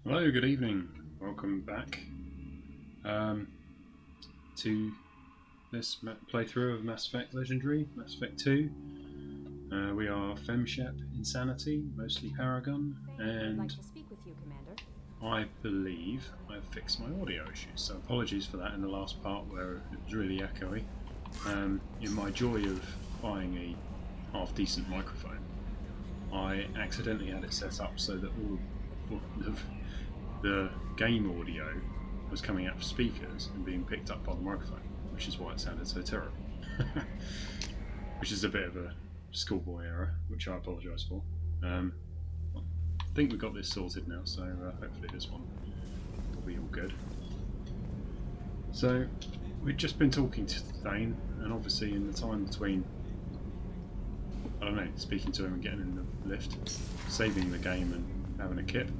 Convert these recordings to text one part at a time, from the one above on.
Hello, good evening. Welcome back to this playthrough of Mass Effect Legendary, Mass Effect 2. We are FemShep Insanity, mostly Paragon, and like to speak with you, Commander. I believe I've fixed my audio issues, so apologies for that in the last part where it was really echoey. In my joy of buying a half-decent microphone, I accidentally had it set up so that all of the game audio was coming out of speakers and being picked up by the microphone, which is why it sounded so terrible. Which is a bit of a schoolboy error, which I apologise for. I think we've got this sorted now, so hopefully this one will be all good. So, we've just been talking to Thane, and obviously in the time between, I don't know, speaking to him and getting in the lift, saving the game and having a kip,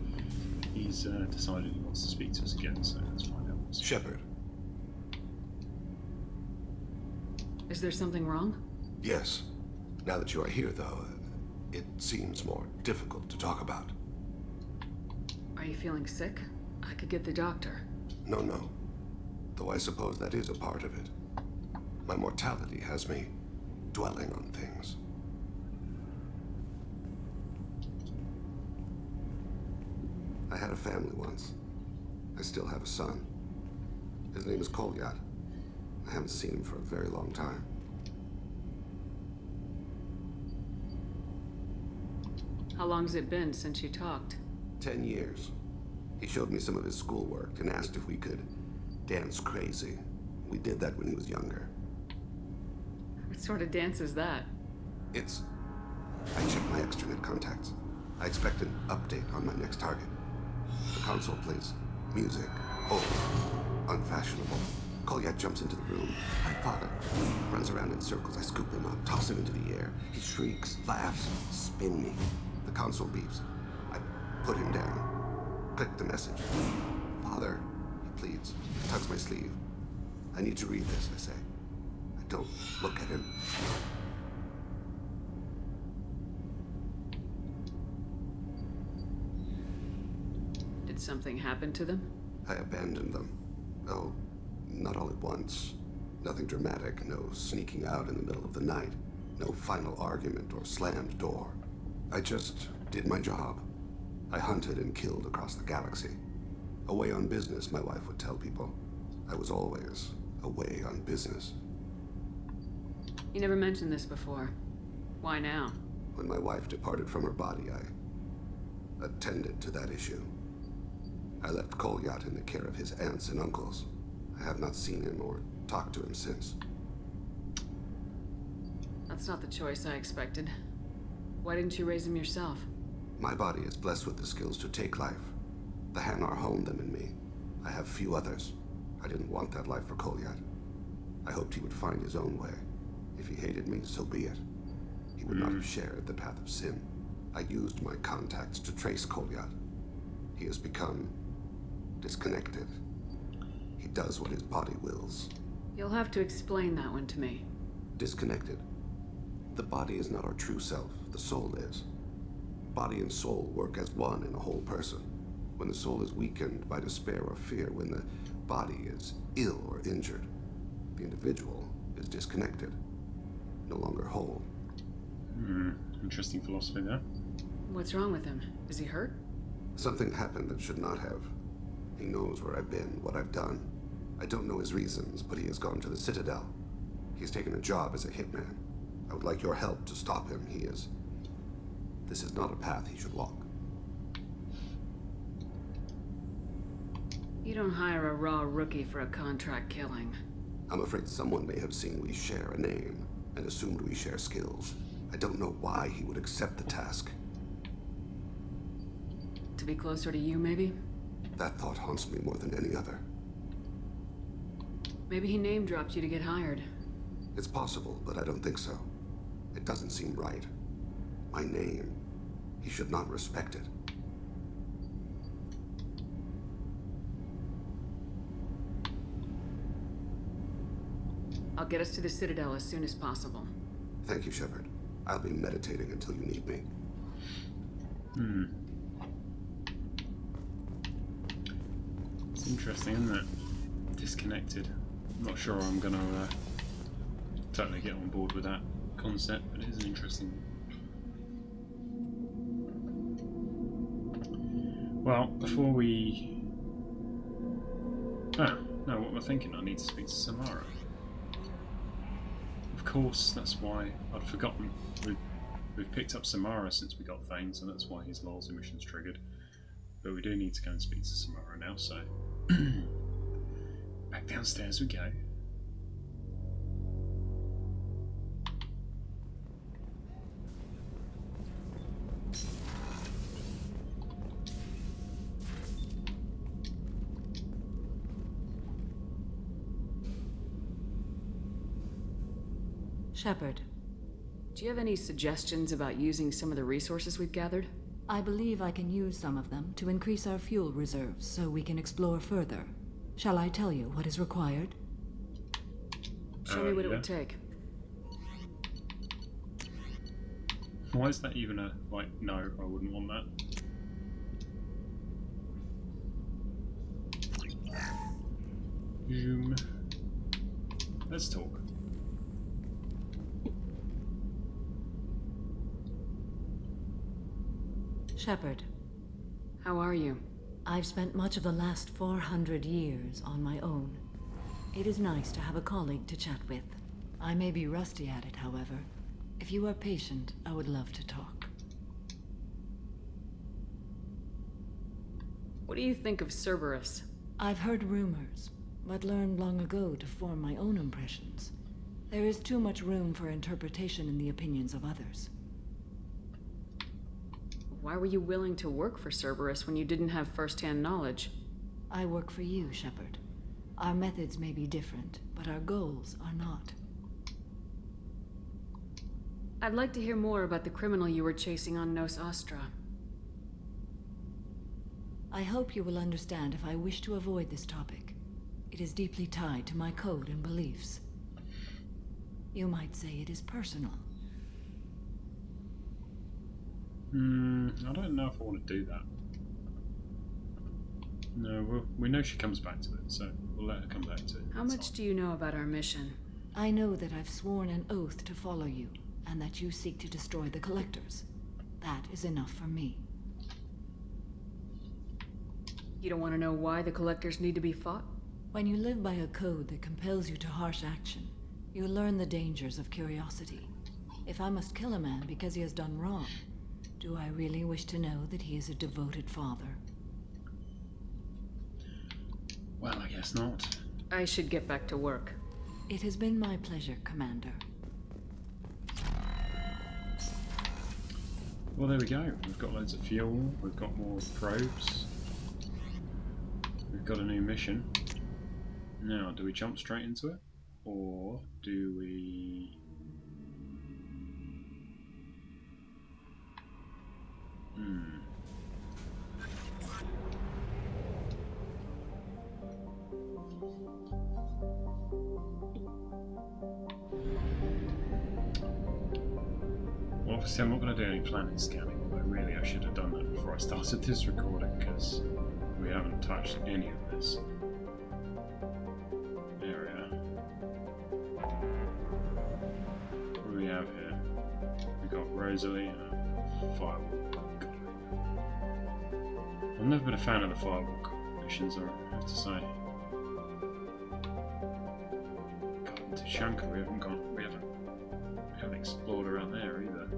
he's decided he wants to speak to us again, so let's find out what's... Shepard. Is there something wrong? Yes. Now that you are here, though, it seems more difficult to talk about. Are you feeling sick? I could get the doctor. No. Though I suppose that is a part of it. My mortality has me dwelling on things. I had a family once. I still have a son. His name is Kolyat. I haven't seen him for a very long time. How long's it been since you talked? 10 years. He showed me some of his schoolwork and asked if we could dance crazy. We did that when he was younger. What sort of dance is that? I checked my extranet contacts. I expect an update on my next target. The console plays music, old, unfashionable. Kolyat jumps into the room. My father runs around in circles. I scoop him up, toss him into the air. He shrieks, laughs, spin me. The console beeps. I put him down. Click the message. Father, he pleads, tugs my sleeve. I need to read this, I say. I don't look at him. Did something happen to them? I abandoned them. Oh, not all at once. Nothing dramatic, no sneaking out in the middle of the night. No final argument or slammed door. I just did my job. I hunted and killed across the galaxy. Away on business, my wife would tell people. I was always away on business. You never mentioned this before. Why now? When my wife departed from her body, I attended to that issue. I left Kolyat in the care of his aunts and uncles. I have not seen him or talked to him since. That's not the choice I expected. Why didn't you raise him yourself? My body is blessed with the skills to take life. The Hanar honed them in me. I have few others. I didn't want that life for Kolyat. I hoped he would find his own way. If he hated me, so be it. He would not have shared the path of sin. I used my contacts to trace Kolyat. He has become disconnected. He does what his body wills. You'll have to explain that one to me. Disconnected. The body is not our true self, the soul is. Body and soul work as one in a whole person. When the soul is weakened by despair or fear, when the body is ill or injured, the individual is disconnected, no longer whole. Interesting philosophy there. What's wrong with him? Is he hurt? Something happened that should not have. He knows where I've been, what I've done. I don't know his reasons, but he has gone to the Citadel. He's taken a job as a hitman. I would like your help to stop him. This is not a path he should walk. You don't hire a raw rookie for a contract killing. I'm afraid someone may have seen we share a name and assumed we share skills. I don't know why he would accept the task. To be closer to you, maybe? That thought haunts me more than any other. Maybe he name-dropped you to get hired. It's possible, but I don't think so. It doesn't seem right. My name. He should not respect it. I'll get us to the Citadel as soon as possible. Thank you, Shepard. I'll be meditating until you need me. Interesting, isn't it? Disconnected. I'm not sure I'm going to totally get on board with that concept, but it is an interesting one. Well, before we... Ah, no, what am I thinking? I need to speak to Samara. Of course, that's why I'd forgotten. We've picked up Samara since we got Thane, so that's why his loyalty mission's triggered. But we do need to go and speak to Samara now, so... Back downstairs we go. Shepard, do you have any suggestions about using some of the resources we've gathered? I believe I can use some of them to increase our fuel reserves so we can explore further. Shall I tell you what is required? Show me what it would take. Why is that even a, like, no, I wouldn't want that. Zoom. Let's talk. Shepard, How are you? I've spent much of the last 400 years on my own. It is nice to have a colleague to chat with. I may be rusty at it, however. If you are patient, I would love to talk. What do you think of Cerberus? I've heard rumors, but learned long ago to form my own impressions. There is too much room for interpretation in the opinions of others. Why were you willing to work for Cerberus when you didn't have first-hand knowledge? I work for you, Shepard. Our methods may be different, but our goals are not. I'd like to hear more about the criminal you were chasing on Nos Astra. I hope you will understand if I wish to avoid this topic. It is deeply tied to my code and beliefs. You might say it is personal. I don't know if I want to do that. No, we know she comes back to it, so we'll let her come back to it. How much do you know about our mission? I know that I've sworn an oath to follow you, and that you seek to destroy the Collectors. That is enough for me. You don't want to know why the Collectors need to be fought? When you live by a code that compels you to harsh action, you learn the dangers of curiosity. If I must kill a man because he has done wrong, do I really wish to know that he is a devoted father? Well, I guess not. I should get back to work. It has been my pleasure, Commander. Well, there we go. We've got loads of fuel, we've got more probes, we've got a new mission. Now, do we jump straight into it? Or do we... Well, obviously I'm not going to do any planet scanning, although really I should have done that before I started this recording, because we haven't touched any of this area. What do we have here? We've got Rosalie and a firewall. I've never been a fan of the firewall missions, I have to say. Got to Shankar, we haven't explored around there either.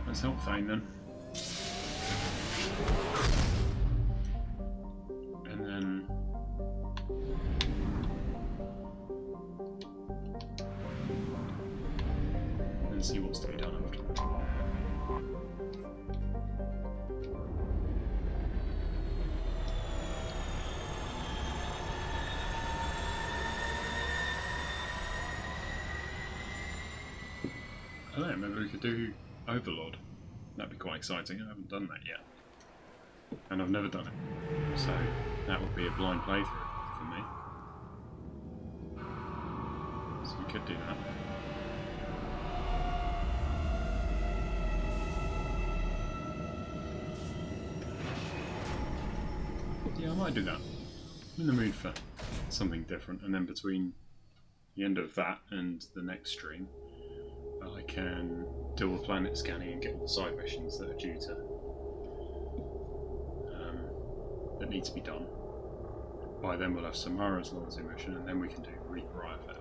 Let's help Thane then. And then... and see what's to be done after that. I don't know, maybe we could do Overlord. That'd be quite exciting. I haven't done that yet. And I've never done it. So that would be a blind playthrough for me. Could do that. Yeah, I might do that. I'm in the mood for something different, and then between the end of that and the next stream, I can do all the planet scanning and get all the side missions that are due to that need to be done. By then we'll have Samara's loyalty mission, and then we can do Reaper IFF.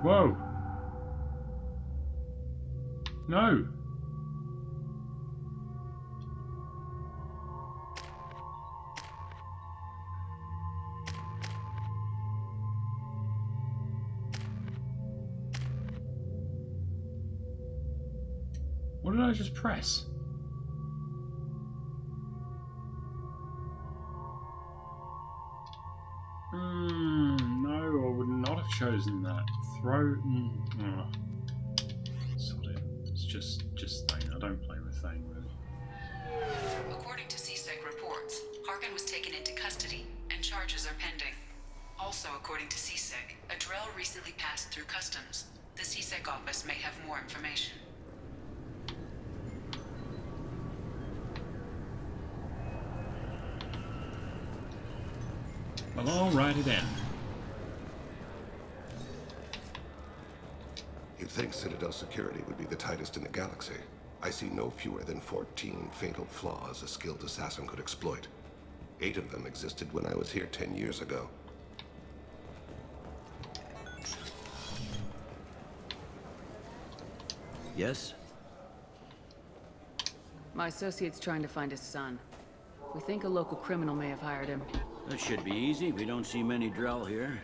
Whoa! No! What did I just press? No, I would not have chosen that. Throw. Sod it. It's just Thane. I don't play with Thane really. According to CSEC reports, Harkin was taken into custody and charges are pending. Also, according to CSEC, a Drell recently passed through customs. The CSEC office may have more information. Well, I'll write it in. You'd think Citadel security would be the tightest in the galaxy. I see no fewer than 14 fatal flaws a skilled assassin could exploit. 8 of them existed when I was here 10 years ago. Yes? My associate's trying to find his son. We think a local criminal may have hired him. That should be easy. We don't see many Drell here.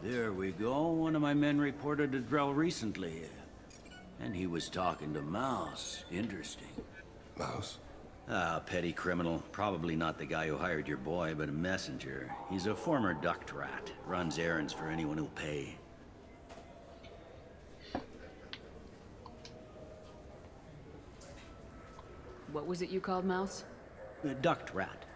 There we go. One of my men reported a Drell recently. And he was talking to Mouse. Interesting. Mouse? Ah, petty criminal. Probably not the guy who hired your boy, but a messenger. He's a former duct rat. Runs errands for anyone who'll pay. What was it you called Mouse? A duct rat.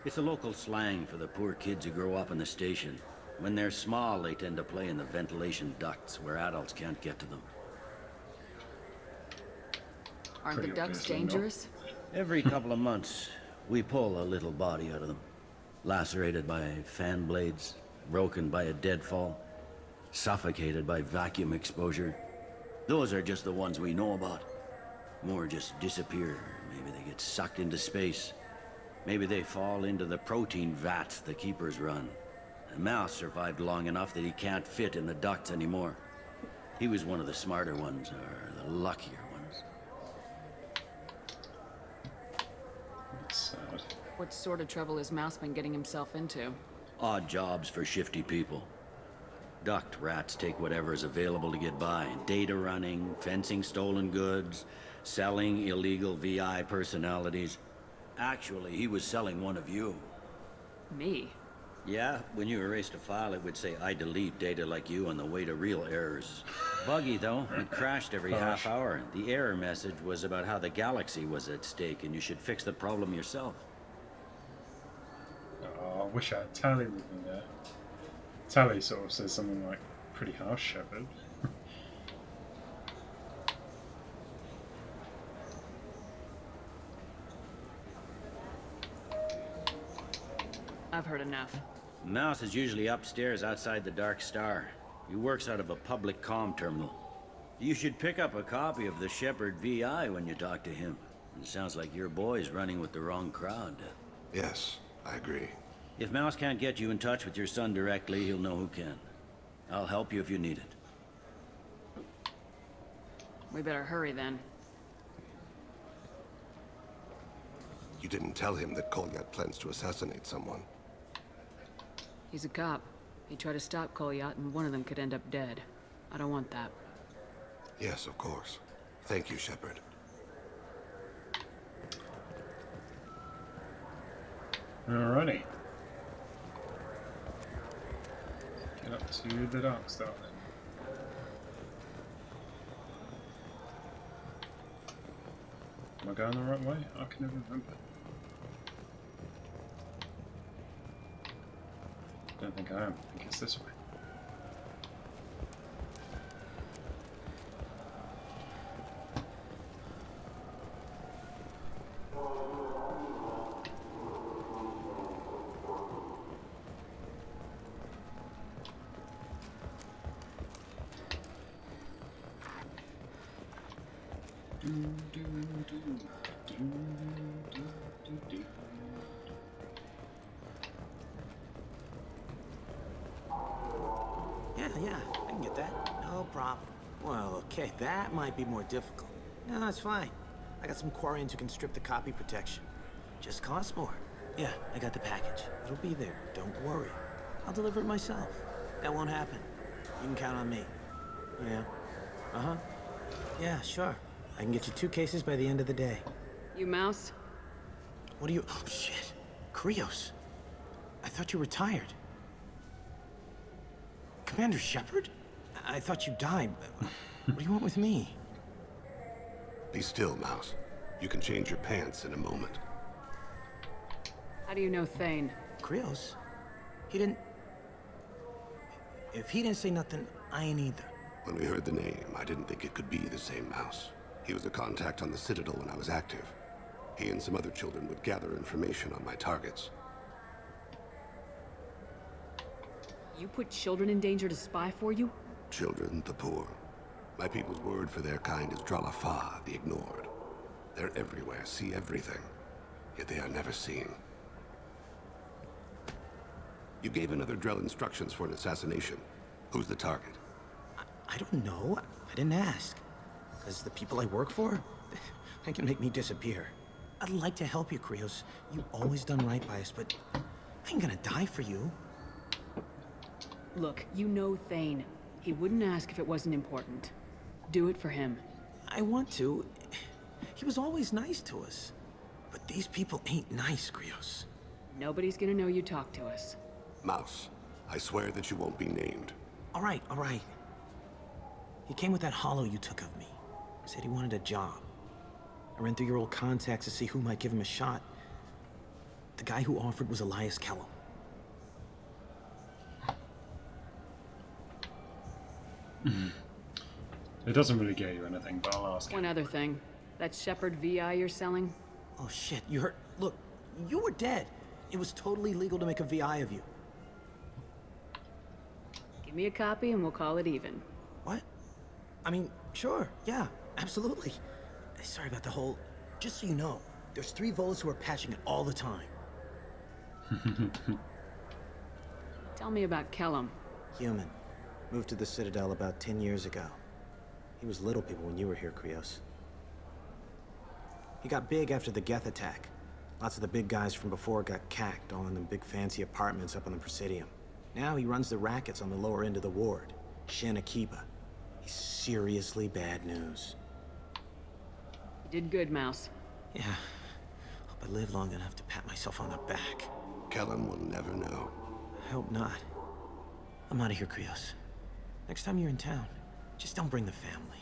It's a local slang for the poor kids who grow up in the station. When they're small, they tend to play in the ventilation ducts where adults can't get to them. Aren't Pretty the ducts obviously not. dangerous? Every couple of months, we pull a little body out of them. Lacerated by fan blades, broken by a deadfall, suffocated by vacuum exposure. Those are just the ones we know about. More just disappear. Maybe they get sucked into space. Maybe they fall into the protein vats the keepers run. The Mouse survived long enough that he can't fit in the ducts anymore. He was one of the smarter ones, or the luckier ones. That's sad. What sort of trouble has Mouse been getting himself into? Odd jobs for shifty people. Duct rats take whatever is available to get by. Data running, fencing stolen goods, selling illegal VI personalities. Actually, he was selling one of you. Me? Yeah, when you erased a file, it would say, I delete data like you on the way to real errors. Buggy, though. It crashed every half hour. The error message was about how the galaxy was at stake, and you should fix the problem yourself. Oh, I wish I had Tally with me there. Tally sort of says something like, pretty harsh, Shepard. I've heard enough. Mouse is usually upstairs outside the Dark Star. He works out of a public comm terminal. You should pick up a copy of the Shepherd VI when you talk to him. It sounds like your boy's running with the wrong crowd. Yes, I agree. If Mouse can't get you in touch with your son directly, he'll know who can. I'll help you if you need it. We better hurry then. You didn't tell him that Kolyat plans to assassinate someone. He's a cop. He'd try to stop Kolyat and one of them could end up dead. I don't want that. Yes, of course. Thank you, Shepherd. Alrighty. Get up to the Dark Star then. Am I going the right way? I can never remember. Don't think I am. I think it's this way. Yeah, I can get that. No problem. Well, okay, that might be more difficult. No, it's fine. I got some Quarians who can strip the copy protection. Just costs more. Yeah, I got the package. It'll be there. Don't worry. I'll deliver it myself. That won't happen. You can count on me. Yeah. Uh-huh. Yeah, sure. I can get you 2 cases by the end of the day. You Mouse? What are you... Oh, shit. Krios. I thought you retired. Commander Shepherd? I thought you died. What do you want with me? Be still, Mouse. You can change your pants in a moment. How do you know Thane? Krios? He didn't... If he didn't say nothing, I ain't either. When we heard the name, I didn't think it could be the same Mouse. He was a contact on the Citadel when I was active. He and some other children would gather information on my targets. You put children in danger to spy for you? Children, the poor. My people's word for their kind is Dralafa, the ignored. They're everywhere, see everything, yet they are never seen. You gave another Drell instructions for an assassination. Who's the target? I don't know. I didn't ask. Because the people I work for, they can make me disappear. I'd like to help you, Krios. You've always done right by us, but I ain't gonna die for you. Look, you know Thane. He wouldn't ask if it wasn't important. Do it for him. I want to. He was always nice to us. But these people ain't nice, Krios. Nobody's gonna know you talked to us. Mouse, I swear that you won't be named. All right, all right. He came with that hollow you took of me. Said he wanted a job. I ran through your old contacts to see who might give him a shot. The guy who offered was Elias Kellum. It doesn't really get you anything, but I'll ask One you. other thing. That Shepherd VI you're selling? Oh shit, you heard? Look, you were dead. It was totally legal to make a VI of you. Give me a copy and we'll call it even. What? I mean, sure, yeah, absolutely. Sorry about the whole... Just so you know, there's 3 Volas who are patching it all the time. Tell me about Kellum. Human. Moved to the Citadel about 10 years ago. He was little people when you were here, Krios. He got big after the Geth attack. Lots of the big guys from before got cacked, all in them big fancy apartments up on the Presidium. Now he runs the rackets on the lower end of the ward, Shin Akiba. He's seriously bad news. You did good, Mouse. Yeah. Hope I live long enough to pat myself on the back. Kellum will never know. I hope not. I'm out of here, Krios. Next time you're in town, just don't bring the family.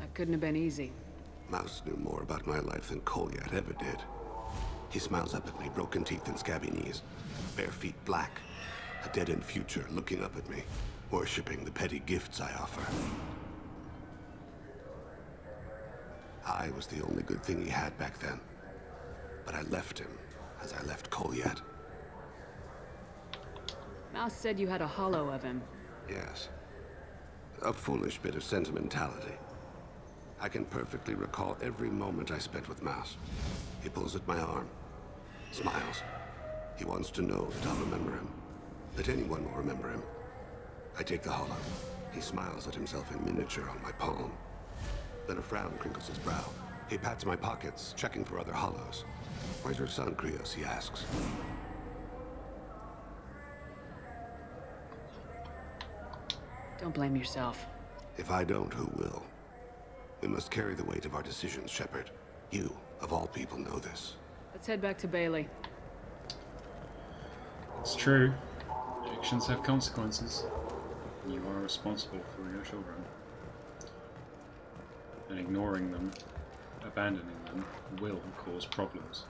That couldn't have been easy. Mouse knew more about my life than Kolyat ever did. He smiles up at me, broken teeth and scabby knees, bare feet black, a dead-end future looking up at me, worshipping the petty gifts I offer. I was the only good thing he had back then. but I left him as I left Kolyat. Mouse said you had a hollow of him. Yes. A foolish bit of sentimentality. I can perfectly recall every moment I spent with Mouse. He pulls at my arm, smiles. He wants to know that I'll remember him, that anyone will remember him. I take the hollow. He smiles at himself in miniature on my palm. Then a frown crinkles his brow. He pats my pockets, checking for other hollows. Where's your son, Krios? He asks. Don't blame yourself. If I don't, who will? We must carry the weight of our decisions, Shepard. You, of all people, know this. Let's head back to Bailey. It's true. Actions have consequences. You are responsible for your children. And ignoring them, abandoning them, will cause problems.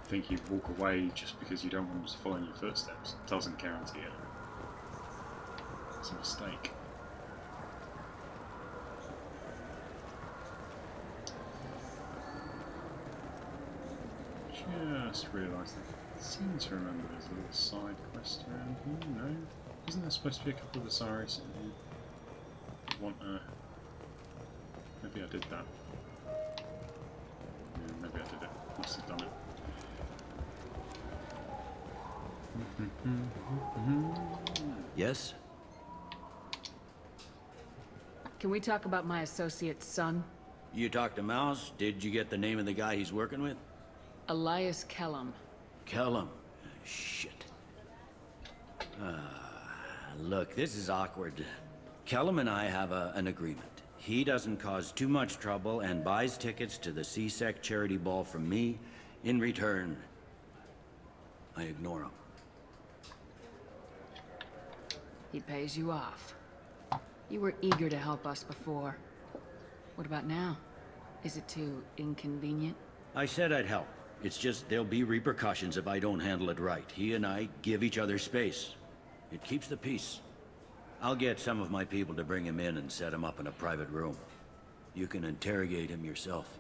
I think you walk away just because you don't want them to follow in your footsteps. It doesn't guarantee it. It's a mistake. Just realised I seem to remember there's a little side quest around here. No? Isn't there supposed to be a couple of Osiris in here? I want maybe I did that. Yeah, maybe I did it. Must have done it. Yes? Can we talk about my associate's son? You talked to Mouse? Did you get the name of the guy he's working with? Elias Kellum. Kellum. Shit. Look, this is awkward. Kellum and I have an agreement. He doesn't cause too much trouble and buys tickets to the CSEC charity ball from me. In return, I ignore him. He pays you off. You were eager to help us before. What about now? Is it too inconvenient? I said I'd help. It's just there'll be repercussions if I don't handle it right. He and I give each other space. It keeps the peace. I'll get some of my people to bring him in and set him up in a private room. You can interrogate him yourself.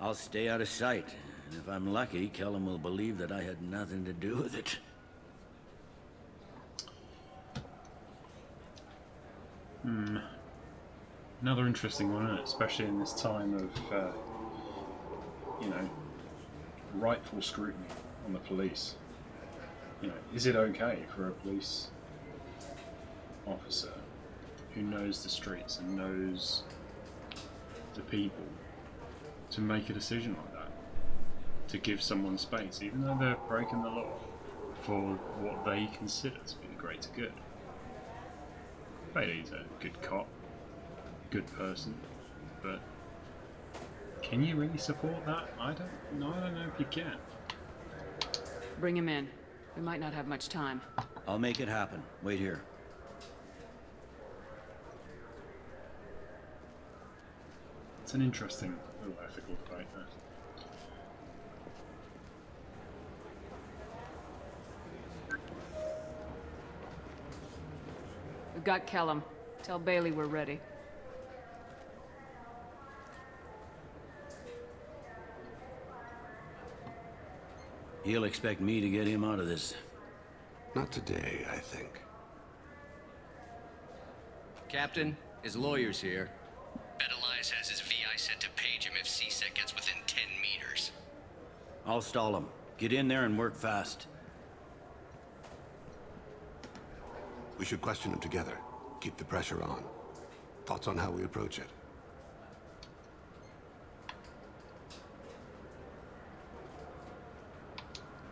I'll stay out of sight, and if I'm lucky, Kellum will believe that I had nothing to do with it. Another interesting one, isn't it? Especially in this time of, you know, rightful scrutiny on the police. You know, is it okay for a police officer who knows the streets and knows the people to make a decision like that? To give someone space, even though they're breaking the law, for what they consider to be the greater good. Bailey's a good cop, good person, but can you really support that? I don't know if you can. Bring him in. We might not have much time. I'll make it happen. Wait here. It's an interesting little ethical debate there. We've got Kellum. Tell Bailey we're ready. He'll expect me to get him out of this. Not today, I think. Captain, his lawyer's here. Bet Elias has his VI set to page him if CSEC gets within 10 meters. I'll stall him. Get in there and work fast. We should question him together. Keep the pressure on. Thoughts on how we approach it?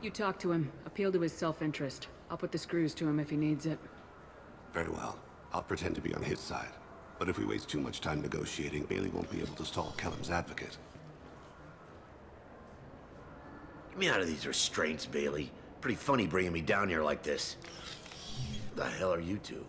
You talk to him. Appeal to his self-interest. I'll put the screws to him if he needs it. Very well. I'll pretend to be on his side. But if we waste too much time negotiating, Bailey won't be able to stall Kellum's advocate. Get me out of these restraints, Bailey. Pretty funny bringing me down here like this. The hell are you two?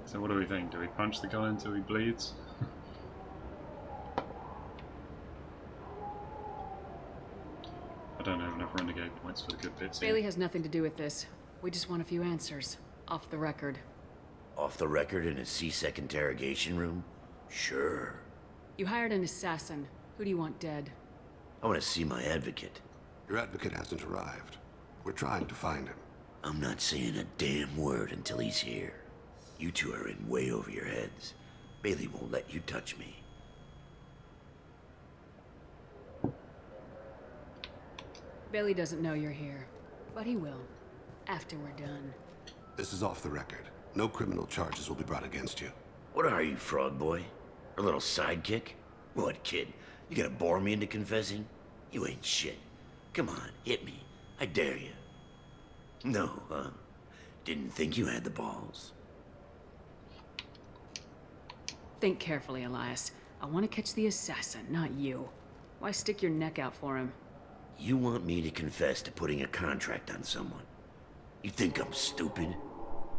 So what do we think? Do we punch the guy until he bleeds? I don't have enough renegade points for the good bits here. Bailey has nothing to do with this. We just want a few answers. Off the record. Off the record in a C-Sec interrogation room? Sure. You hired an assassin. Who do you want dead? I want to see my advocate. Your advocate hasn't arrived. We're trying to find him. I'm not saying a damn word until he's here. You two are in way over your heads. Bailey won't let you touch me. Bailey doesn't know you're here, but he will. After we're done. This is off the record. No criminal charges will be brought against you. What are you, frog boy? A little sidekick? What, kid? You gonna bore me into confessing? You ain't shit. Come on, hit me. I dare you. No, huh? Didn't think you had the balls. Think carefully, Elias. I want to catch the assassin, not you. Why stick your neck out for him? You want me to confess to putting a contract on someone? You think I'm stupid?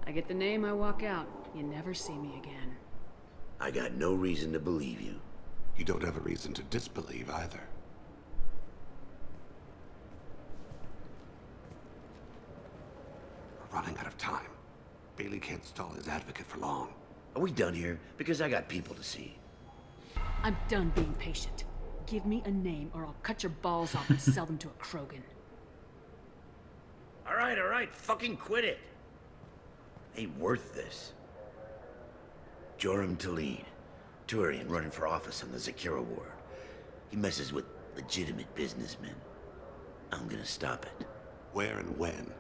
I get the name, I walk out. You never see me again. I got no reason to believe you. You don't have a reason to disbelieve either. We're running out of time. Bailey can't stall his advocate for long. Are we done here? Because I got people to see. I'm done being patient. Give me a name or I'll cut your balls off and sell them to a Krogan. All right, fucking quit it. Ain't worth this. Joram Talid, Turian running for office on the Zakira ward. He messes with legitimate businessmen. I'm gonna stop it. Where and when?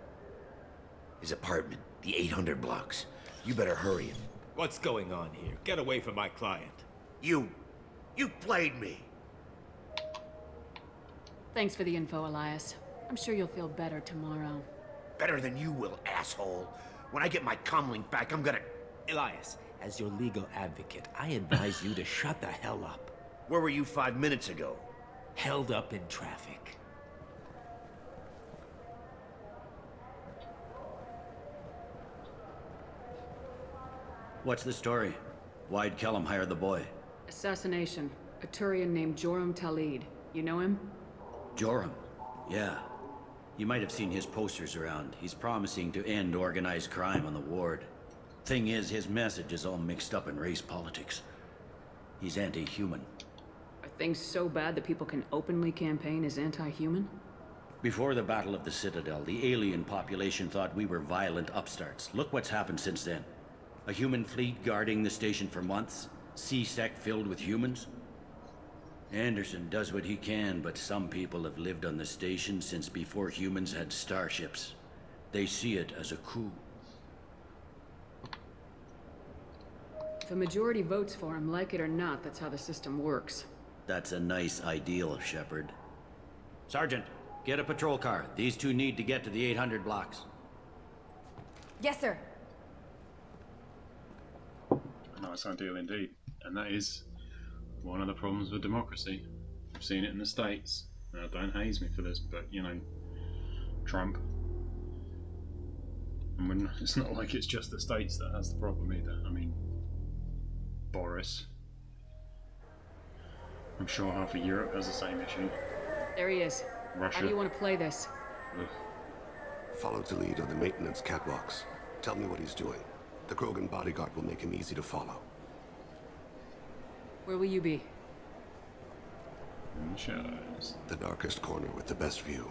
His apartment, the 800 blocks. You better hurry him. What's going on here? Get away from my client. You played me. Thanks for the info, Elias. I'm sure you'll feel better tomorrow. Better than you will, asshole. When I get my comlink back, I'm gonna... Elias, as your legal advocate, I advise you to shut the hell up. Where were you 5 minutes ago? Held up in traffic. What's the story? Why'd Kellum hire the boy? Assassination. A Turian named Joram Talid. You know him? Joram? Yeah. You might have seen his posters around. He's promising to end organized crime on the ward. Thing is, his message is all mixed up in race politics. He's anti-human. Are things so bad that people can openly campaign as anti-human? Before the Battle of the Citadel, the alien population thought we were violent upstarts. Look what's happened since then. A human fleet guarding the station for months. C-Sec filled with humans. Anderson does what he can, but some people have lived on the station since before humans had starships. They see it as a coup. If a majority votes for him, like it or not, that's how the system works. That's a nice ideal, Shepard. Sergeant, get a patrol car. These two need to get to the 800 blocks. Yes, sir. A nice ideal indeed. And that is one of the problems with democracy. We've seen it in the States. Now, don't haze me for this, but, you know, Trump. And it's not like it's just the States that has the problem either. I mean, Boris. I'm sure half of Europe has the same issue. There he is. Russia. How do you want to play this? Ugh. Follow Talid on the maintenance catwalks. Tell me what he's doing. The Krogan bodyguard will make him easy to follow. Where will you be? In the shadows. The darkest corner with the best view.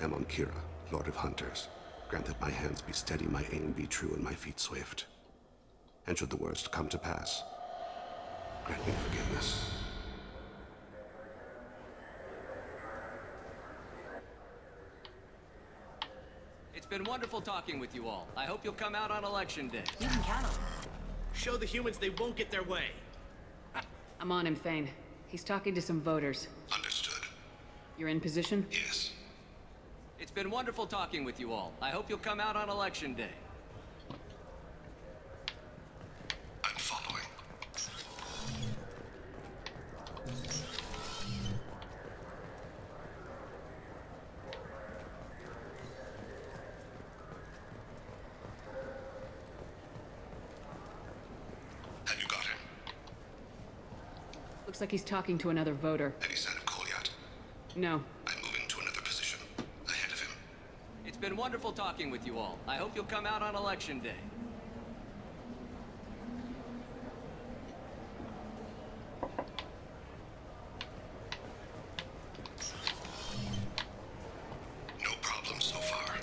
Amon Kira, Lord of Hunters. Grant that my hands be steady, my aim be true, and my feet swift. And should the worst come to pass, grant me forgiveness. It's been wonderful talking with you all. I hope you'll come out on election day. You can count on it. Show the humans they won't get their way. I'm on him, Thane. He's talking to some voters. Understood. You're in position? Yes. It's been wonderful talking with you all. I hope you'll come out on election day. I'm following. Have you got him? Looks like he's talking to another voter. Any sign of Kolyat? No. I'm moving to another position. been wonderful talking with you all. I hope you'll come out on election day. No problem so far.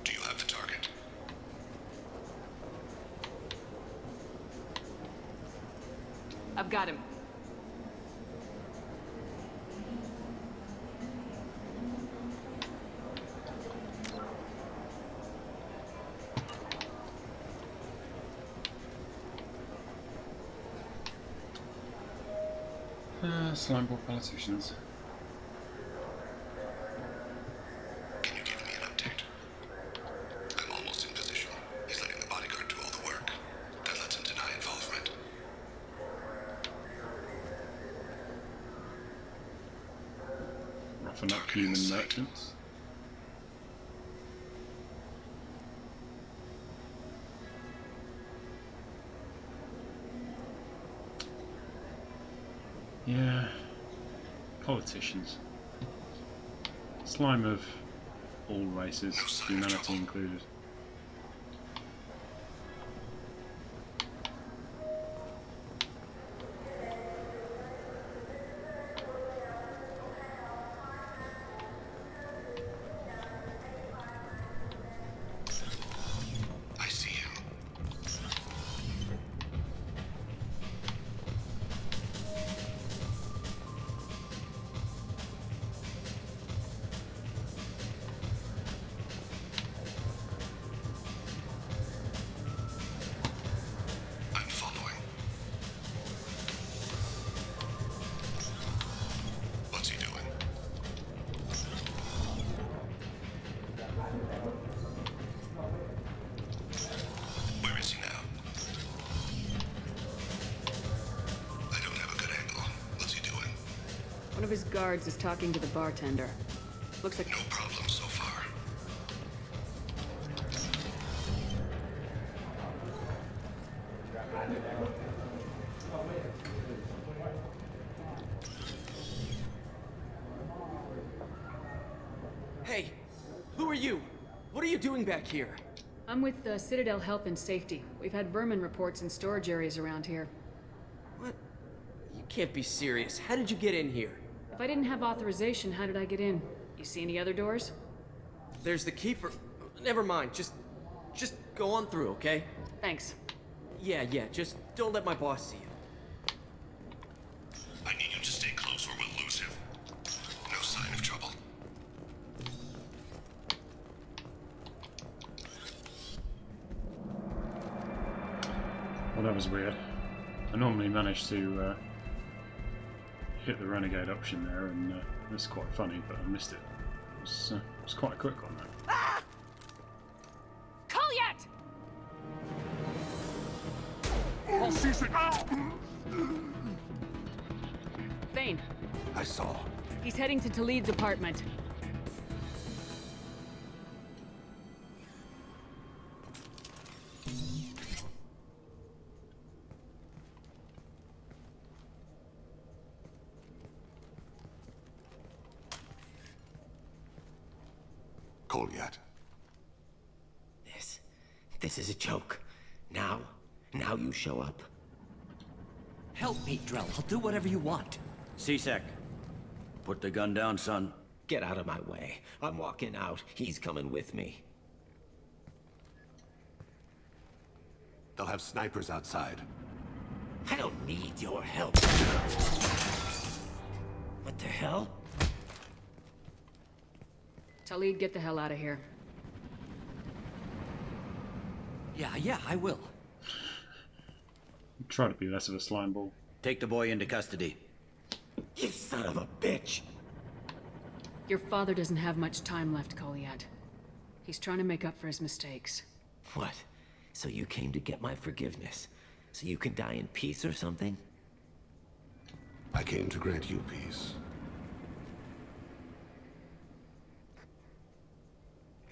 Do you have the target? I've got him. Slimeball politicians. Can you give me an update? I'm almost in position. He's letting the bodyguard do all the work. That lets him deny involvement. Roughen up human merchants. Yeah, politicians. Slime of all races, humanity included. I see him. I'm following. What's he doing? Where is he now? I don't have a good angle. What's he doing? One of his guards is talking to the bartender. Looks like... No problem so far. Hey, who are you? What are you doing back here? I'm with the Citadel Health and Safety. We've had vermin reports in storage areas around here. What? You can't be serious. How did you get in here? If I didn't have authorization, how did I get in? You see any other doors? There's the keeper. Never mind. Just go on through, okay? Thanks. Yeah. Just don't let my boss see you. I need you to stay close or we'll lose him. No sign of trouble. Well, that was weird. I normally manage to hit the renegade option there, and it's quite funny, but I missed it. It was quite quick on that. Colliet! Thane, I saw. he's heading to Talid's apartment. Cold yet? This is a joke. Now you show up. Help me, Drell. I'll do whatever you want. C-Sec, put the gun down, son. Get out of my way. I'm walking out. He's coming with me. They'll have snipers outside. I don't need your help. What the hell? Talid, get the hell out of here. Yeah, I will. Try to be less of a slime ball. Take the boy into custody. You son of a bitch! Your father doesn't have much time left, Colliet. He's trying to make up for his mistakes. What? So you came to get my forgiveness? So you can die in peace or something? I came to grant you peace.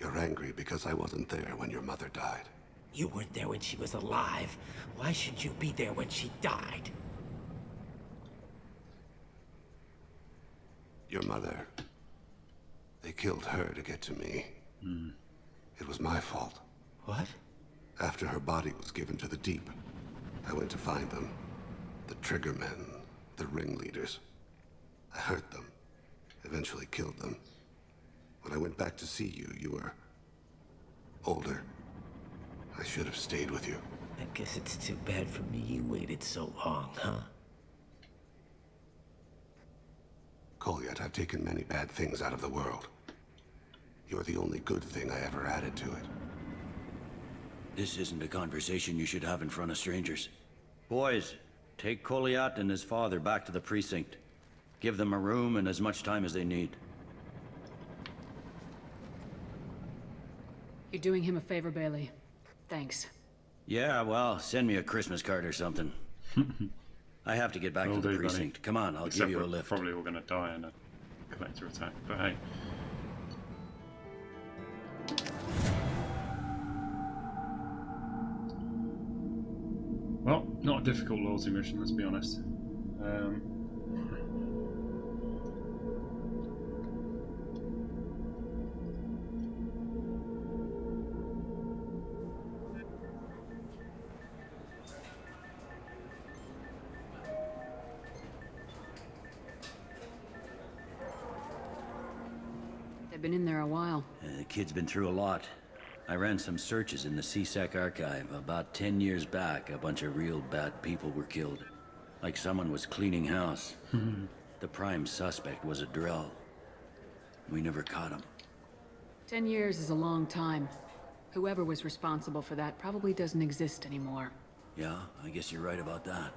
You're You're angry because I wasn't there when your mother died. You weren't there when she was alive. Why should you be there when she died? Your mother... They killed her to get to me. It was my fault. What? After her body was given to the deep, I went to find them. The triggermen, the ringleaders. I hurt them, eventually killed them. When I went back to see you, you were... older. I should have stayed with you. I guess it's too bad for me you waited so long, huh? Kolyat, I've taken many bad things out of the world. You're the only good thing I ever added to it. This isn't a conversation you should have in front of strangers. Boys, take Kolyat and his father back to the precinct. Give them a room and as much time as they need. You're doing him a favor, Bailey. Thanks. Yeah, well, send me a Christmas card or something. I have to get back to the precinct. Come on, I'll give you a lift. We're probably all going to die in a collector attack, but hey. Well, not a difficult loyalty mission, let's be honest. They've been in there a while. The kid's been through a lot. I ran some searches in the CSEC archive. About 10 years back, a bunch of real bad people were killed. Like someone was cleaning house. The prime suspect was a Drell. We never caught him. 10 years is a long time. Whoever was responsible for that probably doesn't exist anymore. Yeah, I guess you're right about that.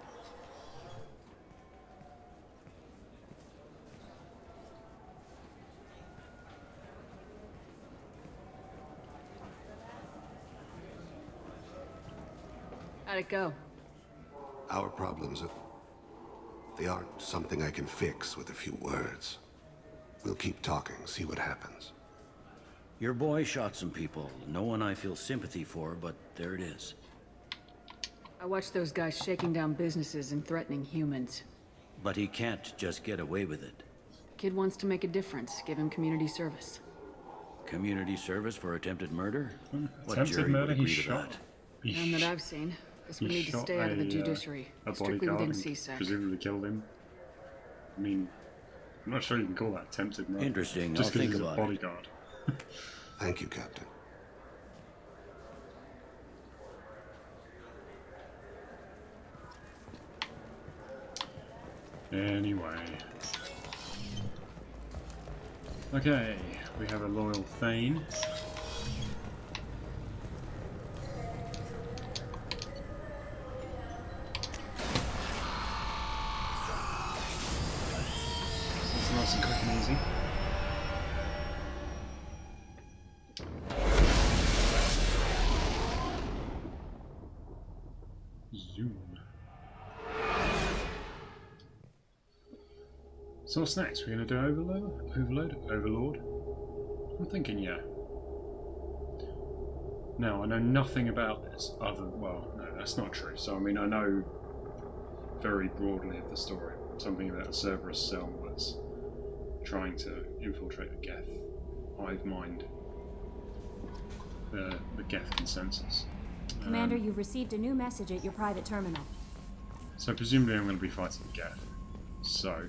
How'd it go? Our problems are... they aren't something I can fix with a few words. We'll keep talking, see what happens. Your boy shot some people. No one I feel sympathy for, but there it is. I watched those guys shaking down businesses and threatening humans. But he can't just get away with it. Kid wants to make a difference. Give him community service. Community service for attempted murder? What Attempted jury murder, would he's agree to shot. that? None that I've seen. Guess we need to stay out of the judiciary. A Strictly bodyguard within and CSEC. presumably killed him. I mean, I'm not sure you can call that attempted murder. Interesting, Just I'll because think he's a about it. bodyguard. Thank you, Captain. Anyway. Okay, we have a loyal Thane. That's nice and quick and easy. Zoom. So what's next? We're going to do Overlord? I'm thinking, yeah. Now, I know nothing about this other... well, no, that's not true. So, I mean, I know very broadly of the story. Something about a Cerberus cell that's trying to infiltrate the Geth hive mind. The Geth consensus. Commander, you've received a new message at your private terminal. So presumably I'm going to be fighting the Geth. So...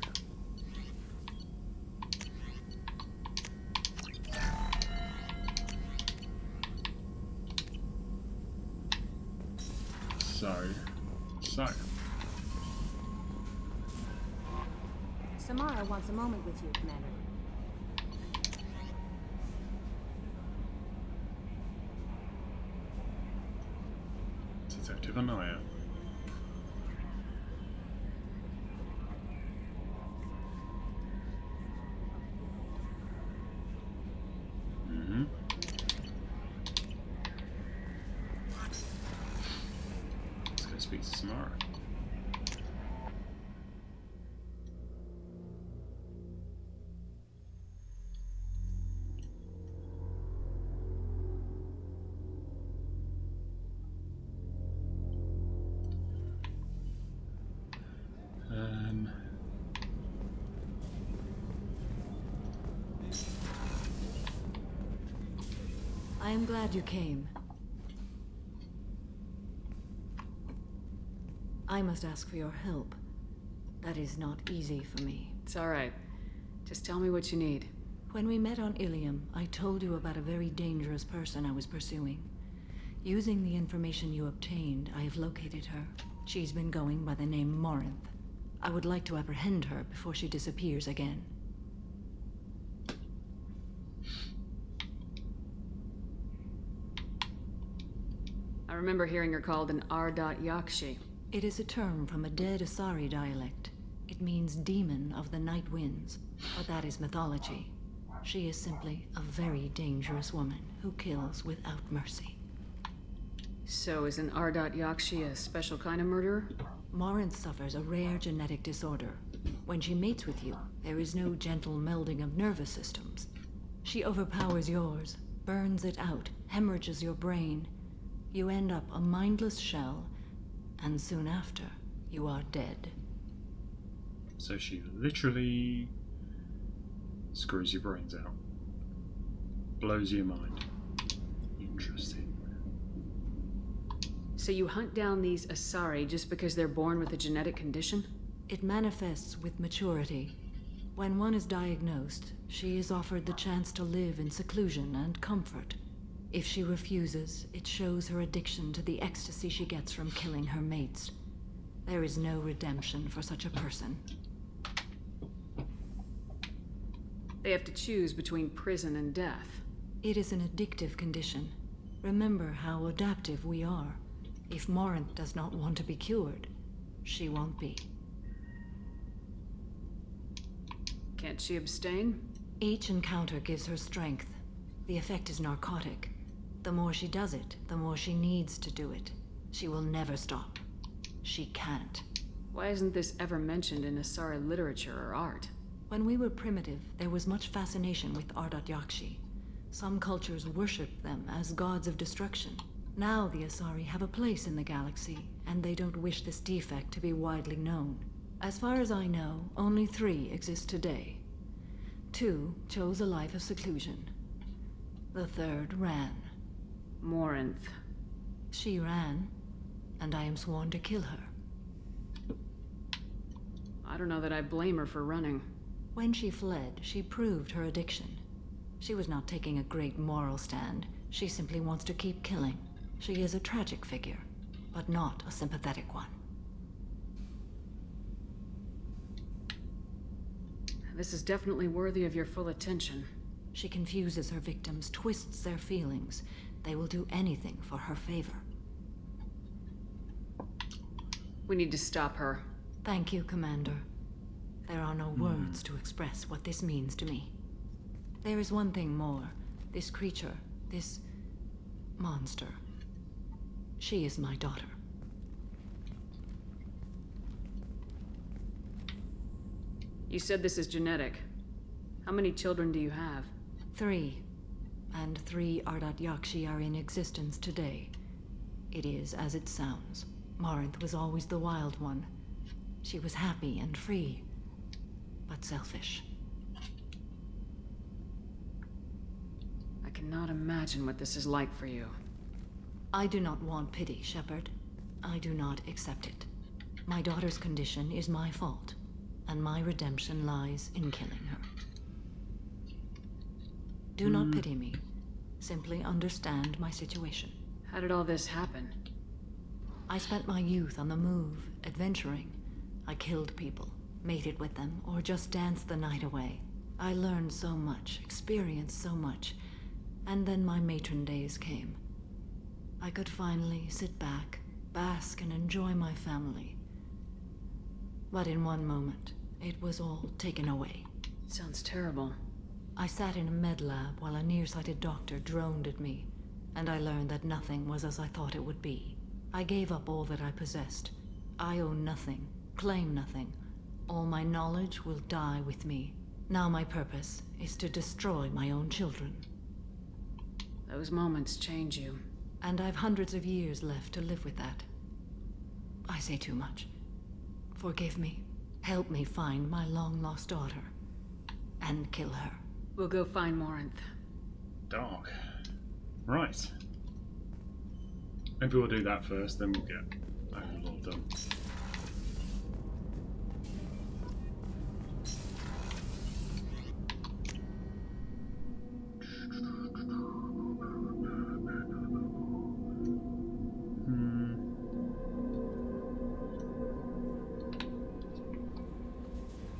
Samara wants a moment with you, Commander. Detective Anaya. Let's go speak to Samara. I am glad you came. I must ask for your help. That is not easy for me. It's all right. Just tell me what you need. When we met on Ilium, I told you about a very dangerous person I was pursuing. Using the information you obtained, I have located her. She's been going by the name Morinth. I would like to apprehend her before she disappears again. I remember hearing her called an Yakshi. It is a term from a dead Asari dialect. It means demon of the night winds, but that is mythology. She is simply a very dangerous woman who kills without mercy. So is an Yakshi a special kind of murderer? Morinth suffers a rare genetic disorder. When she mates with you, there is no gentle melding of nervous systems. She overpowers yours, burns it out, hemorrhages your brain. You end up a mindless shell, and soon after, you are dead. So she literally screws your brains out. Blows your mind. Interesting. So you hunt down these Asari just because they're born with a genetic condition? It manifests with maturity. When one is diagnosed, she is offered the chance to live in seclusion and comfort. If she refuses, it shows her addiction to the ecstasy she gets from killing her mates. There is no redemption for such a person. They have to choose between prison and death. It is an addictive condition. Remember how adaptive we are. If Morinth does not want to be cured, she won't be. Can't she abstain? Each encounter gives her strength. The effect is narcotic. The more she does it, the more she needs to do it. She will never stop. She can't. Why isn't this ever mentioned in Asari literature or art? When we were primitive, there was much fascination with Yakshi. Some cultures worshipped them as gods of destruction. Now the Asari have a place in the galaxy, and they don't wish this defect to be widely known. As far as I know, only 3 exist today. 2 chose a life of seclusion. The 3rd ran. Morinth. She ran, and I am sworn to kill her. I don't know that I blame her for running. When she fled, she proved her addiction. She was not taking a great moral stand. She simply wants to keep killing. She is a tragic figure, but not a sympathetic one. This is definitely worthy of your full attention. She confuses her victims, twists their feelings. They will do anything for her favor. We need to stop her. Thank you, Commander. There are no words to express what this means to me. There is one thing more. This creature, this monster. She is my daughter. You said this is genetic. How many children do you have? 3. And 3 Yakshi are in existence today. It is as it sounds. Morinth was always the wild one. She was happy and free, but selfish. I cannot imagine what this is like for you. I do not want pity, Shepard. I do not accept it. My daughter's condition is my fault, and my redemption lies in killing her. Do not pity me. Simply understand my situation. How did all this happen? I spent my youth on the move, adventuring. I killed people, mated with them, or just danced the night away. I learned so much, experienced so much, and then my matron days came. I could finally sit back, bask, and enjoy my family. But in one moment, it was all taken away. Sounds terrible. I sat in a med lab while a nearsighted doctor droned at me, and I learned that nothing was as I thought it would be. I gave up all that I possessed. I own nothing, claim nothing. All my knowledge will die with me. Now my purpose is to destroy my own children. Those moments change you. And I've hundreds of years left to live with that. I say too much. Forgive me. Help me find my long-lost daughter. And kill her. We'll go find Morinth. Dark. Right. Maybe we'll do that first, then we'll get Overlord done.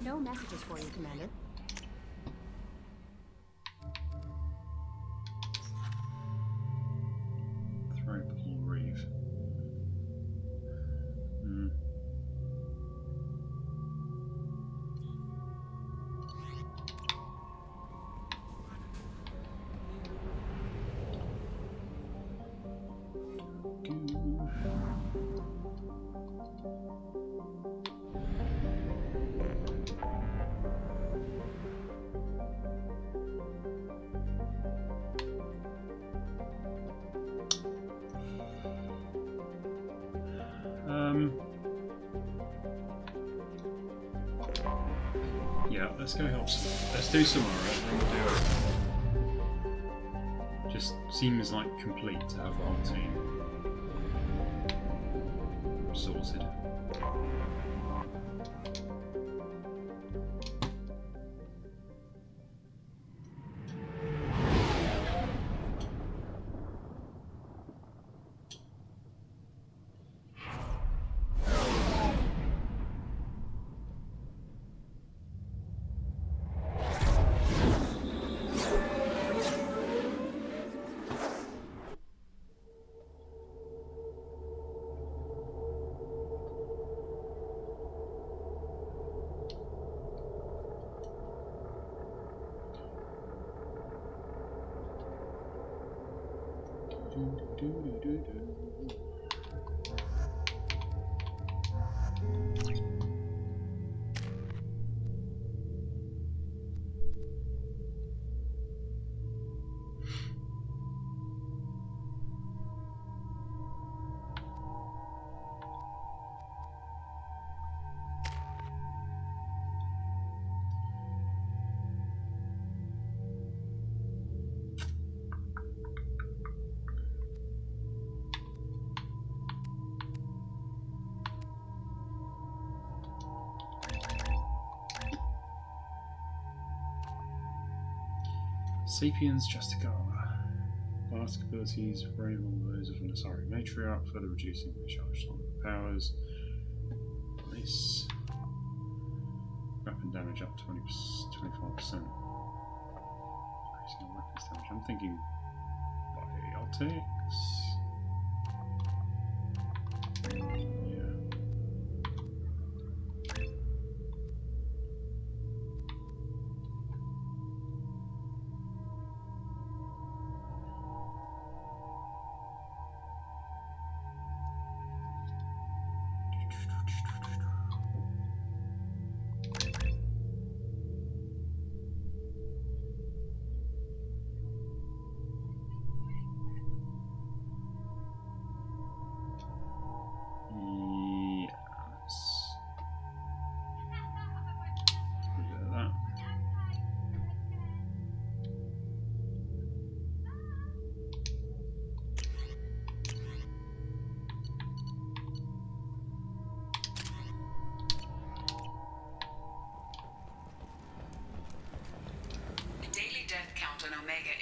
No messages for you, Commander. Throw Reeve. Yeah, let's go help. Let's do Samara, then we'll do it. Just seems like complete to have the whole team sorted. Sapiens Justicala. Vast abilities rival those of an Asari matriarch, further reducing the charge time powers. Nice. Weapon damage up 25%. Increasing weapons damage. I'm thinking biotics. Yeah.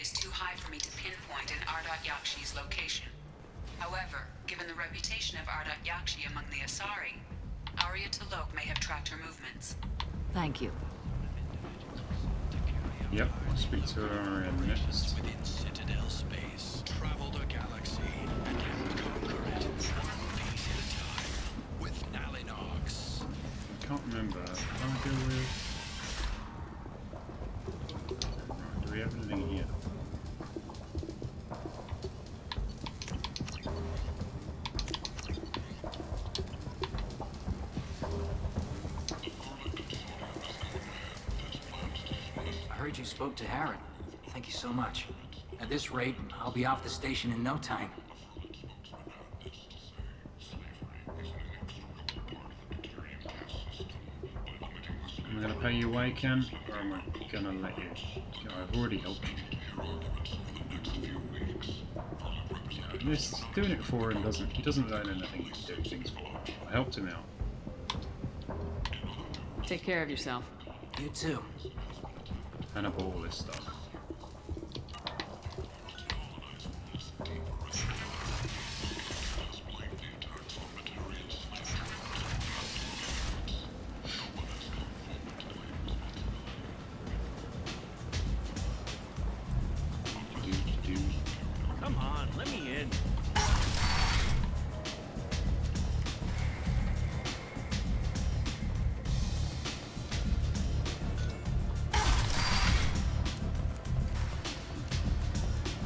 Is too high for me to pinpoint an Ardat Yakshi's location. However, given the reputation of Ardat Yakshi among the Asari, Arya T'Loak may have tracked her movements. Thank you. Yep, I'll speak to her next. Within Citadel space, travel the galaxy and conquer it one piece at a time with Nalinox. I can't remember. Can I go with? Right, do we have anything here? You spoke to Harren. Thank you so much. At this rate, I'll be off the station in no time. Am I going to pay you away, Ken, or am I going to let you? I've already helped you. This doing it for him doesn't. He doesn't learn anything to do things for him. I helped him out. Take care of yourself. You too. And I bought all this stuff. Come on, let me in.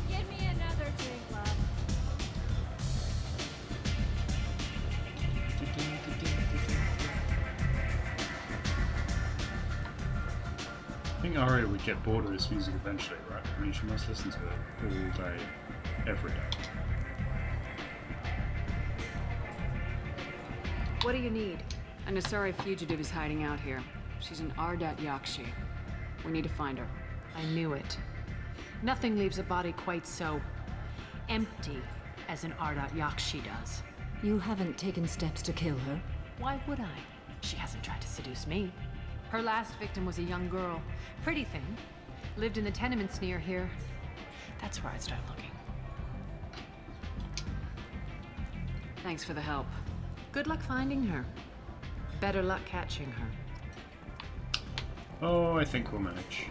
Give me another drink, love. I think Aria would get bored of this music eventually, right? I mean, she must listen to it all day, every day. What do you need? An Asari fugitive is hiding out here. She's an Ardat Yakshi. We need to find her. I knew it. Nothing leaves a body quite so empty as an Ardat Yakshi does. You haven't taken steps to kill her? Why would I? She hasn't tried to seduce me. Her last victim was a young girl. Pretty thing. Lived in the tenements near here. That's where I'd start looking. Thanks for the help. Good luck finding her. Better luck catching her. Oh, I think we'll manage.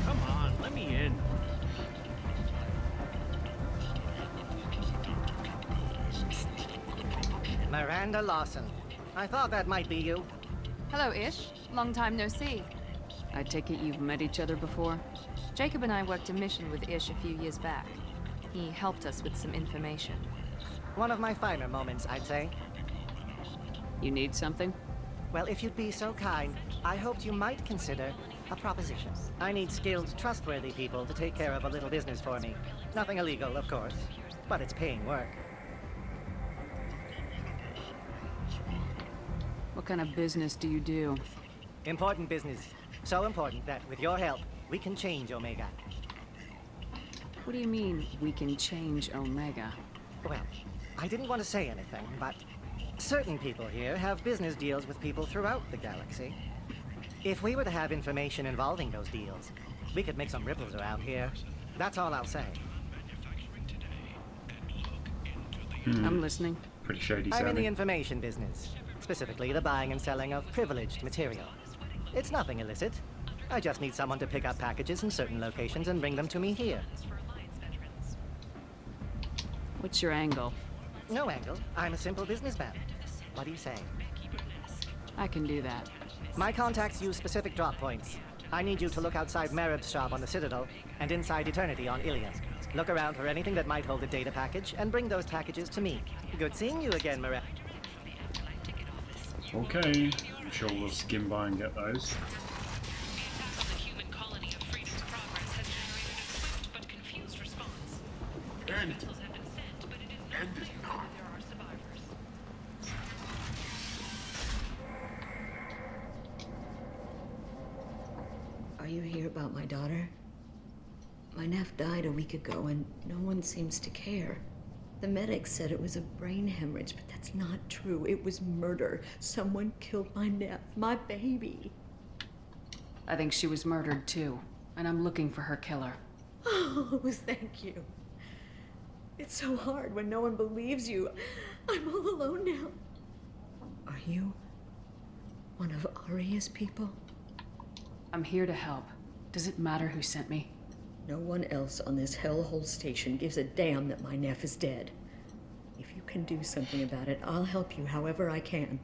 Come on, let me in. Miranda Lawson. I thought that might be you. Hello, Ish. Long time no see. I take it you've met each other before? Jacob and I worked a mission with Ish a few years back. He helped us with some information. One of my finer moments, I'd say. You need something? Well, if you'd be so kind, I hoped you might consider a proposition. I need skilled, trustworthy people to take care of a little business for me. Nothing illegal, of course, but it's paying work. What kind of business do you do? Important business. So important that, with your help, we can change Omega. What do you mean, we can change Omega? Well, I didn't want to say anything, but certain people here have business deals with people throughout the galaxy. If we were to have information involving those deals, we could make some ripples around here. That's all I'll say. I'm listening. Pretty shady I'm in sounding. the information business, specifically the buying and selling of privileged material. It's nothing illicit. I just need someone to pick up packages in certain locations and bring them to me here. What's your angle? No angle. I'm a simple businessman. What do you say? I can do that. My contacts use specific drop points. I need you to look outside Merib's shop on the Citadel and inside Eternity on Ilium. Look around for anything that might hold a data package and bring those packages to me. Good seeing you again, Merib. Okay, I'm sure we'll skim by and get those. Are you here about my daughter? My nephew died a week ago and no one seems to care. The medics said it was a brain hemorrhage, but that's not true. It was murder. Someone killed my nephew, my baby. I think she was murdered too, and I'm looking for her killer. Oh, thank you. It's so hard when no one believes you. I'm all alone now. Are you one of Aria's people? I'm here to help. Does it matter who sent me? No one else on this hellhole station gives a damn that my nephew is dead. If you can do something about it, I'll help you however I can.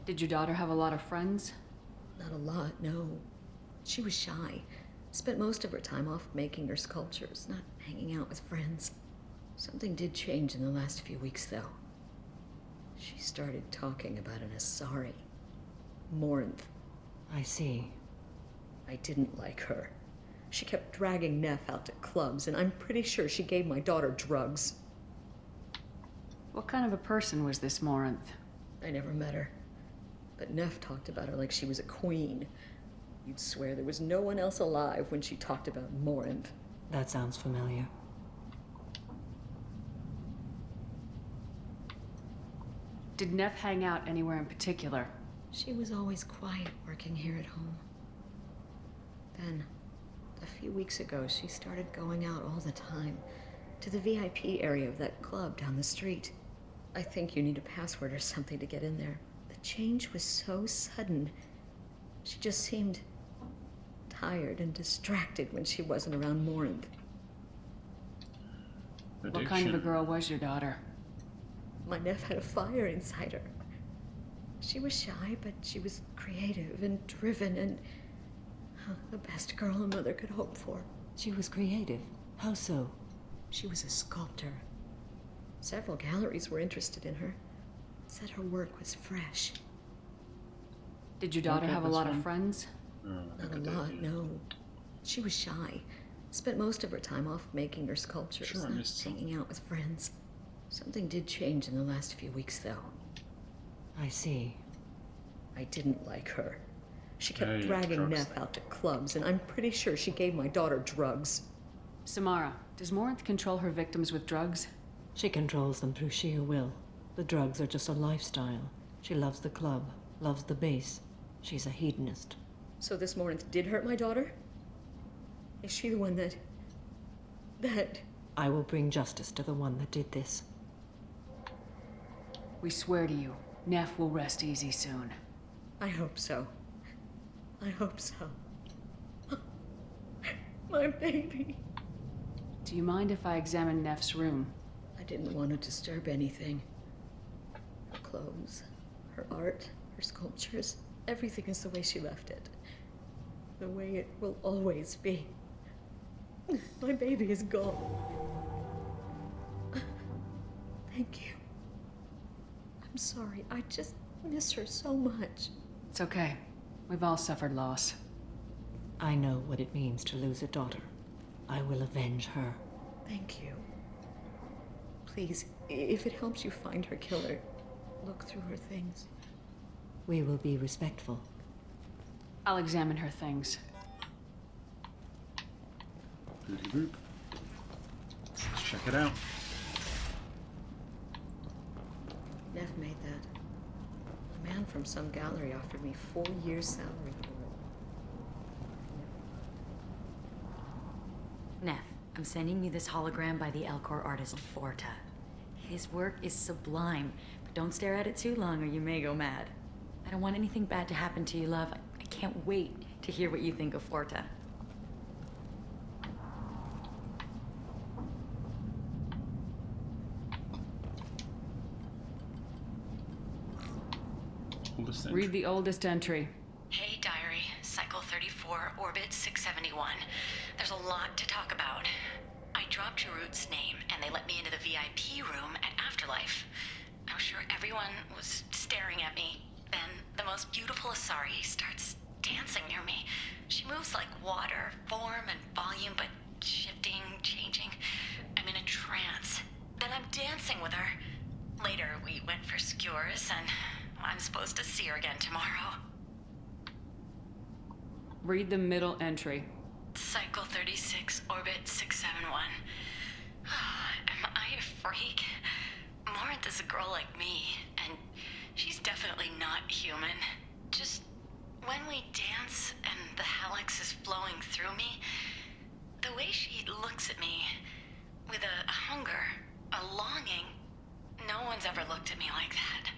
Did your daughter have a lot of friends? Not a lot, no. She was shy. Spent most of her time off making her sculptures, not hanging out with friends. Something did change in the last few weeks, though. She started talking about an Asari. Morinth. I see. I didn't like her. She kept dragging Neff out to clubs, and I'm pretty sure she gave my daughter drugs. What kind of a person was this Morinth? I never met her. But Neff talked about her like she was a queen. You'd swear there was no one else alive when she talked about Morinth. That sounds familiar. Did Neff hang out anywhere in particular? She was always quiet working here at home. Then, a few weeks ago, she started going out all the time to the VIP area of that club down the street. I think you need a password or something to get in there. The change was so sudden. She just seemed tired and distracted when she wasn't around Morinth. What kind of a girl was your daughter? My Neff had a fire inside her. She was shy, but she was creative and driven and the best girl a mother could hope for. She was creative? How so? She was a sculptor. Several galleries were interested in her. Said her work was fresh. Did your daughter have a lot of friends? Not a lot, no. She was shy. Spent most of her time off making her sculptures, not hanging out with friends. Something did change in the last few weeks, though. I see. I didn't like her. She kept dragging Neff out to clubs, and I'm pretty sure she gave my daughter drugs. Samara, does Morinth control her victims with drugs? She controls them through sheer will. The drugs are just a lifestyle. She loves the club, loves the base. She's a hedonist. So this Morinth did hurt my daughter? Is she the one that... I will bring justice to the one that did this. We swear to you, Neff will rest easy soon. I hope so. I hope so. My baby. Do you mind if I examine Neff's room? I didn't want to disturb anything. Her clothes, her art, her sculptures, everything is the way she left it. The way it will always be. My baby is gone. Thank you. I'm sorry. I just miss her so much. It's okay. We've all suffered loss. I know what it means to lose a daughter. I will avenge her. Thank you. Please, if it helps you find her killer, look through her things. We will be respectful. I'll examine her things. Boopy boop. Let's check it out. Neff made that. A man from some gallery offered me 4 years' salary for it. Neff, I'm sending you this hologram by the Elcor artist Forta. His work is sublime, but don't stare at it too long or you may go mad. I don't want anything bad to happen to you, love. I can't wait to hear what you think of Forta. Read the oldest entry. Hey, Diary. Cycle 34, Orbit 671. There's a lot to talk about. I dropped Jarut's name, and they let me into the VIP room at Afterlife. I was sure everyone was staring at me. Then the most beautiful Asari starts dancing near me. She moves like water, form and volume, but shifting, changing. I'm in a trance. Then I'm dancing with her. Later, we went for skewers, and I'm supposed to see her again tomorrow. Read the middle entry. Cycle 36, Orbit 671. Am I a freak? Morinth is a girl like me, and she's definitely not human. Just when we dance and the helix is flowing through me, the way she looks at me with a hunger, a longing, no one's ever looked at me like that.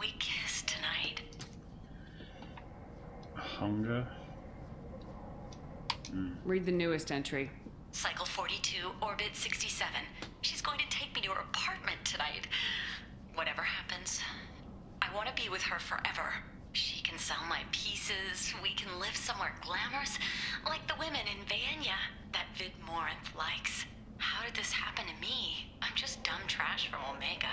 We kissed tonight. Hunger. Read the newest entry. Cycle 42, Orbit 67. She's going to take me to her apartment tonight. Whatever happens, I want to be with her forever. She can sell my pieces. We can live somewhere glamorous, like the women in Vanya that Vid Morinth likes. How did this happen to me? I'm just dumb trash from Omega.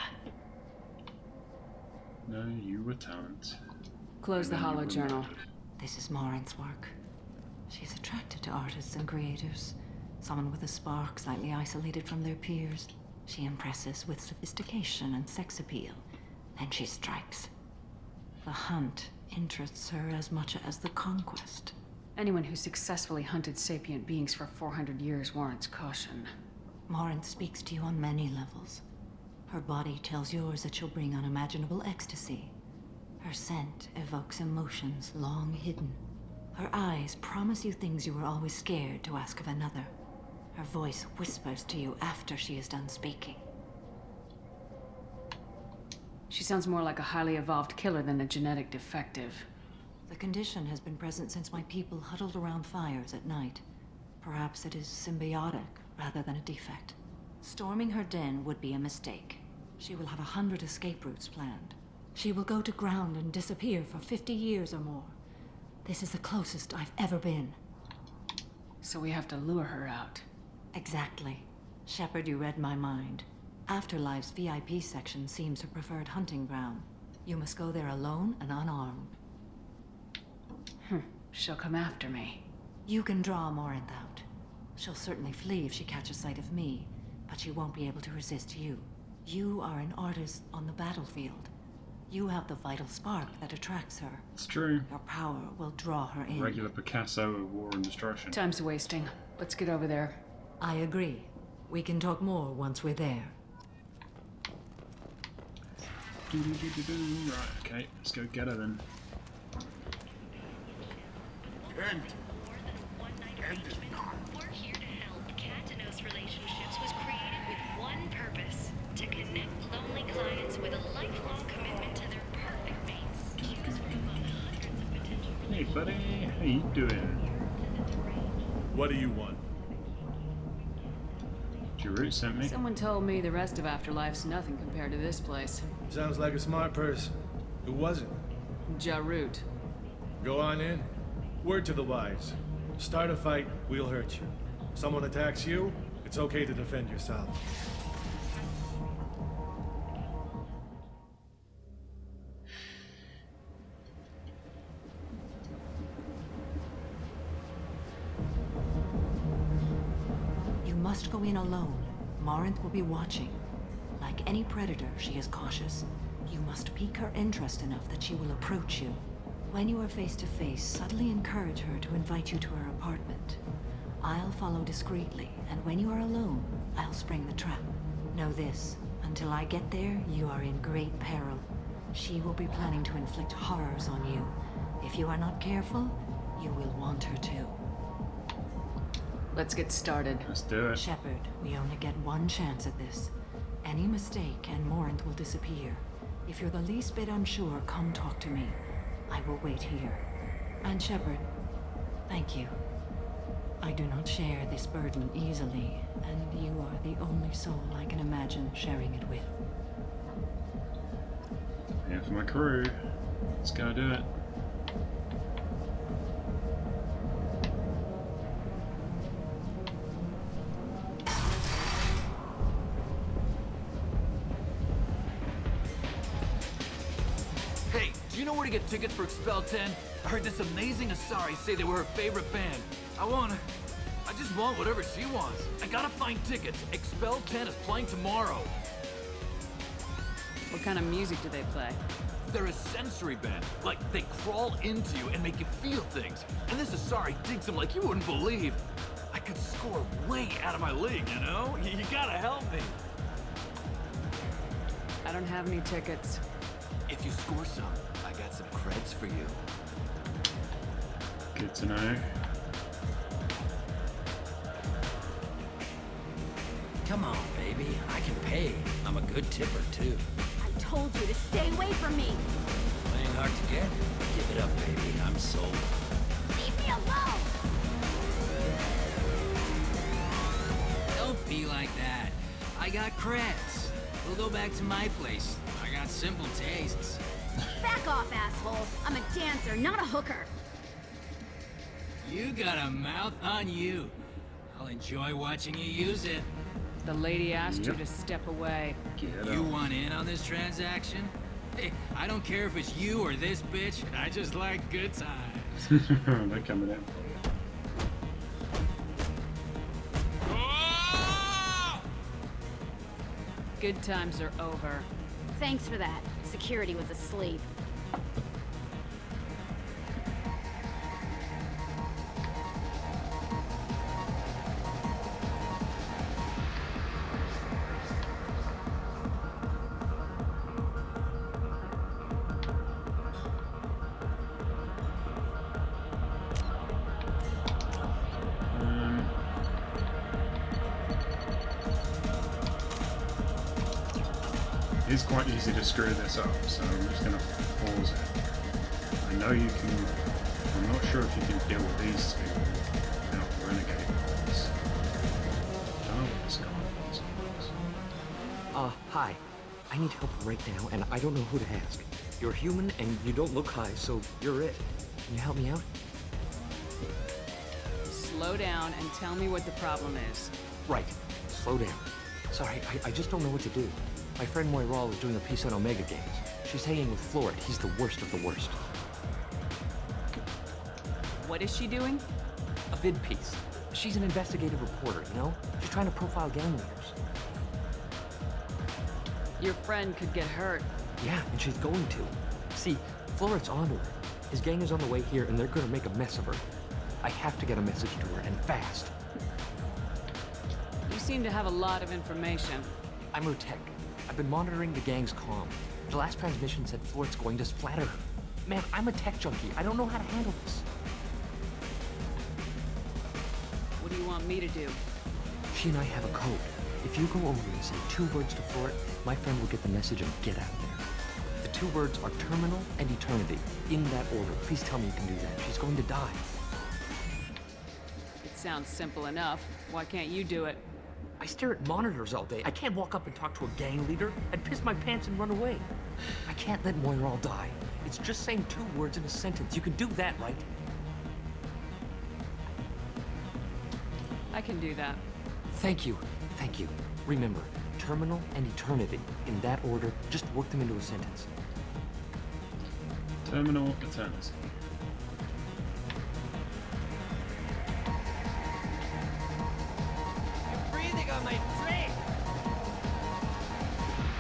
No, you were talent. Close the hollow journal. This is Morinth's work. She's attracted to artists and creators. Someone with a spark, slightly isolated from their peers. She impresses with sophistication and sex appeal. Then she strikes. The hunt interests her as much as the conquest. Anyone who successfully hunted sapient beings for 400 years warrants caution. Morinth speaks to you on many levels. Her body tells yours that she'll bring unimaginable ecstasy. Her scent evokes emotions long hidden. Her eyes promise you things you were always scared to ask of another. Her voice whispers to you after she is done speaking. She sounds more like a highly evolved killer than a genetic defective. The condition has been present since my people huddled around fires at night. Perhaps it is symbiotic rather than a defect. Storming her den would be a mistake. She will have 100 escape routes planned. She will go to ground and disappear for 50 years or more. This is the closest I've ever been. So we have to lure her out. Exactly. Shepard, you read my mind. Afterlife's VIP section seems her preferred hunting ground. You must go there alone and unarmed. She'll come after me. You can draw Morinth out. She'll certainly flee if she catches sight of me, but she won't be able to resist you. You are an artist on the battlefield. You have the vital spark that attracts her. It's true. Your power will draw her in. Regular Picasso of war and destruction. Time's wasting. Let's get over there. I agree. We can talk more once we're there. Right, okay, let's go get her then. We're here to help. Katanos Relationships was created with one purpose: to connect lonely clients with a lifelong commitment to their perfect mates. Hey buddy, how you doing? What do you want? Jarut sent me. Someone told me the rest of Afterlife's nothing compared to this place. Sounds like a smart person. Who was it? Jarut. Go on in. Word to the wise. Start a fight, we'll hurt you. Someone attacks you, it's okay to defend yourself. You must go in alone. Morinth will be watching. Like any predator, she is cautious. You must pique her interest enough that she will approach you. When you are face to face, subtly encourage her to invite you to her apartment. I'll follow discreetly, and when you are alone, I'll spring the trap. Know this, until I get there, you are in great peril. She will be planning to inflict horrors on you. If you are not careful, you will want her to. Let's get started. Let's do it. Shepard, we only get one chance at this. Any mistake and Morinth will disappear. If you're the least bit unsure, come talk to me. I will wait here. And Shepard, thank you. I do not share this burden easily, and you are the only soul I can imagine sharing it with. Yeah, for my crew. Let's go do it. Hey, do you know where to get tickets for Expel 10? I heard this amazing Asari say they were her favorite band. I just want whatever she wants. I gotta find tickets. Expel 10 is playing tomorrow. What kind of music do they play? They're a sensory band. Like, they crawl into you and make you feel things. And this Asari digs them like you wouldn't believe. I could score way out of my league, you know? You gotta help me. I don't have any tickets. If you score some, I got some creds for you. Good to know. Come on, baby. I can pay. I'm a good tipper, too. I told you to stay away from me. Playing hard to get? Give it up, baby. I'm sold. Leave me alone! Don't be like that. I got creds. We'll go back to my place. I got simple tastes. Back off, asshole. I'm a dancer, not a hooker. You got a mouth on you. I'll enjoy watching you use it. The lady asked you to step away. You want in on this transaction? Hey, I don't care if it's you or this bitch. I just like good times. They're coming in for you. Good times are over. Thanks for that. Security was asleep. It's quite easy to screw this up, so I'm just going to pause it. I know you can... I'm not sure if you can deal with these two without renegade ones. I don't know what this guy wants. Hi. I need help right now, and I don't know who to ask. You're human, and you don't look high, so you're it. Can you help me out? Slow down and tell me what the problem is. Right. Slow down. Sorry, I just don't know what to do. My friend Moiral is doing a piece on Omega Games. She's hanging with Florid. He's the worst of the worst. What is she doing? A vid piece. She's an investigative reporter, you know? She's trying to profile gang leaders. Your friend could get hurt. Yeah, and she's going to. See, Florid's onto her. His gang is on the way here, and they're gonna make a mess of her. I have to get a message to her, and fast. You seem to have a lot of information. I'm her tech. I've been monitoring the gang's comm. The last transmission said Florid's going to splatter her. Man, I'm a tech junkie. I don't know how to handle this. What do you want me to do? She and I have a code. If you go over and say 2 words to Florid, my friend will get the message and get out of there. The 2 words are terminal and eternity. In that order. Please tell me you can do that. She's going to die. It sounds simple enough. Why can't you do it? I stare at monitors all day. I can't walk up and talk to a gang leader. I'd piss my pants and run away. I can't let Moiral die. It's just saying 2 words in a sentence. You can do that, right? I can do that. Thank you. Thank you. Remember, terminal and eternity. In that order, just work them into a sentence. Terminal eternity. Breathing on my drink!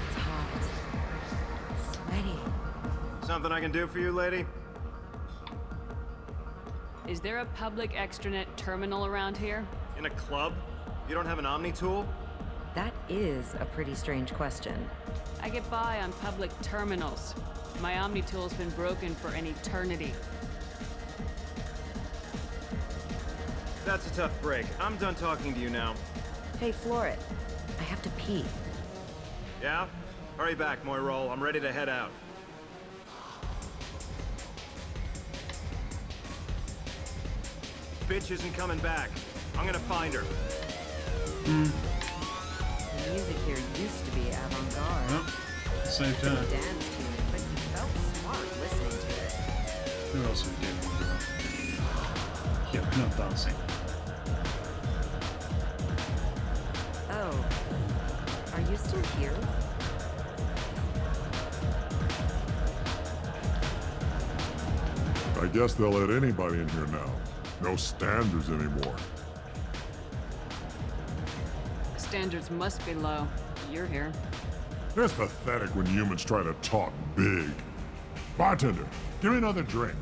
It's hot. Sweaty. Something I can do for you, lady? Is there a public extranet terminal around here? In a club? You don't have an Omni tool? That is a pretty strange question. I get by on public terminals. My Omni tool's been broken for an eternity. That's a tough break. I'm done talking to you now. Hey, Florid. I have to pee. Yeah? Hurry back, Moiral. I'm ready to head out. Bitch isn't coming back. I'm gonna find her. The music here used to be avant-garde. Well, same Couldn't time. dance to it, but you felt smart listening to it. Who else are we dealing with? Yeah, we're not dancing. Oh. Are you still here? I guess they'll let anybody in here now. No standards anymore. Standards must be low. You're here. It's pathetic when humans try to talk big. Bartender, give me another drink.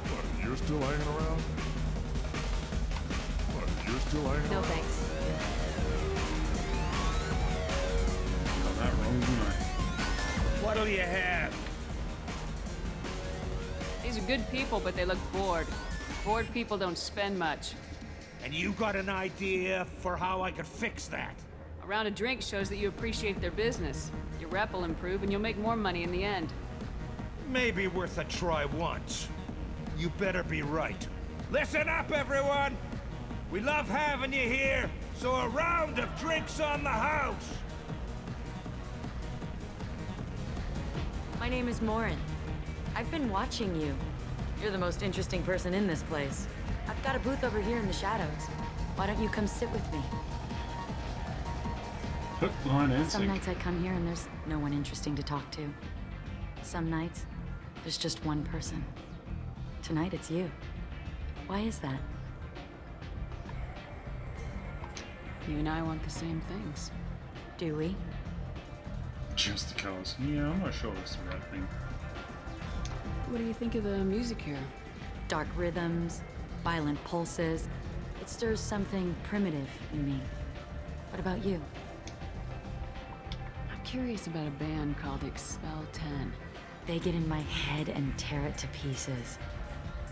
What, you're still hanging around? What, you're still hanging No around? thanks. Got that wrong, didn't I? What'll you have? These are good people, but they look bored. Bored people don't spend much. And you got an idea for how I could fix that? A round of drinks shows that you appreciate their business. Your rep will improve and you'll make more money in the end. Maybe worth a try once. You better be right. Listen up, everyone! We love having you here, So a round of drinks on the house! My name is Morin. I've been watching you. You're the most interesting person in this place. I've got a booth over here in the shadows. Why don't you come sit with me? Hook, line, and Some sinker. nights I come here and there's no one interesting to talk to. Some nights, there's just one person. Tonight it's you. Why is that? You and I want the same things. Do we? Just the colours. Yeah, I'm not sure that's the right thing. What do you think of the music here? Dark rhythms, violent pulses. It stirs something primitive in me. What about you? I'm curious about a band called Expel 10. They get in my head and tear it to pieces.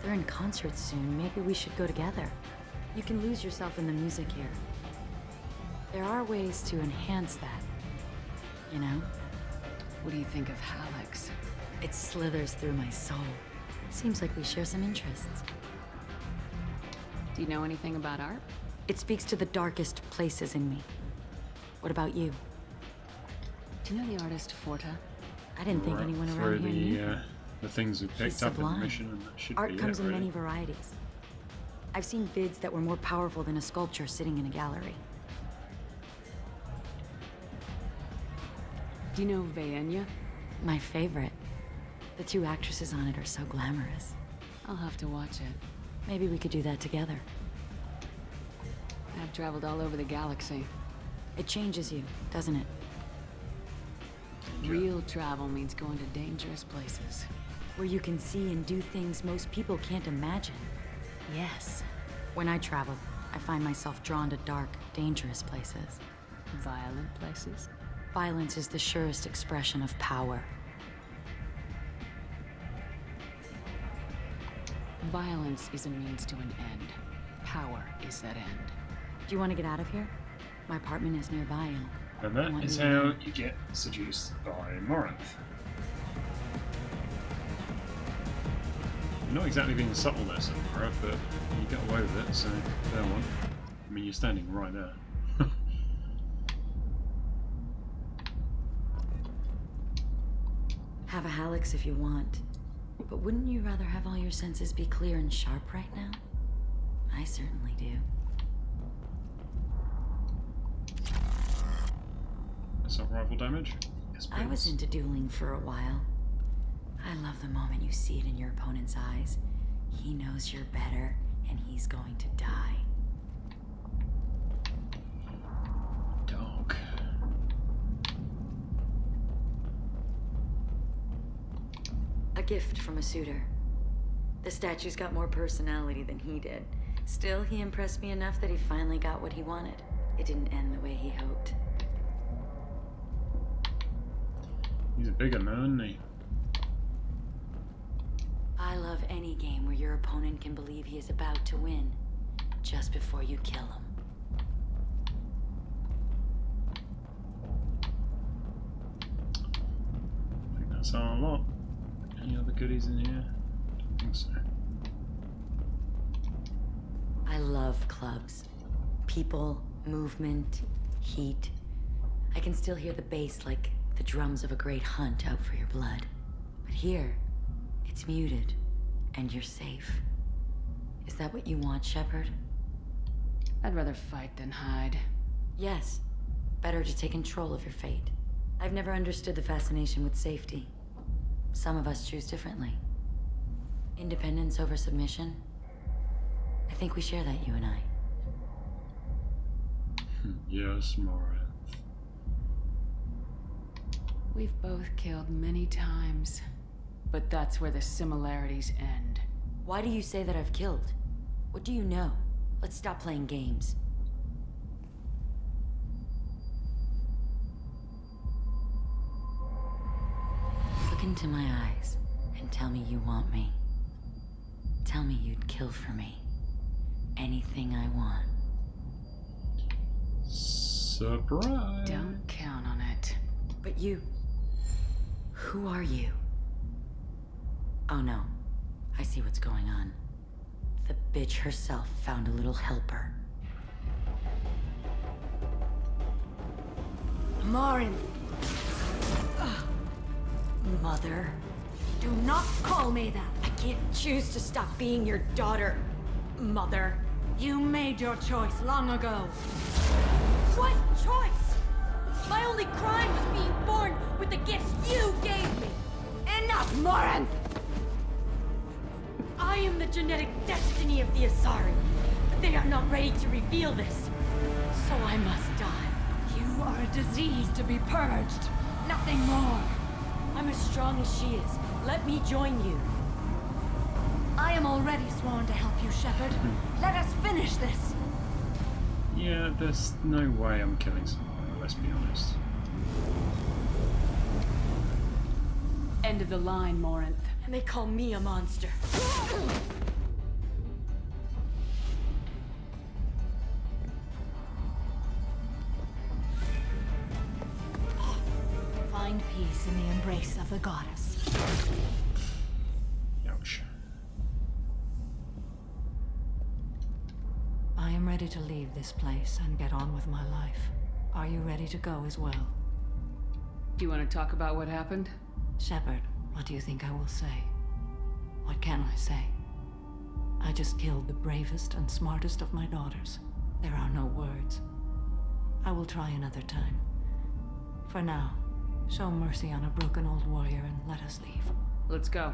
They're in concert soon. Maybe we should go together. You can lose yourself in the music here. There are ways to enhance that. You know? What do you think of Hallex? It slithers through my soul. Seems like we share some interests. Do you know anything about art? It speaks to the darkest places in me. What about you? Do you know the artist Forta? I didn't think anyone around here knew. The things we picked She's up in the sublime. mission, and that should Art be comes it, in really. many varieties. I've seen vids that were more powerful than a sculpture sitting in a gallery. Do you know Vaenya? My favorite. The two actresses on it are so glamorous. I'll have to watch it. Maybe we could do that together. I've traveled all over the galaxy. It changes you, doesn't it? Real travel means going to dangerous places. Where you can see and do things most people can't imagine. Yes. When I travel, I find myself drawn to dark, dangerous places. Violent places? Violence is the surest expression of power. Violence is a means to an end. Power is that end. Do you want to get out of here? My apartment is nearby and... And that is how you get seduced by Morinth. You're not exactly being subtle there, Samara, but you get away with it, so fair one. I mean, you're standing right there. Have a Hallex if you want. But wouldn't you rather have all your senses be clear and sharp right now? I certainly do. Assault rifle damage? Yes, I was into dueling for a while. I love the moment you see it in your opponent's eyes. He knows you're better, and he's going to die. Dark. A gift from a suitor. The statue's got more personality than he did. Still, he impressed me enough that he finally got what he wanted. It didn't end the way he hoped. He's a bigger man, isn't he? I love any game where your opponent can believe he is about to win, just before you kill him. I think that's our lot. Any other goodies in here? Don't think so. I love clubs. People, movement, heat. I can still hear the bass like the drums of a great hunt out for your blood. But here, it's muted, and you're safe. Is that what you want, Shepard? I'd rather fight than hide. Yes. Better to take control of your fate. I've never understood the fascination with safety. Some of us choose differently. Independence over submission? I think we share that, you and I. Yes, Morinth. We've both killed many times, but that's where the similarities end. Why do you say that I've killed? What do you know? Let's stop playing games. Look into my eyes and tell me you want me. Tell me you'd kill for me. Anything I want. Surprise! Don't count on it. But you... Who are you? Oh no. I see what's going on. The bitch herself found a little helper. Marin. Mother. Do not call me that. I can't choose to stop being your daughter, Mother. You made your choice long ago. What choice? My only crime was being born with the gifts you gave me. Enough, Morin! I am the genetic destiny of the Asari, but they are not ready to reveal this. So I must die. You are a disease to be purged. Nothing more. I'm as strong as she is. Let me join you. I am already sworn to help you, Shepard. Let us finish this. Yeah, there's no way I'm killing someone, let's be honest. End of the line, Morinth. And they call me a monster. Find peace in the embrace of the goddess. Ouch. I am ready to leave this place and get on with my life. Are you ready to go as well? Do you want to talk about what happened? Shepard, what do you think I will say? What can I say? I just killed the bravest and smartest of my daughters. There are no words. I will try another time. For now, show mercy on a broken old warrior and let us leave. Let's go.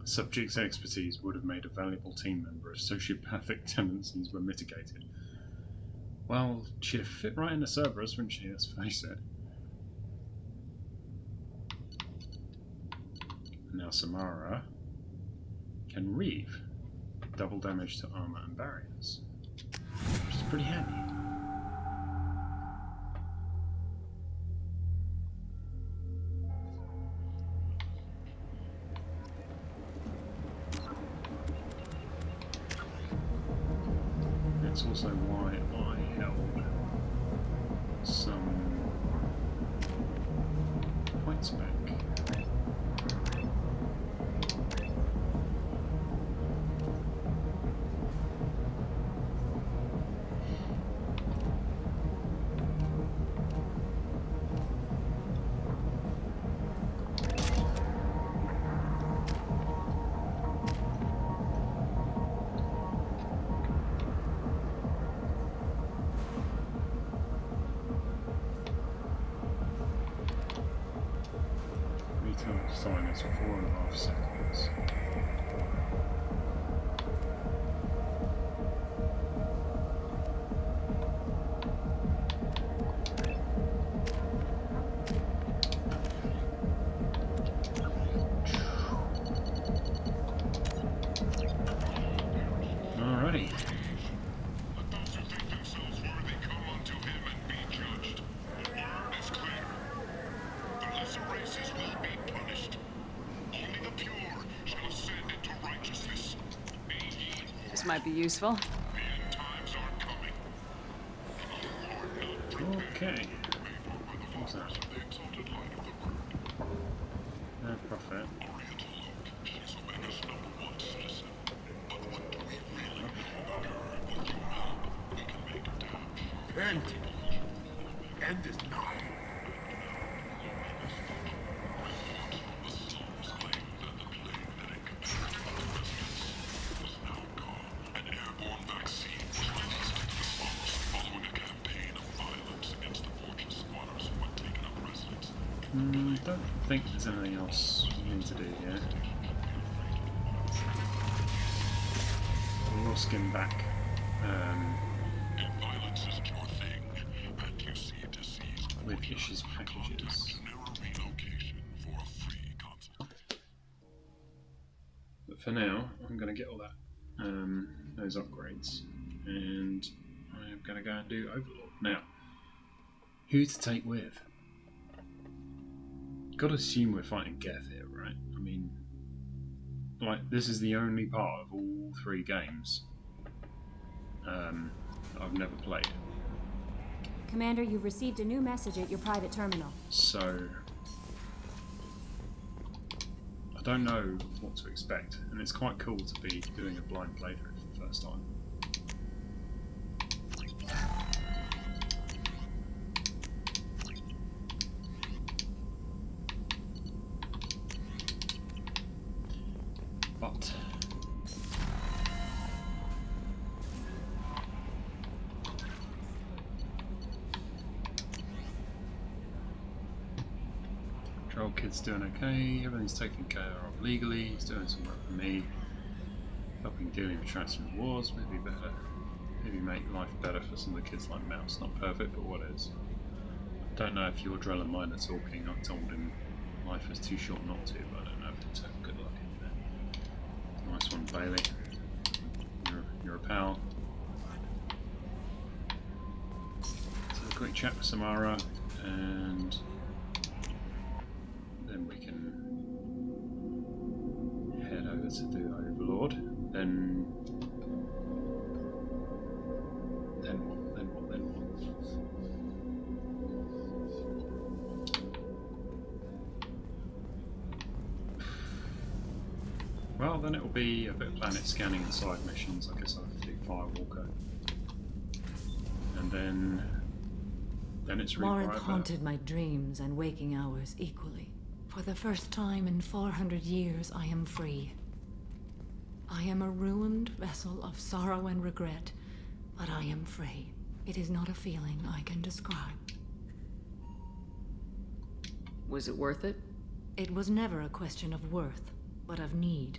Subject's expertise would have made a valuable team member if sociopathic tendencies were mitigated. Well, she'd have fit right into Cerberus, wouldn't she? Let's face it. Now Samara can reave. Double damage to armor and barriers. Which is pretty handy. That's also why I held some points back. Time is 4.5 seconds. Alrighty. This might be useful. Okay. What's that? No profit. End is now. Don't think there's anything else we need to do here. We'll skim back. With Ish's packages. But for now, I'm going to get all that, those upgrades, and I'm going to go and do Overlord. Now, who to take with? Gotta assume we're fighting Geth here, right? I mean, like, this is the only part of all 3 games I've never played. Commander, you've received a new message at your private terminal. So I don't know what to expect, and it's quite cool to be doing a blind playthrough for the first time. But Troll kid's doing okay, everything's taken care of legally, he's doing some work for me, helping dealing with transient wars, maybe make life better for some of the kids like Mouse. Not perfect, but what is. Don't know if your Drell and mine are talking. I told him life is too short not to, but I don't know if it's good luck in there. Nice one, Bailey. You're a pal. So a quick chat with Samara, and then we can head over to do Overlord. Then what? Well, then it will be a bit of planet scanning and side missions. I guess I'll have to do Firewalker. And then it's Morinth haunted my dreams and waking hours equally. For the first time in 400 years, I am free. I am a ruined vessel of sorrow and regret, but I am free. It is not a feeling I can describe. Was it worth it? It was never a question of worth, but of need.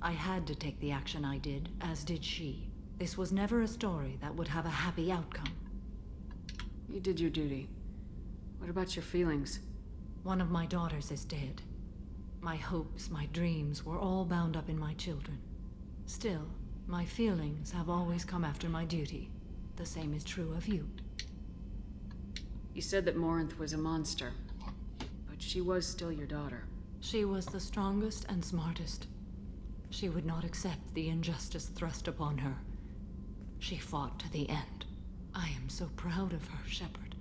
I had to take the action I did, as did she. This was never a story that would have a happy outcome. You did your duty. What about your feelings? One of my daughters is dead. My hopes, my dreams were all bound up in my children. Still, my feelings have always come after my duty. The same is true of you. You said that Morinth was a monster, but she was still your daughter. She was the strongest and smartest. She would not accept the injustice thrust upon her. She fought to the end. I am so proud of her, Shepard.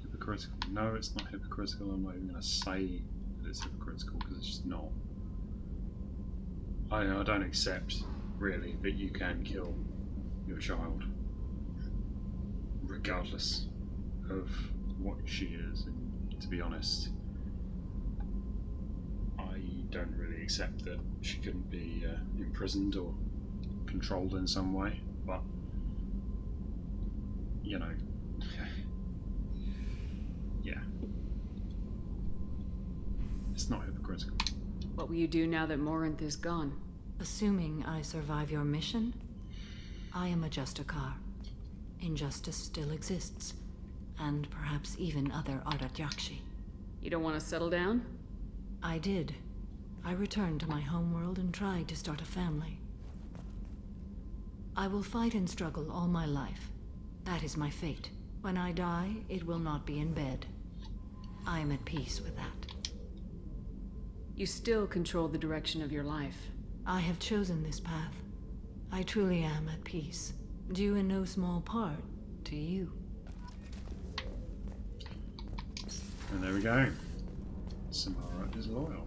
Hypocritical? No, it's not hypocritical. I'm not even going to say that it's hypocritical because it's just not. I don't accept, really, that you can kill your child, regardless of what she is. And to be honest, I don't really accept that she couldn't be imprisoned or controlled in some way, but, you know, yeah. It's not hypocritical. What will you do now that Morinth is gone? Assuming I survive your mission, I am a Justicar. Injustice still exists, and perhaps even other Ardatyakshi. You don't want to settle down? I did. I returned to my homeworld and tried to start a family. I will fight and struggle all my life. That is my fate. When I die, it will not be in bed. I am at peace with that. You still control the direction of your life. I have chosen this path. I truly am at peace, due in no small part to you. And there we go. Samara is loyal.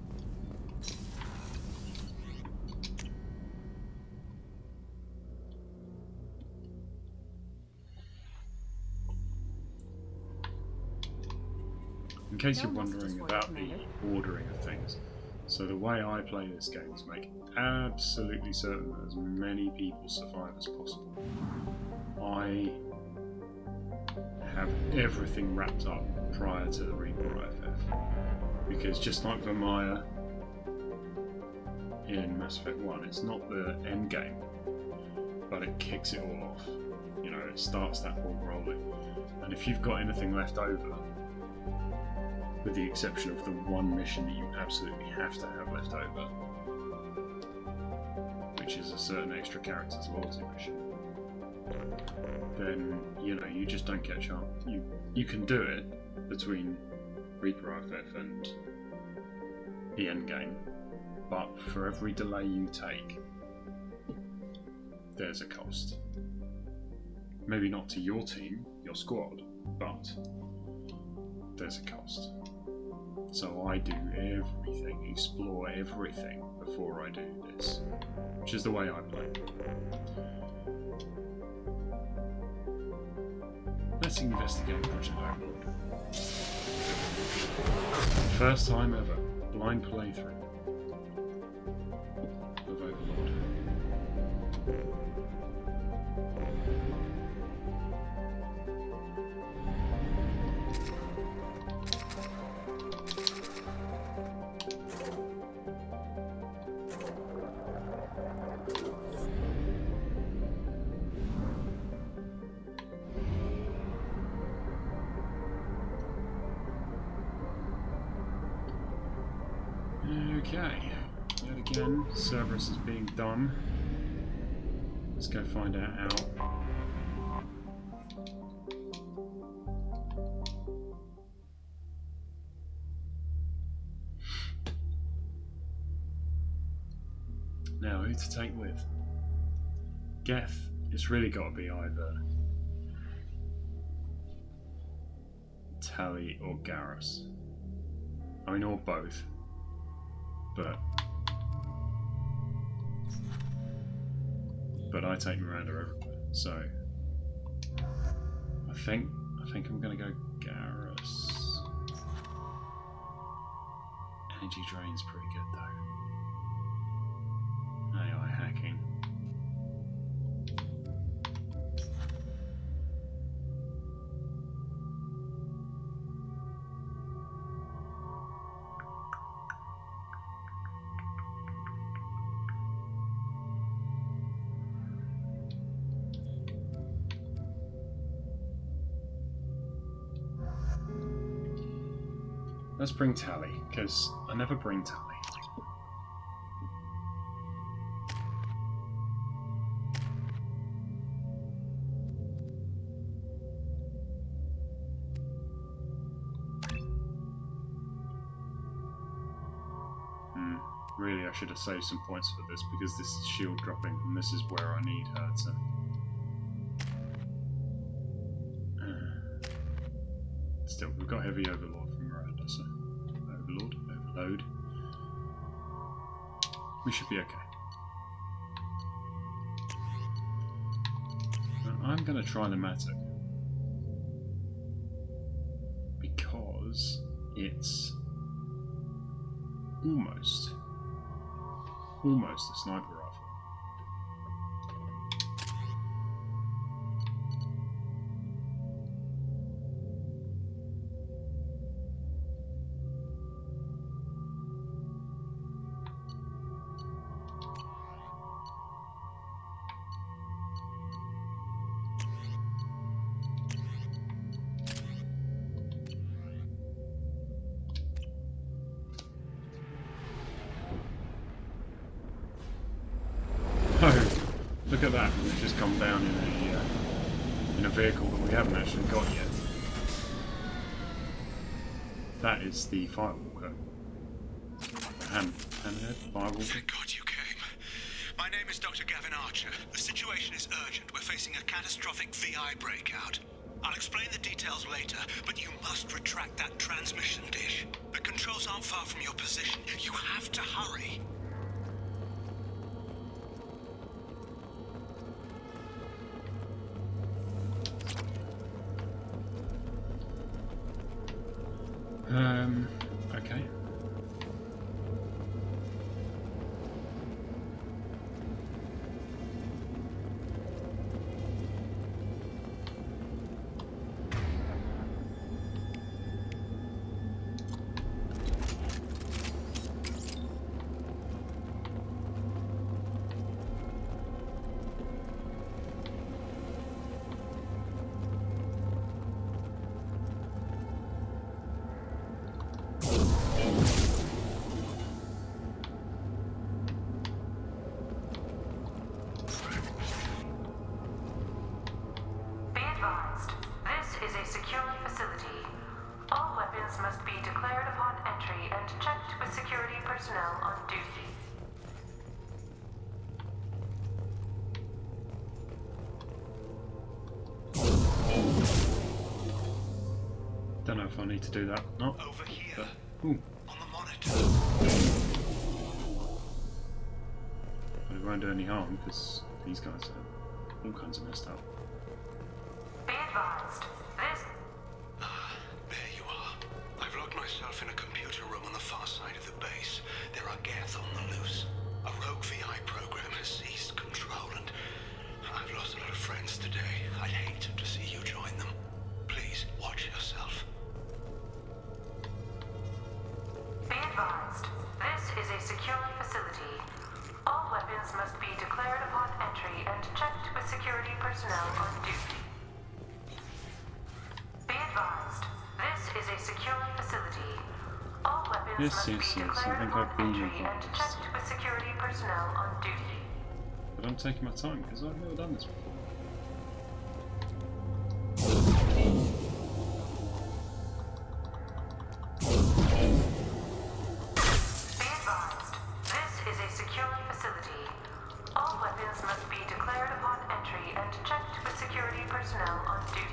In case you're wondering about the ordering of things, so the way I play this game is make absolutely certain that as many people survive as possible. I have everything wrapped up prior to the Reaper IFF, because just like Vermeer in Mass Effect 1, it's not the end game, but it kicks it all off. You know, it starts that ball rolling, and if you've got anything left over, with the exception of the one mission that you absolutely have to have left over, which is a certain extra character's loyalty mission, then, you know, you just don't get a chance. You can do it between Reaper IFF and the end game, but for every delay you take, there's a cost. Maybe not to your team, your squad, but there's a cost. So I do everything, explore everything before I do this, which is the way I play. Let's investigate Project Overload. First time ever, blind playthrough of Overlord. Okay, yet again, Cerberus is being done. Let's go find out how. Now, who to take with? Geth, it's really got to be either Tally or Garrus. I mean, or both. But I take Miranda everywhere, so I think I'm gonna go Garrus. Energy drain's pretty good though. AI hacking. Let's bring Tally, because I never bring Tally. Really, I should have saved some points for this, because this is shield dropping, and this is where I need her to... Still, we've got heavy Overlord from Miranda, so Overload. We should be okay. Now, I'm going to try the Matic because it's almost a sniper rifle. Look at that, we've just come down in a vehicle that we haven't actually got yet. That is the Firewalker. Hammerhead, Firewalker. Thank God you came. My name is Dr. Gavin Archer. The situation is urgent. We're facing a catastrophic VI breakout. I'll explain the details later, but you must retract that transmission dish. The controls aren't far from your position. You have to hurry. Okay. Must be declared upon entry and checked with security personnel on duty. don't know if I need to do that or not. Over here. But, ooh. On the monitor. But it won't do any harm because these guys are all kinds of messed up. Be advised, this... There you are. I've locked myself in a computer room on the far side of the base. There are Geth on the loose. A rogue VI program has seized control, and I've lost a lot of friends today. I'd hate to see you join them. Please, watch yourself. Be advised, this is a secure facility. All weapons must be declared upon entry and checked with security personnel on duty. Be advised, this is a secure facility. All weapons must be declared upon entry and checked with security personnel on duty. But I'm taking my time because I've never done this before. Be advised, this is a secure facility. All weapons must be declared upon entry and checked with security personnel on duty.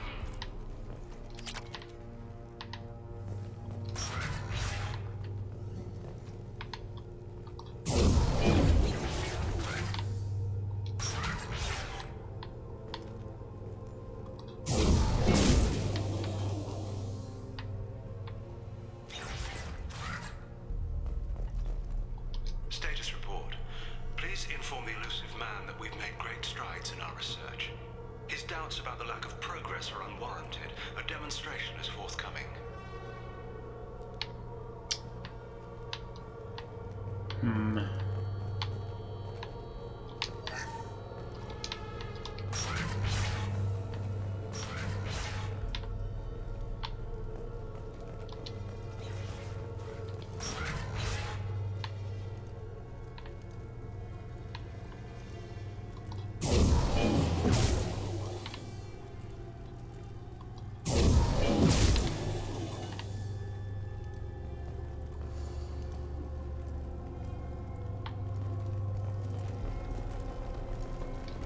Status report. Please inform the elusive man that we've made great strides in our research. His doubts about the lack of progress are unwarranted. A demonstration is forthcoming.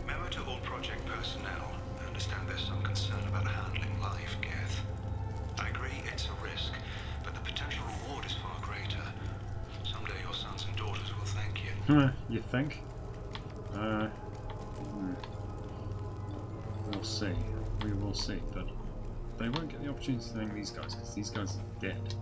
Memo to all Project personnel. I understand there's some concern about handling live Geth. I agree it's a risk, but the potential reward is far greater. Someday your sons and daughters will thank you. You think? We'll see. We will see, but they won't get the opportunity to thank these guys because these guys are dead.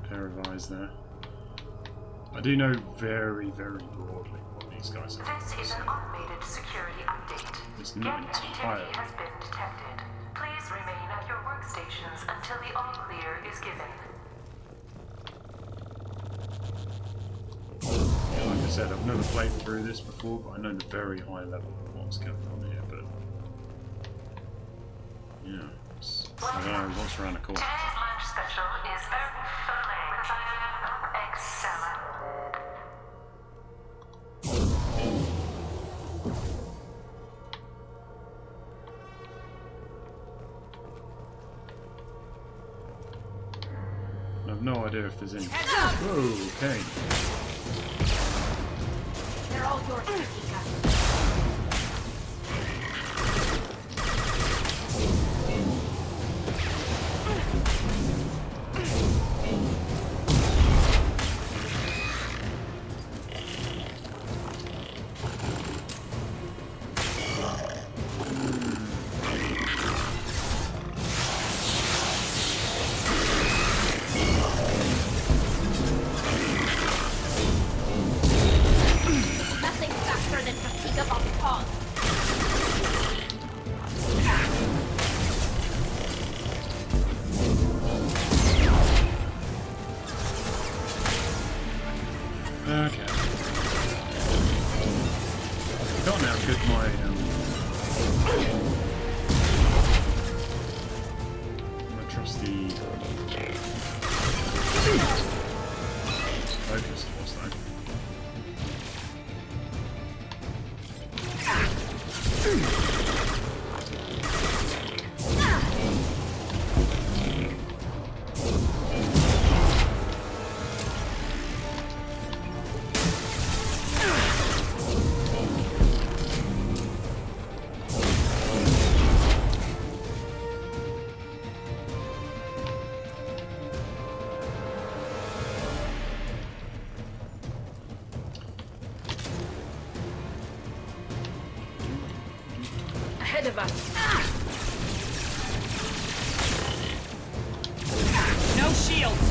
Pair of eyes there. I do know very, very broadly what these guys are. This is an automated security update. It's not Geth entirely. activity has been detected. Please remain at your workstations until the all clear is given. Yeah, like I said, I've never played through this before, but I know the very high level of what's going on here, but yeah, I don't know what's around the corner. Today's lunch special is burnt filet with egg salad. I have no idea if there's any. Whoa, okay. They're all yours, Kika. Okay. I've forgotten how good my trusty focus was though. Ahead of us. No shields.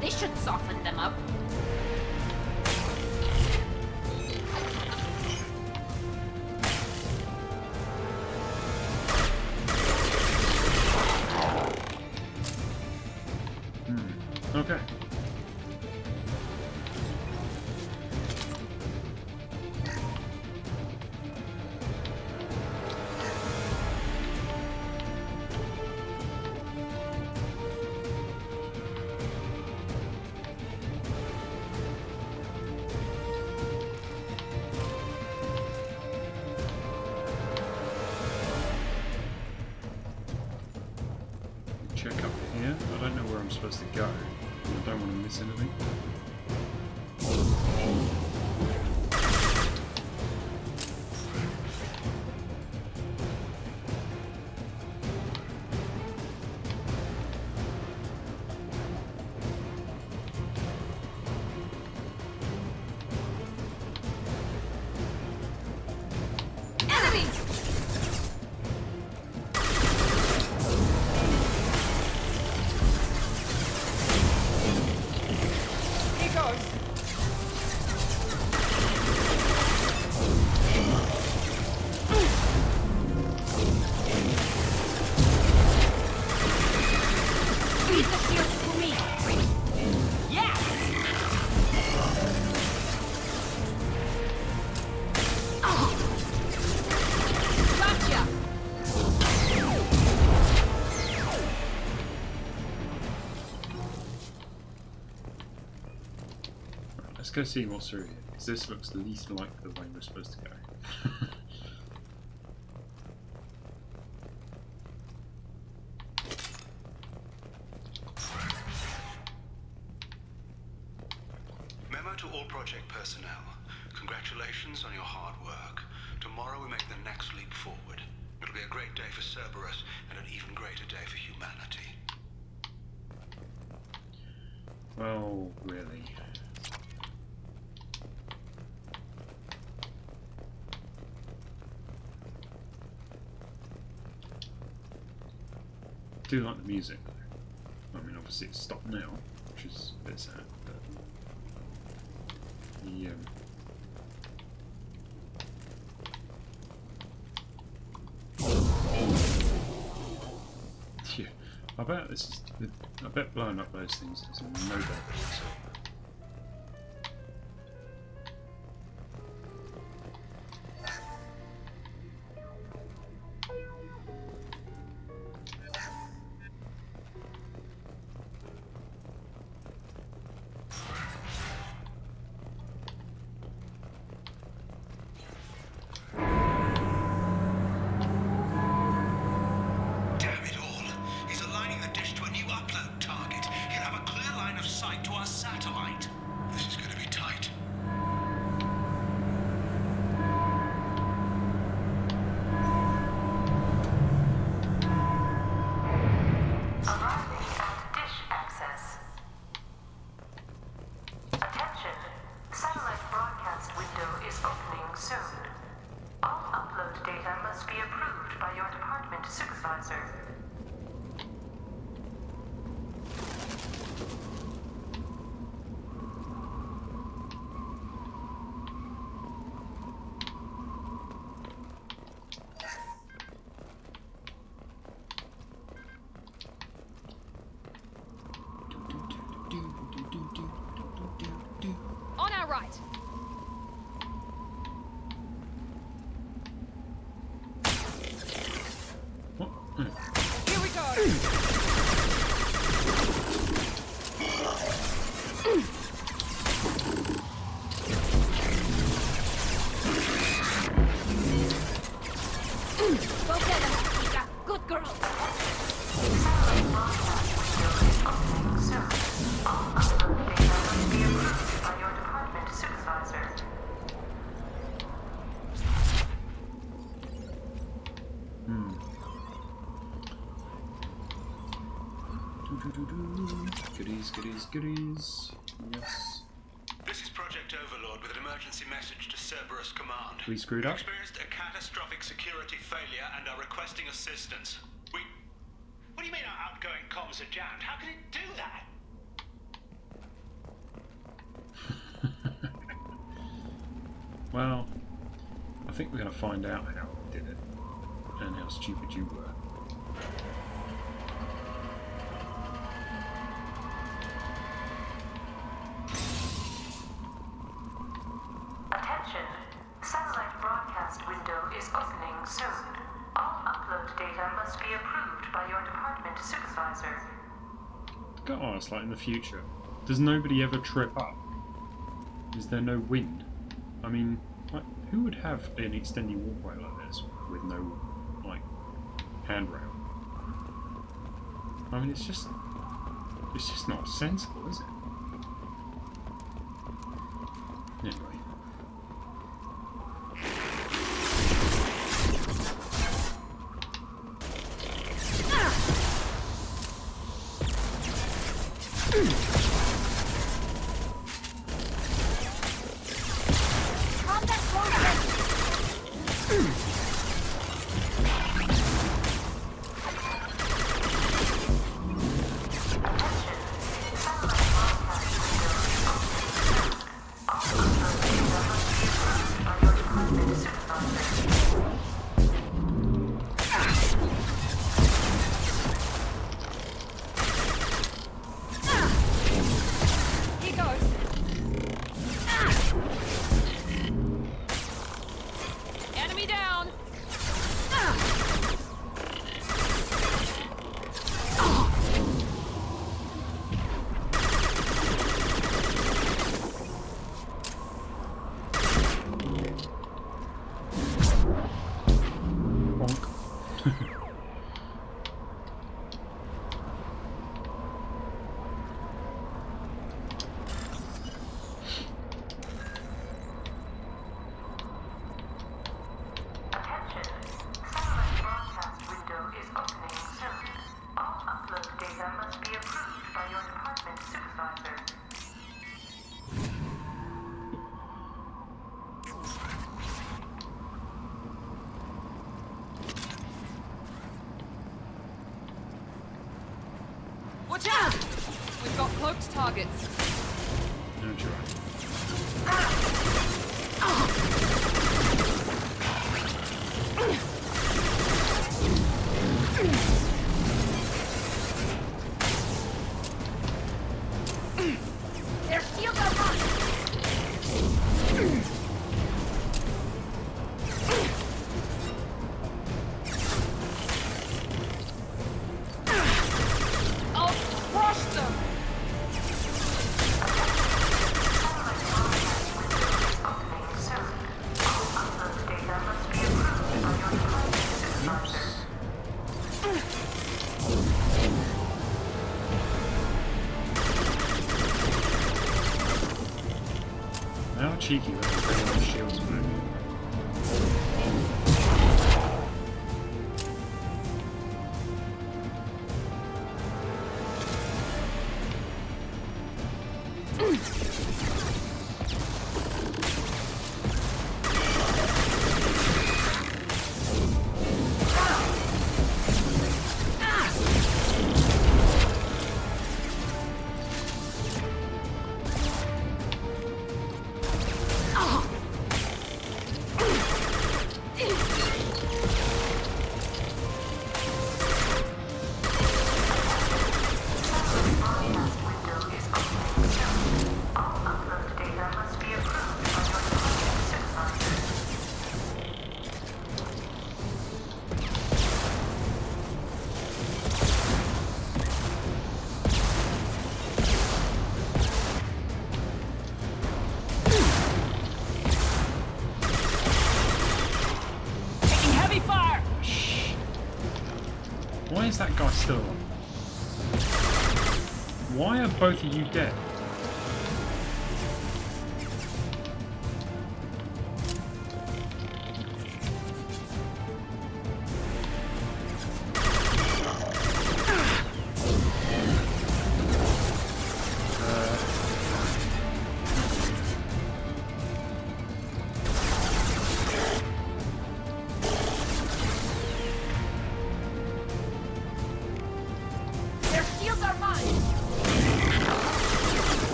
This should soften them up. Okay. Check up here. I don't know where I'm supposed to go. I don't want to miss anything. Let's go see what's through here, because this looks the least like the way we're supposed to go. Memo to all project personnel. Congratulations on your hard work. Tomorrow we make the next leap forward. It'll be a great day for Cerberus and an even greater day for humanity. Well, really. I do like the music though. I mean, obviously it's stopped now, which is a bit sad, but the yeah, I bet this is. I bet blowing up those things is no better. Sight to our satellite. approved by your department supervisor. On our right. Here we go. Go get him, Chica. Good girl. By your department supervisor. Goodies, goodies, goodies. Yes. This is Project Overloard with an emergency message to Cerberus Command. We screwed up? Experienced a catastrophic security failure and are requesting assistance. What do you mean our outgoing comms are jammed? How can it do that? Well, I think we're going to find out how it did it and how stupid you were. Attention! Satellite broadcast window is opening soon. All upload data must be approved by your department supervisor. Got to ask, like in the future, does nobody ever trip up? Is there no wind? I mean, like, who would have an extended walkway like this with no, like, handrail? I mean, it's just not sensible, is it? Anyway. Watch out! We've got cloaked targets. No try. Their shields are up! I'll crush them! How cheeky when they bring those shields back. Why is that guy still alive? Why are both of you dead?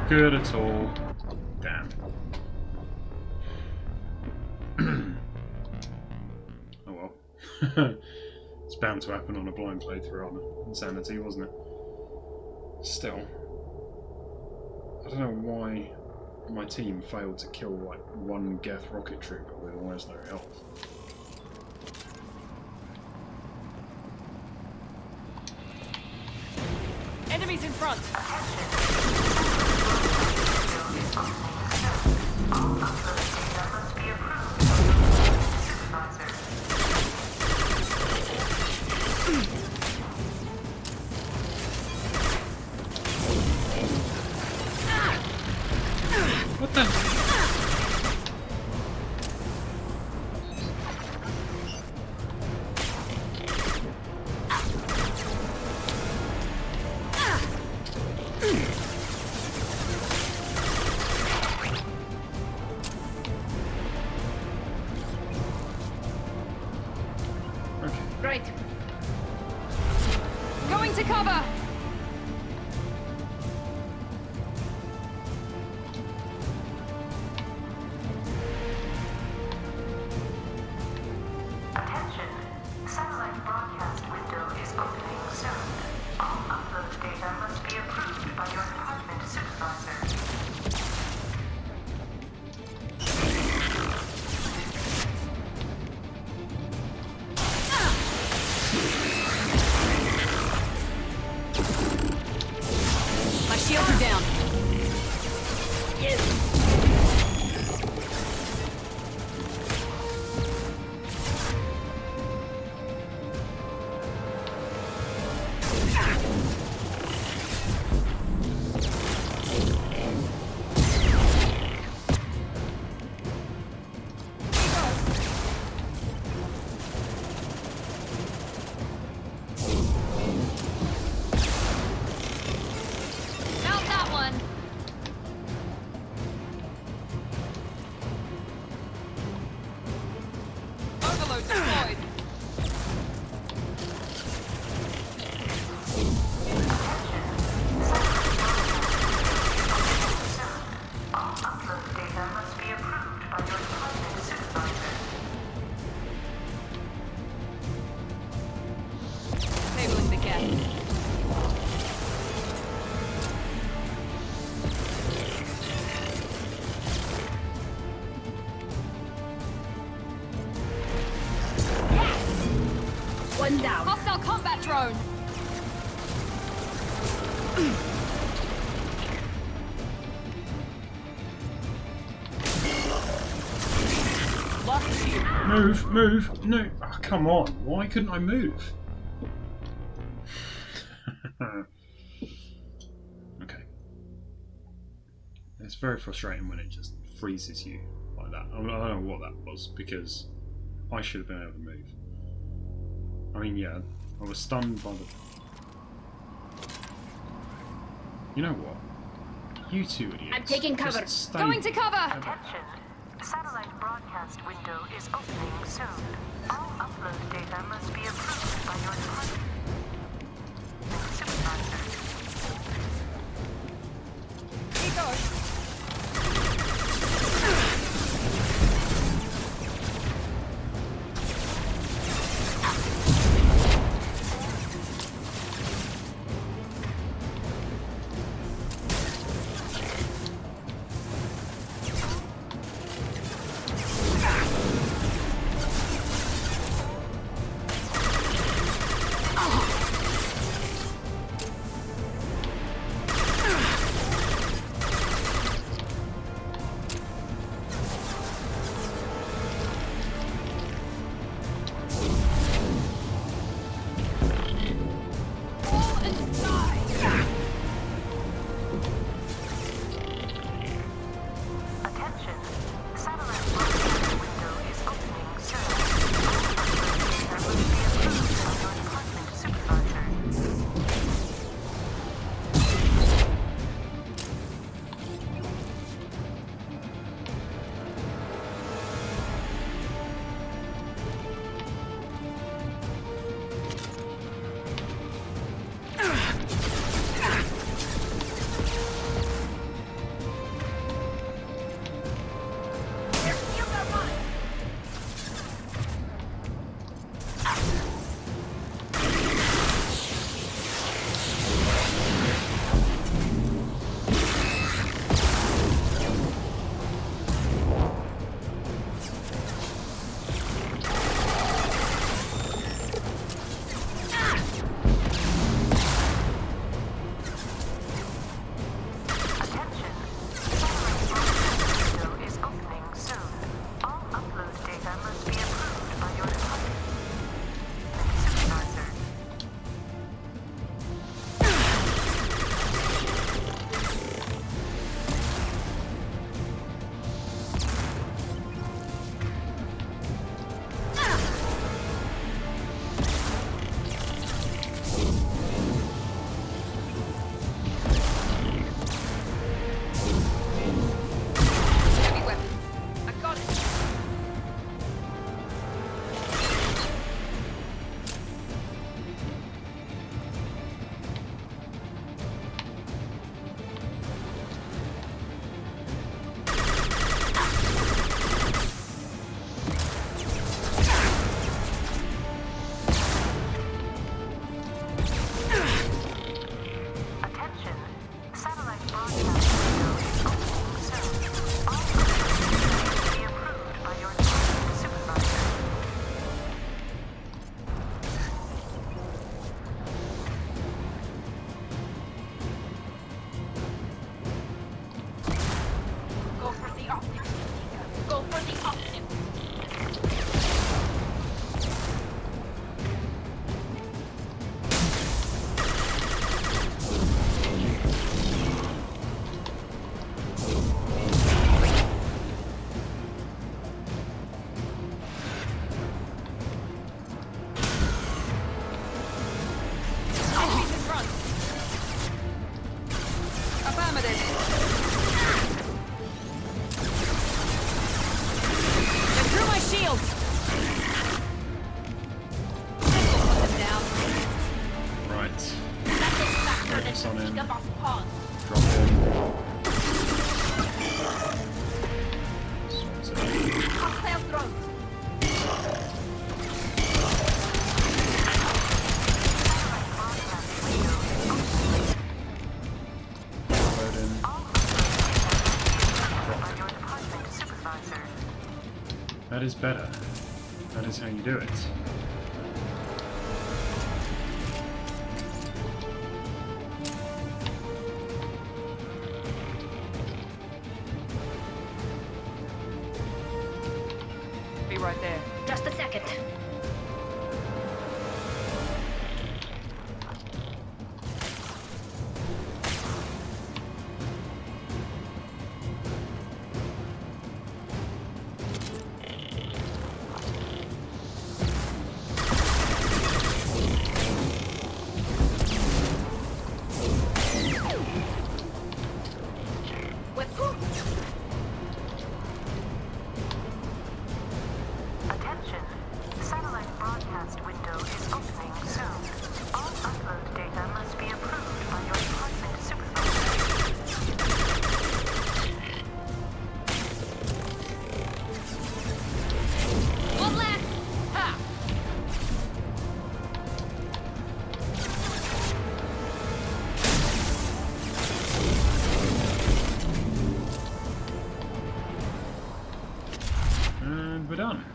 Good at all. Damn. Oh well. It's bound to happen on a blind playthrough on Insanity, wasn't it? Still, I don't know why my team failed to kill like one Geth rocket trooper with almost no health. Enemies in front! What the? Great. Going to cover! Attention. Satellite broadcast window is opening soon. All upload data must be approved by your department supervisor. Shields are down. Overload deployed. All upload data must be approved by your department supervisor. Disabling the gap. One down. Hostile combat drone. Lost shield. Move, move, no. Oh, come on. Why couldn't I move? Okay. It's very frustrating when it just freezes you like that. I don't know what that was, because I should have been able to move. I mean, yeah, I was stunned by the... You know what? You two idiots. I'm taking cover. Just stay... Going to cover. Attention. Satellite broadcast window is opening soon. All upload data must be approved by your department supervisor. Here goes. close on him. Drop him. Cocktail throat. That is better. That is how you do it. Be right there. Just a second. Attention. Satellite broadcast window is opening soon. All upload data must be approved by your department supervisor. One last. Ha! And we're done.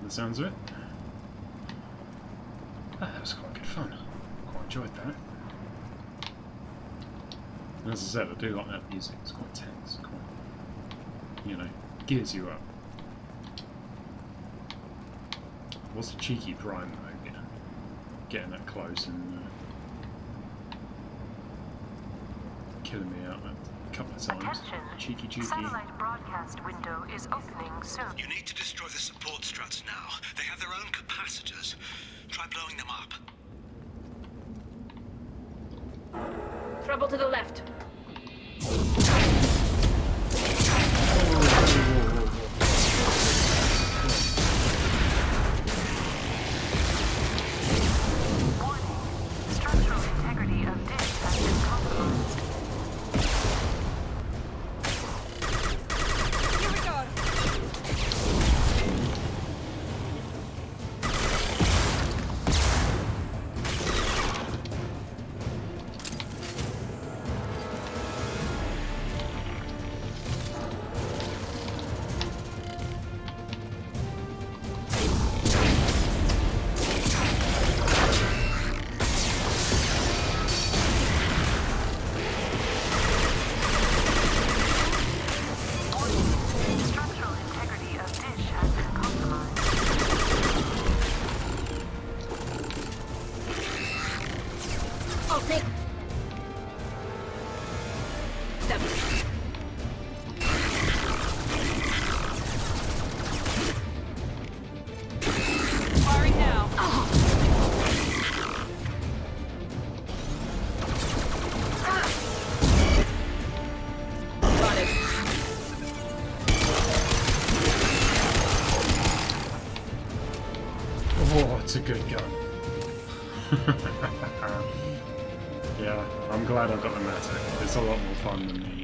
That sounds of it. Ah, that was quite good fun. Quite enjoyed that. And as I said, I do like that music. It's quite tense. Quite, you know, gears you up. It was a cheeky prime though, you know, getting that close and killing me out a couple of times. Cheeky. Satellite broadcast window is opening soon. You need to destroy the support struts now. They have their own capacitors. Try blowing them up. Trouble to the left. Structural integrity of dish has been compromised. Here we go. Structural integrity of dish has been compromised. I'll take. Firing now. Got it. Oh, it's a good gun. Yeah, I'm glad I've got the Matic. It's a lot more fun than the...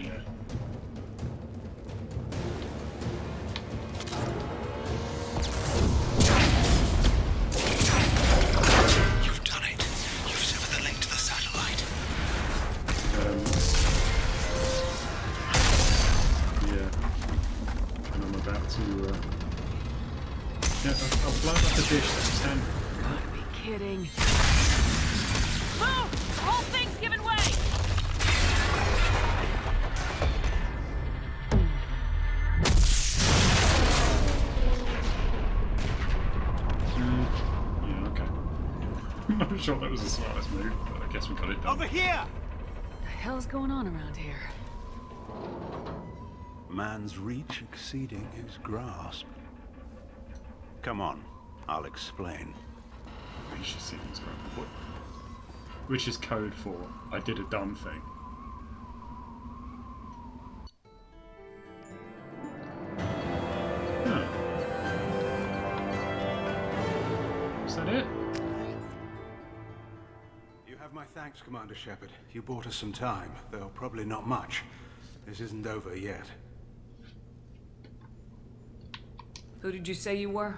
You've done it. You've severed the link to the satellite. Yeah. And I'm about to... Yeah, I'll blow up the dish that's standing. Gotta be kidding. Move! The whole thing's giving way! Yeah, okay. I'm not sure that was the smartest move, but I guess we got it done. Over here! What the hell's going on around here? Man's reach exceeding his grasp. Come on, I'll explain. Reach exceeding his grasp. What? Which is code for I did a dumb thing. Huh. Is that it? You have my thanks, Commander Shepard. You bought us some time, though probably not much. This isn't over yet. Who did you say you were?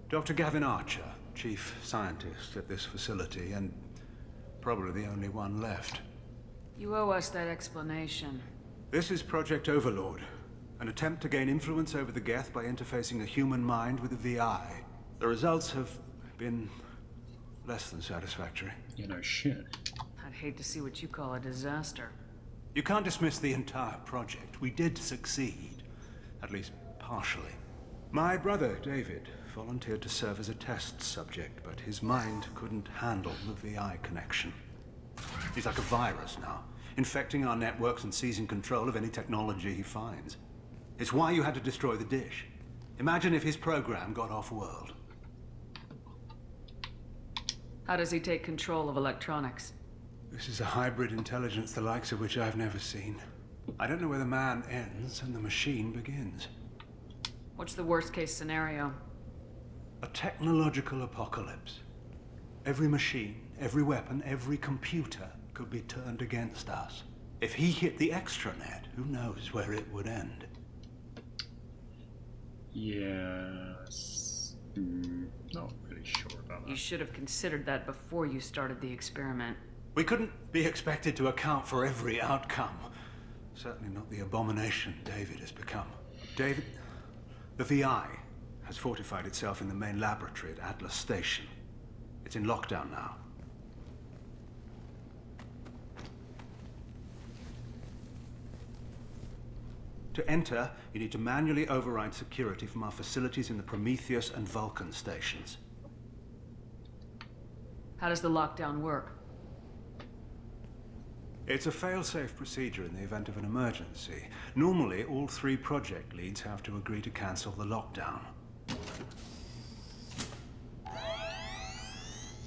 Dr. Gavin Archer, chief scientist at this facility, and probably the only one left. You owe us that explanation. This is Project Overloard, an attempt to gain influence over the Geth by interfacing a human mind with a VI. The results have been less than satisfactory. You know, shit. I'd hate to see what you call a disaster. You can't dismiss the entire project. We did succeed, at least partially. My brother, David, volunteered to serve as a test subject, but his mind couldn't handle the VI connection. He's like a virus now, infecting our networks and seizing control of any technology he finds. It's why you had to destroy the dish. Imagine if his program got off-world. How does he take control of electronics? This is a hybrid intelligence the likes of which I've never seen. I don't know where the man ends and the machine begins. What's the worst-case scenario? A technological apocalypse. Every machine, every weapon, every computer could be turned against us. If he hit the extranet, who knows where it would end? Yes. Not really sure about that. You should have considered that before you started the experiment. We couldn't be expected to account for every outcome. Certainly not the abomination David has become. David, the VI has fortified itself in the main laboratory at Atlas Station. It's in lockdown now. To enter, you need to manually override security from our facilities in the Prometheus and Vulcan stations. How does the lockdown work? It's a fail-safe procedure in the event of an emergency. Normally, all 3 project leads have to agree to cancel the lockdown.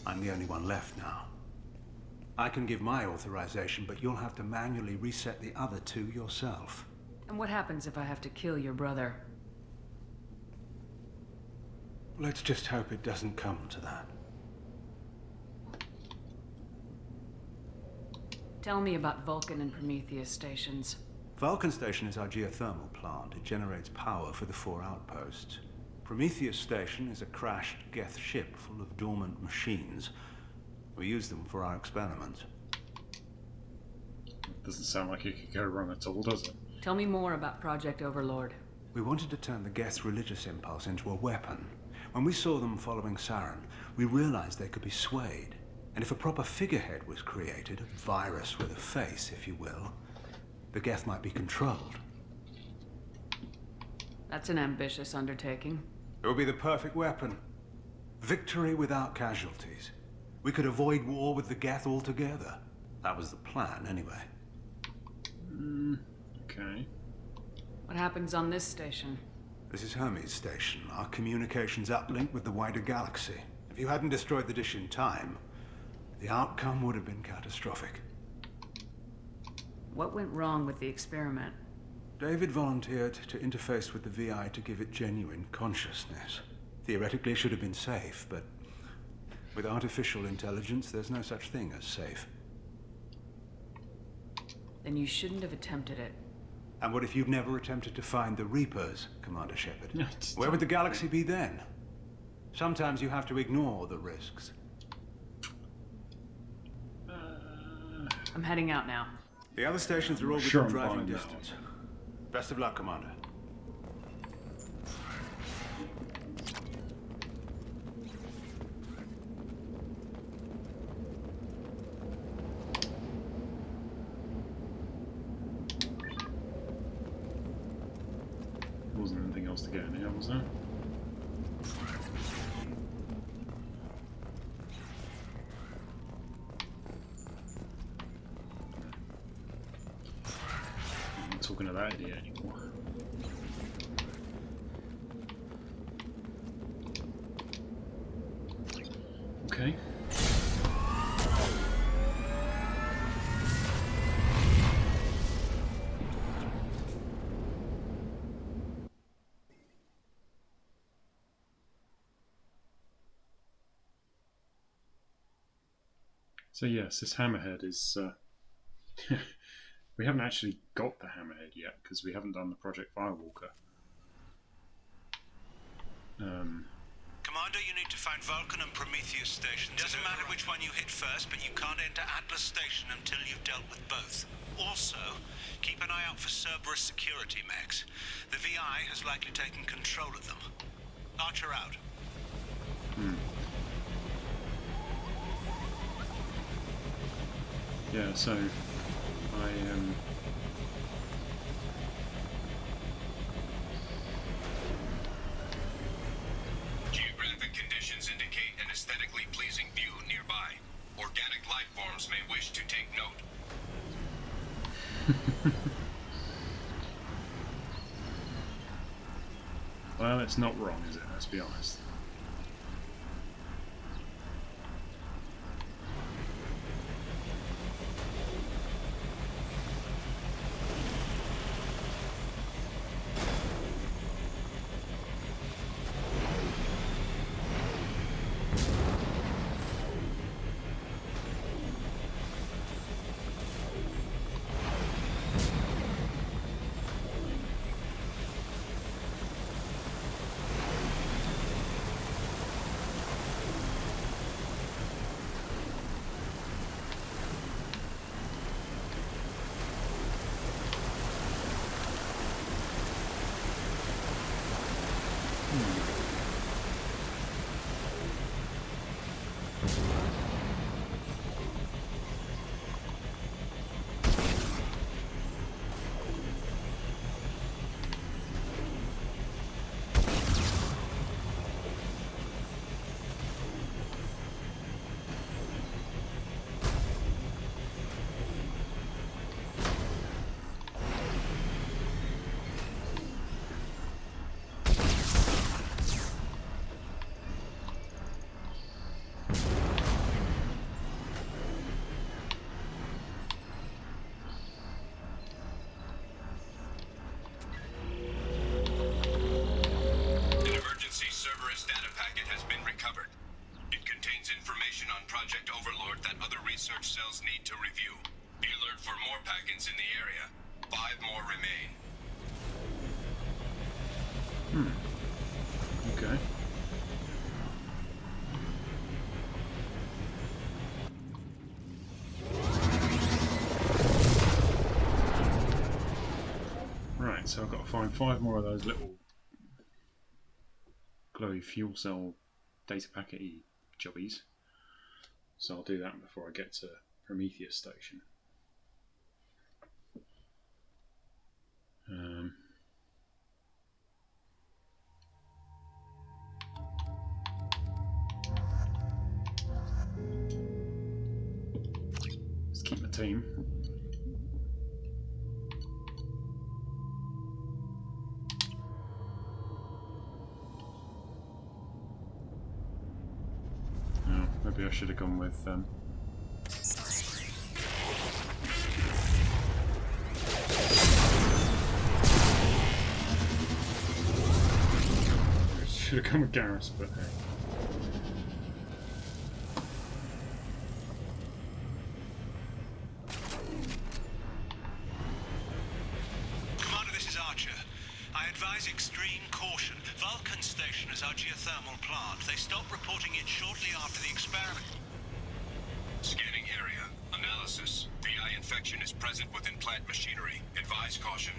I'm the only one left now. I can give my authorization, but you'll have to manually reset the other 2 yourself. And what happens if I have to kill your brother? Let's just hope it doesn't come to that. Tell me about Vulcan and Prometheus stations. Vulcan Station is our geothermal plant. It generates power for the 4 outposts. Prometheus Station is a crashed Geth ship full of dormant machines. We use them for our experiments. Doesn't sound like it could go wrong at all, does it? Tell me more about Project Overlord. We wanted to turn the Geth's religious impulse into a weapon. When we saw them following Saren, we realized they could be swayed. And if a proper figurehead was created, a virus with a face, if you will, the Geth might be controlled. That's an ambitious undertaking. It would be the perfect weapon. Victory without casualties. We could avoid war with the Geth altogether. That was the plan, anyway. Okay. What happens on this station? This is Hermes Station, our communications uplink with the wider galaxy. If you hadn't destroyed the dish in time, the outcome would have been catastrophic. What went wrong with the experiment? David volunteered to interface with the VI to give it genuine consciousness. Theoretically, it should have been safe, but with artificial intelligence, there's no such thing as safe. Then you shouldn't have attempted it. And what if you'd never attempted to find the Reapers, Commander Shepard? Where would the galaxy be then? Sometimes you have to ignore the risks. I'm heading out now. The other stations are all within driving distance. Best of luck, Commander. There wasn't anything else to get in here, was there? I'm not talking to that idiot anymore. Okay. So yes, this Hammerhead is... we haven't actually got the Hammerhead yet, because we haven't done the Project Firewalker. Commander, you need to find Vulcan and Prometheus stations. Doesn't matter which one you hit first, but you can't enter Atlas Station until you've dealt with both. Also, keep an eye out for Cerberus security mechs. The VI has likely taken control of them. Archer out. Yeah, so Geographic conditions indicate an aesthetically pleasing view nearby. Organic life forms may wish to take note. well, it's not wrong, is it? Let's be honest. Cerberus data packet has been recovered. It contains information on Project Overlord that other research cells need to review. Be alert for more packets in the area. 5 more remain. Okay. Right, so I've got to find 5 more of those little glowy fuel cell data packet-y jobbies. So I'll do that before I get to Prometheus Station. Let's keep my team. Maybe I should have gone with should have gone with Garrus, but hey. Commander, this is Archer. I advise extreme caution. Vulcan Station is our geothermal plant. They stopped reporting it shortly after the experiment. Scanning area. Analysis. VI infection is present within plant machinery. Advise caution.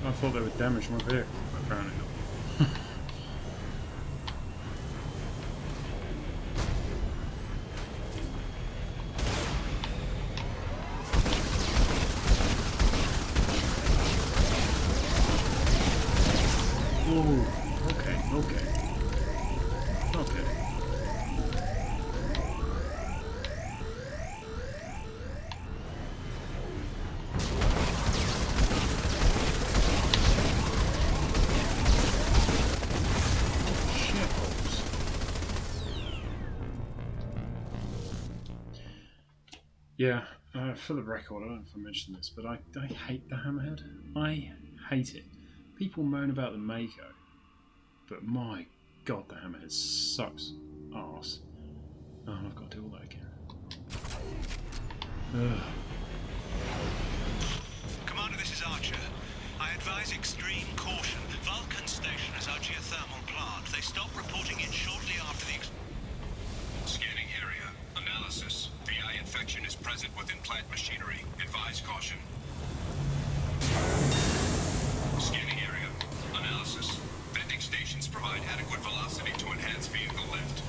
I thought they would damage my vehicle, but apparently not. Yeah, for the record, I don't know if I mentioned this, but I hate the Hammerhead. I hate it. People moan about the Mako, but my god, the Hammerhead sucks arse. Oh, I've got to do all that again. Ugh. Commander, this is Archer. I advise extreme caution. Vulcan Station has our geothermal plant. They stopped reporting in shortly after the... Scanning area. Analysis. VI infection is present within plant machinery. Advise caution. Scanning area. Analysis. Vending stations provide adequate velocity to enhance vehicle lift.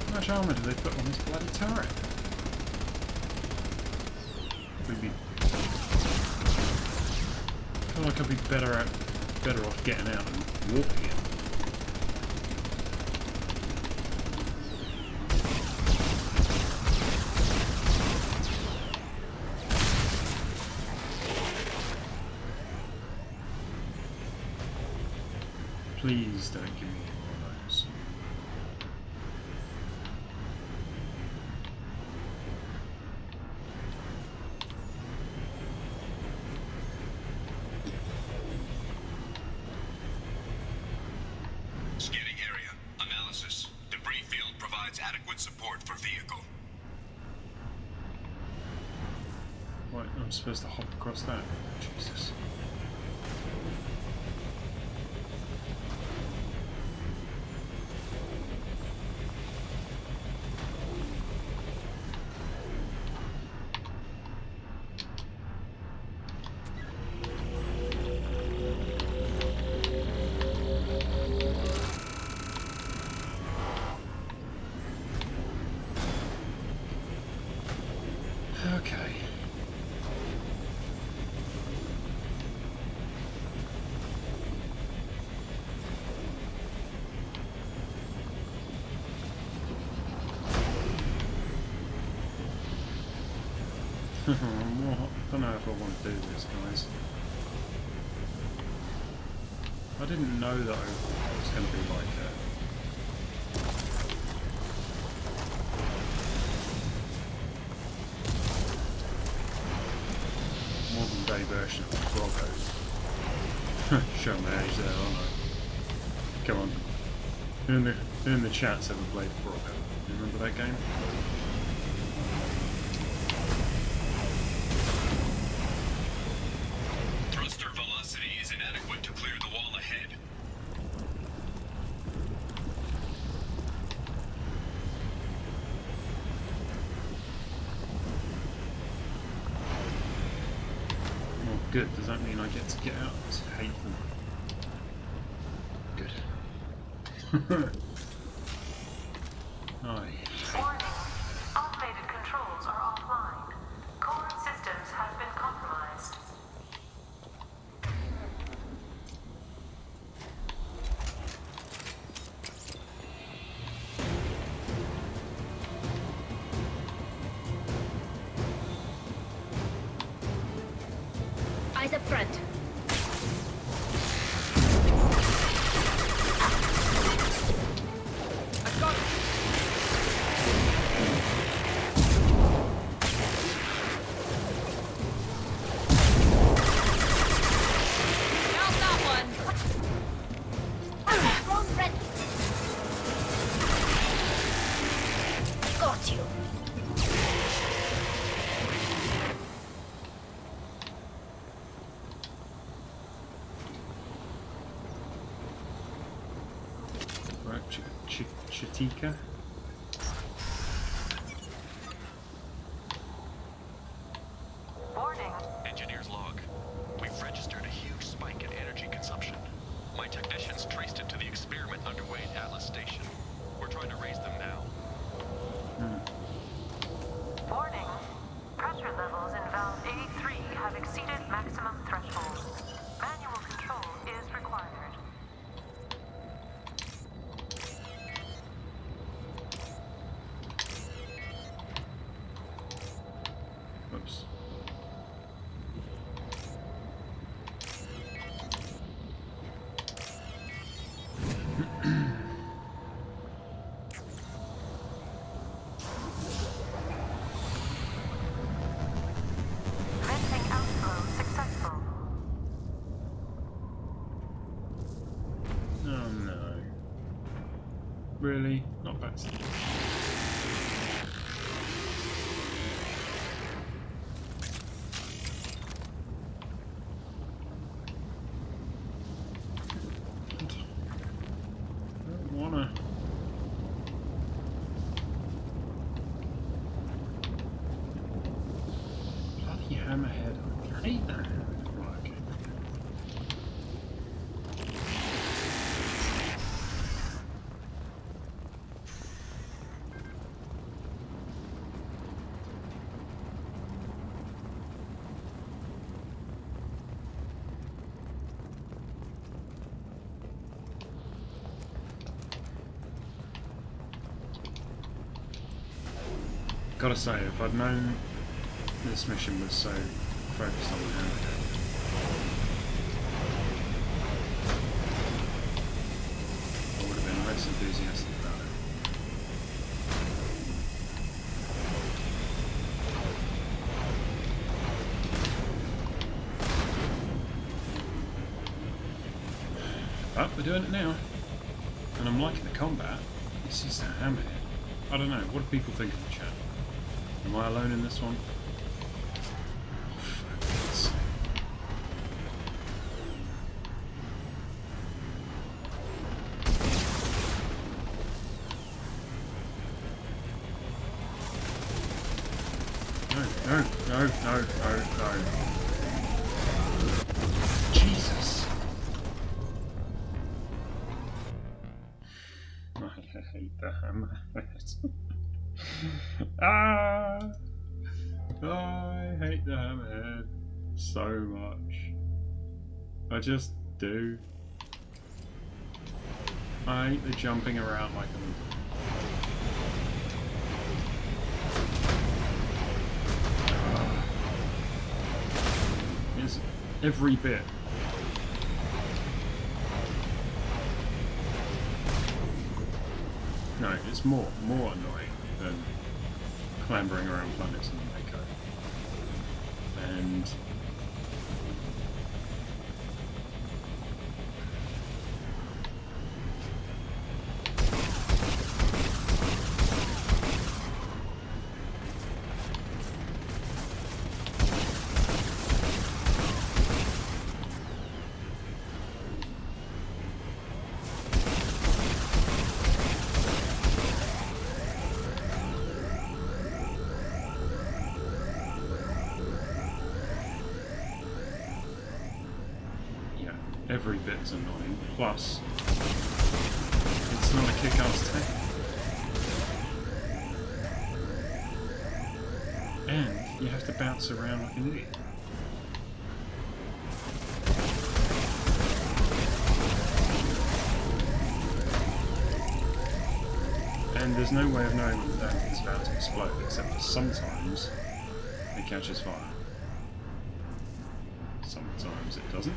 How much armour do they put on this bloody turret? Maybe. I feel like I'd be better off getting out and walking it. Please don't give me one of those. Scanning area. Analysis. Debris field provides adequate support for vehicle. What? I'm supposed to hop across that? Jesus. Okay. I don't know if I want to do this, guys. I didn't know that I was going to be like modern day version of Froggo. Show my age there, aren't I? Come on. Who in the chat's ever played Froggo? You remember that game? Thruster velocity is inadequate to clear the wall ahead. Oh, good. Does that mean I get to get out of this hateful? Good. Warning. Automated controls are offline. Core systems have been compromised. Eyes up front. I've got it. Got that one. Drone ready. Got you. Shatika. Warning. Engineer's log. We've registered a huge spike in energy consumption. My technicians traced it to the experiment underway at Atlas Station. We're trying to raise them now. Warning. Pressure levels in valve A3 have exceeded maximum threshold. Manual control is required. Oops. Venting outflow successful. Oh no. Really? Not bad. Don't wanna. Bloody Hammerhead. I hate that. Right, okay. Gotta say, if I'd known this mission was so focused on the Hammerhead, I would have been less enthusiastic about it. But we're doing it now, and I'm liking the combat. This is the Hammerhead. I don't know, what do people think of the chat? Am I alone in this one? Oh, for God's sake. No. Jesus. I hate the Hammerhead. I hate the Hammerhead so much. I just do. I hate the jumping around like a... It's every bit. No, it's more annoying than clambering around planets in Mako. And every bit's annoying, plus it's not a kick-ass tank. And you have to bounce around like an idiot. And there's no way of knowing when the tank is about to explode, except for sometimes it catches fire. Sometimes it doesn't.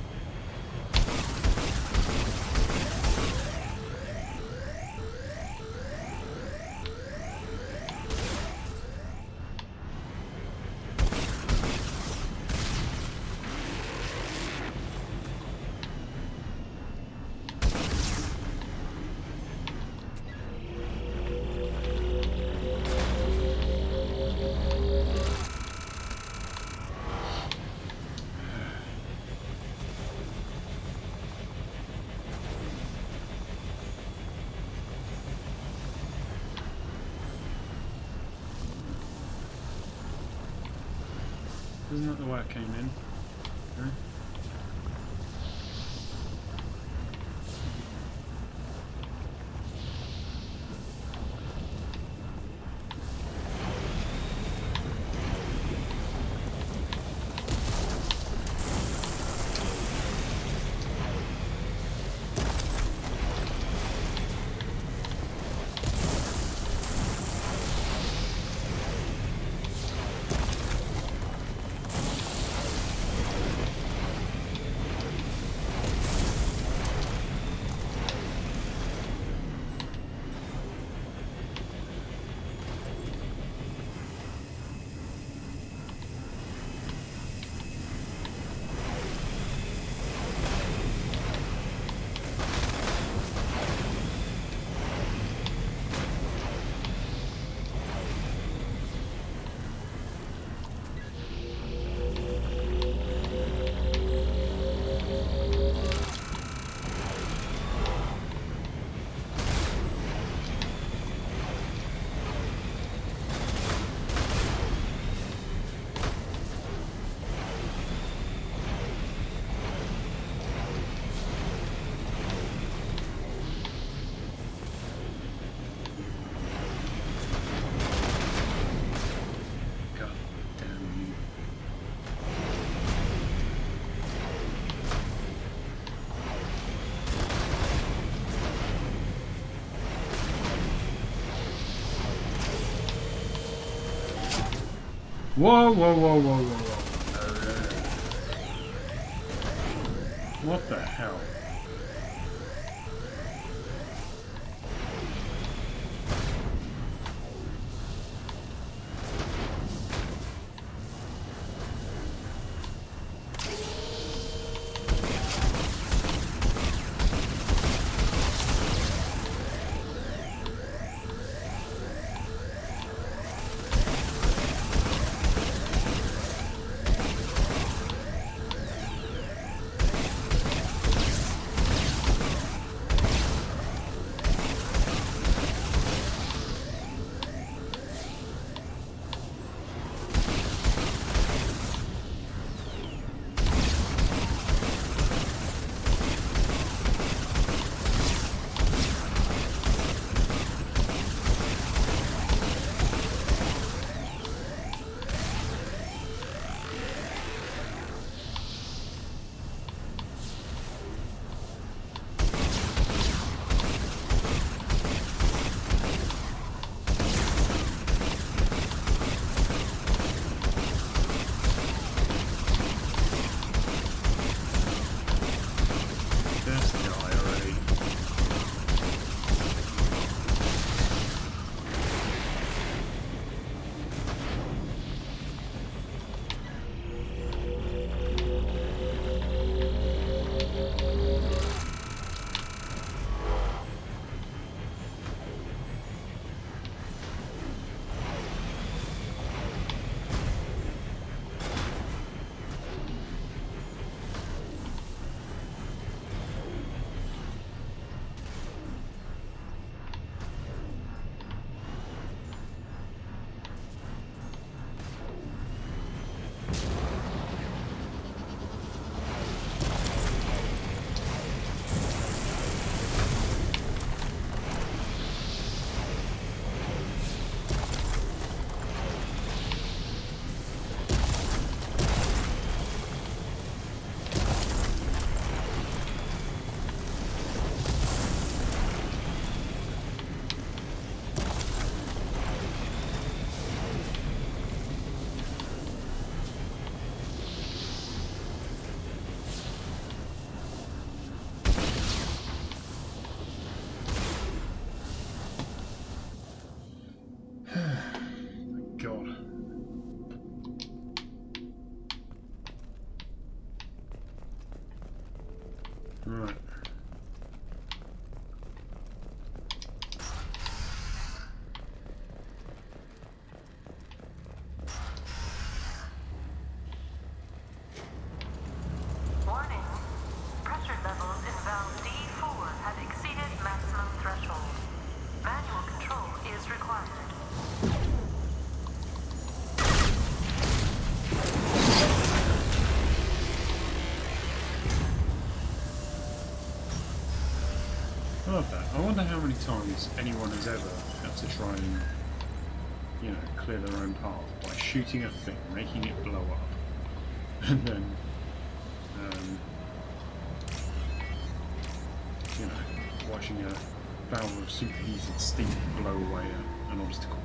Isn't that the way I came in? No? Whoa, whoa, whoa, whoa, whoa, whoa. What the hell? Right. Warning. Pressure levels in valve D4 have exceeded maximum threshold. Manual control is required. love that. I wonder how many times anyone has ever had to try and, you know, clear their own path by shooting a thing, making it blow up, and then, you know, watching a valve of superheated steam blow away an obstacle.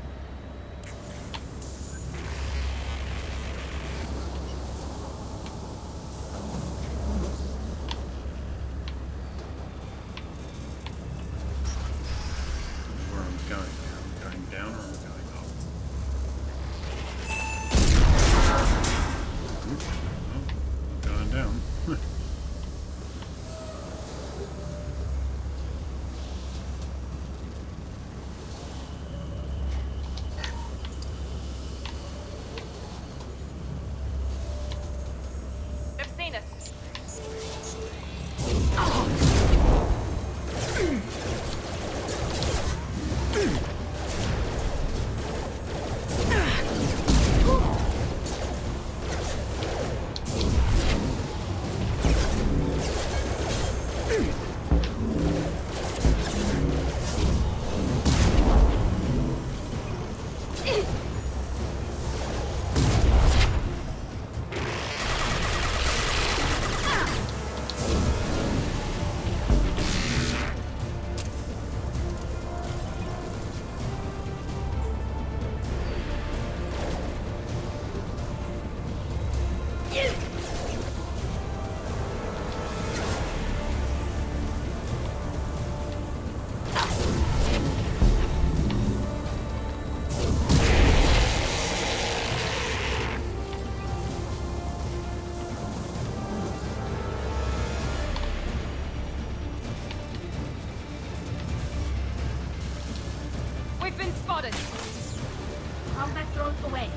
Combat thrown away.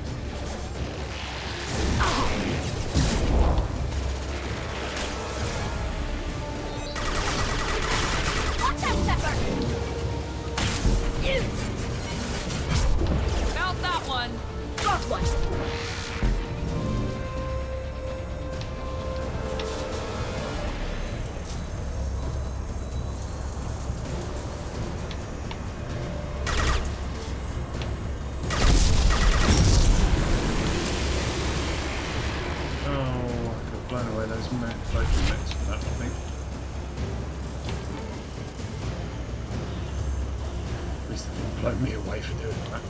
Watch that stepper! Felt that one. Got one. Blow me away for doing that.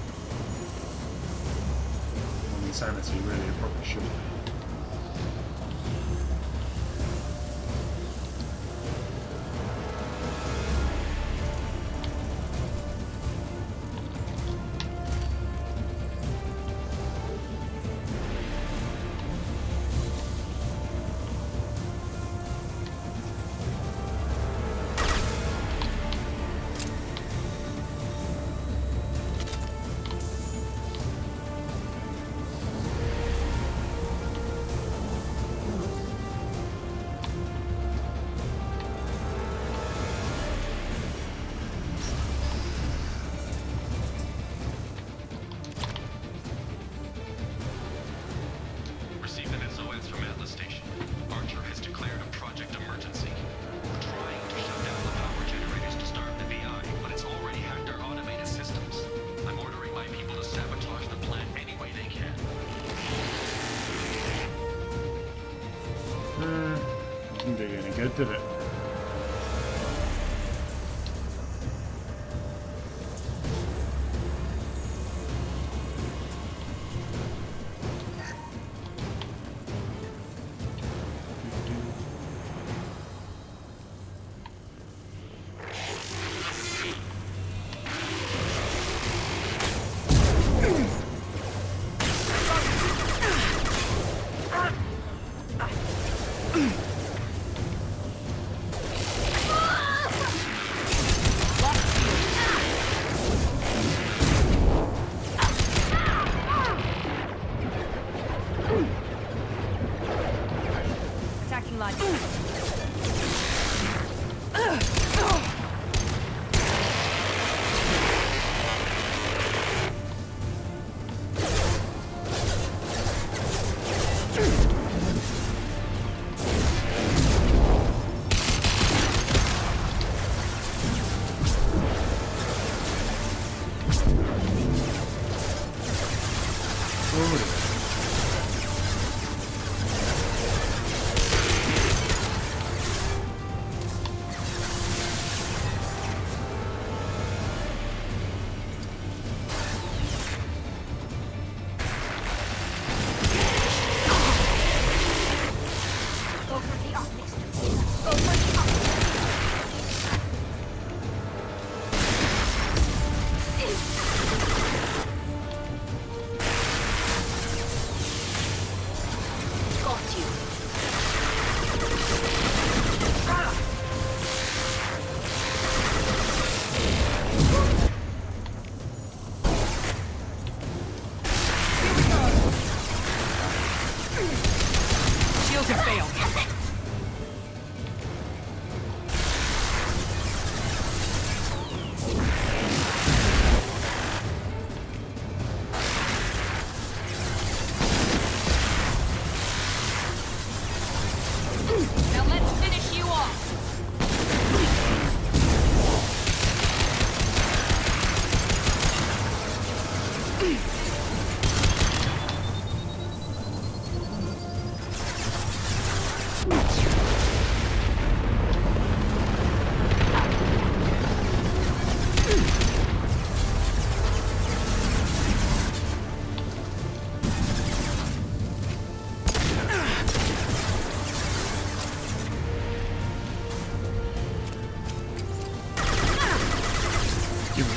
On insanity, really, it probably should be. Didn't do any good, did it?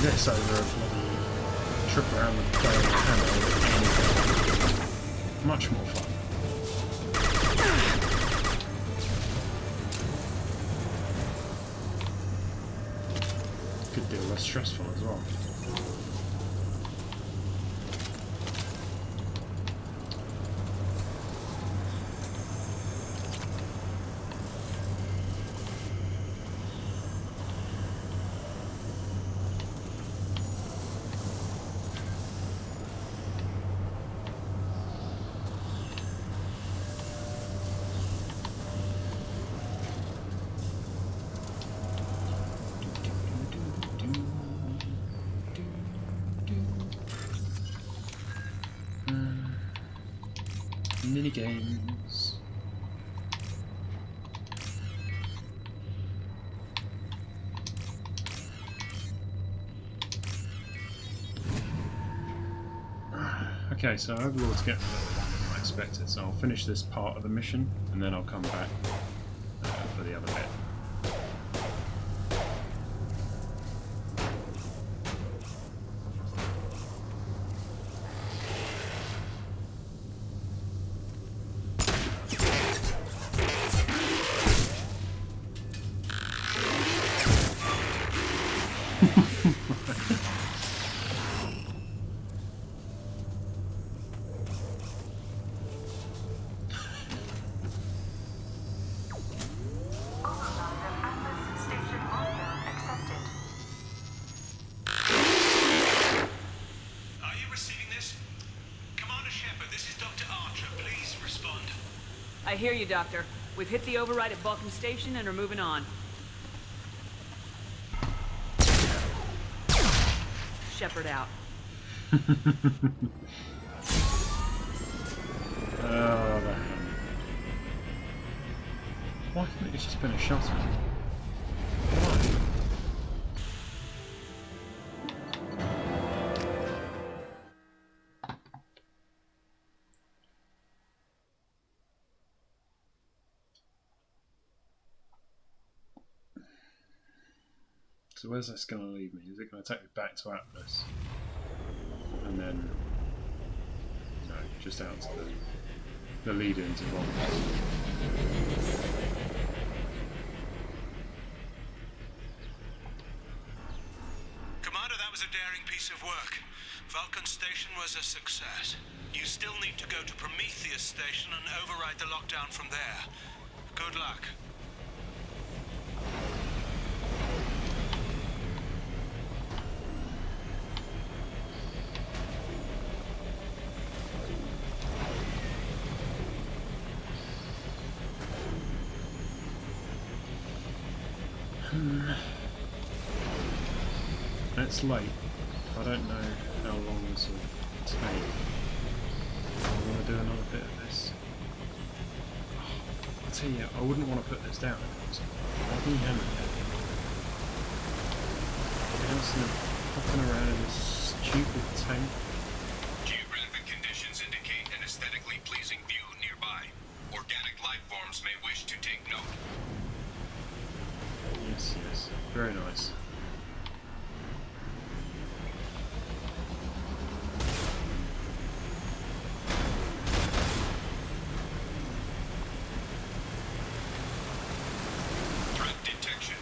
This over a bloody trip around with playing hammer. Much more fun. Good deal less stressful as well. Mini games. Okay, so Overlord's getting a little longer than I expected, so I'll finish this part of the mission and then I'll come back for the other bit. I hear you, Doctor. We've hit the override at Vulcan Station and are moving on. Shepard out. Oh, that. Why couldn't it just been a shot? Why? So where's this going to leave me? Is it going to take me back to Atlas? And then... no, just out to the lead into Ron. Commander, that was a daring piece of work. Vulcan Station was a success. You still need to go to Prometheus Station and override the lockdown from there. Good luck. It's late. I don't know how long this will take. I want to do another bit of this. I'll tell you, I wouldn't want to put this down. Bloody Hammerhead. Constantly hopping around in this stupid tank. Geographic conditions indicate an aesthetically pleasing view nearby. Organic life forms may wish to take note. Yes, yes. Very nice. Threat detection.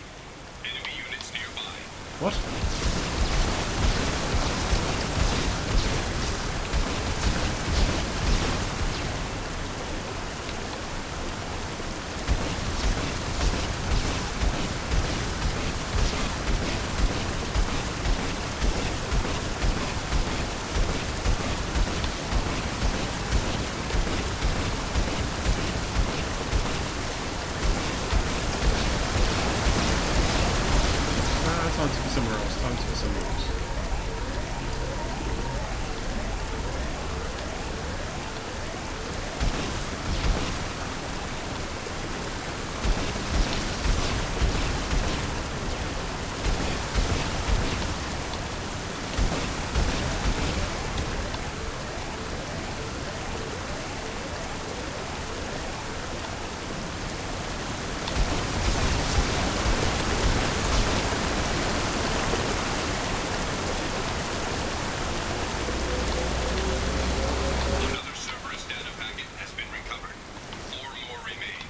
Enemy units nearby. What? Time to be somewhere else. Time to be somewhere else. Another Cerberus data packet has been recovered. 4 more remain.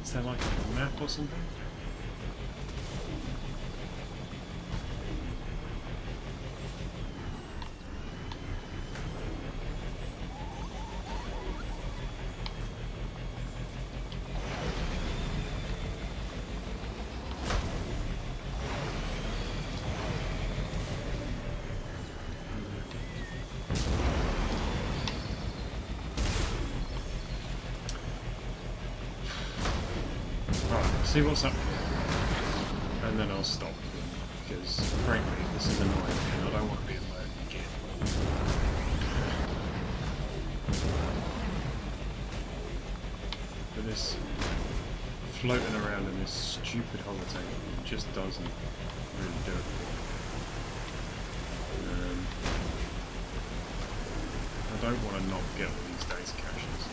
Is there like a map or something? See what's up here, and then I'll stop, because frankly this is annoying and I don't want to be alone again. But this floating around in this stupid holotank just doesn't really do it. I don't want to not get all these data caches.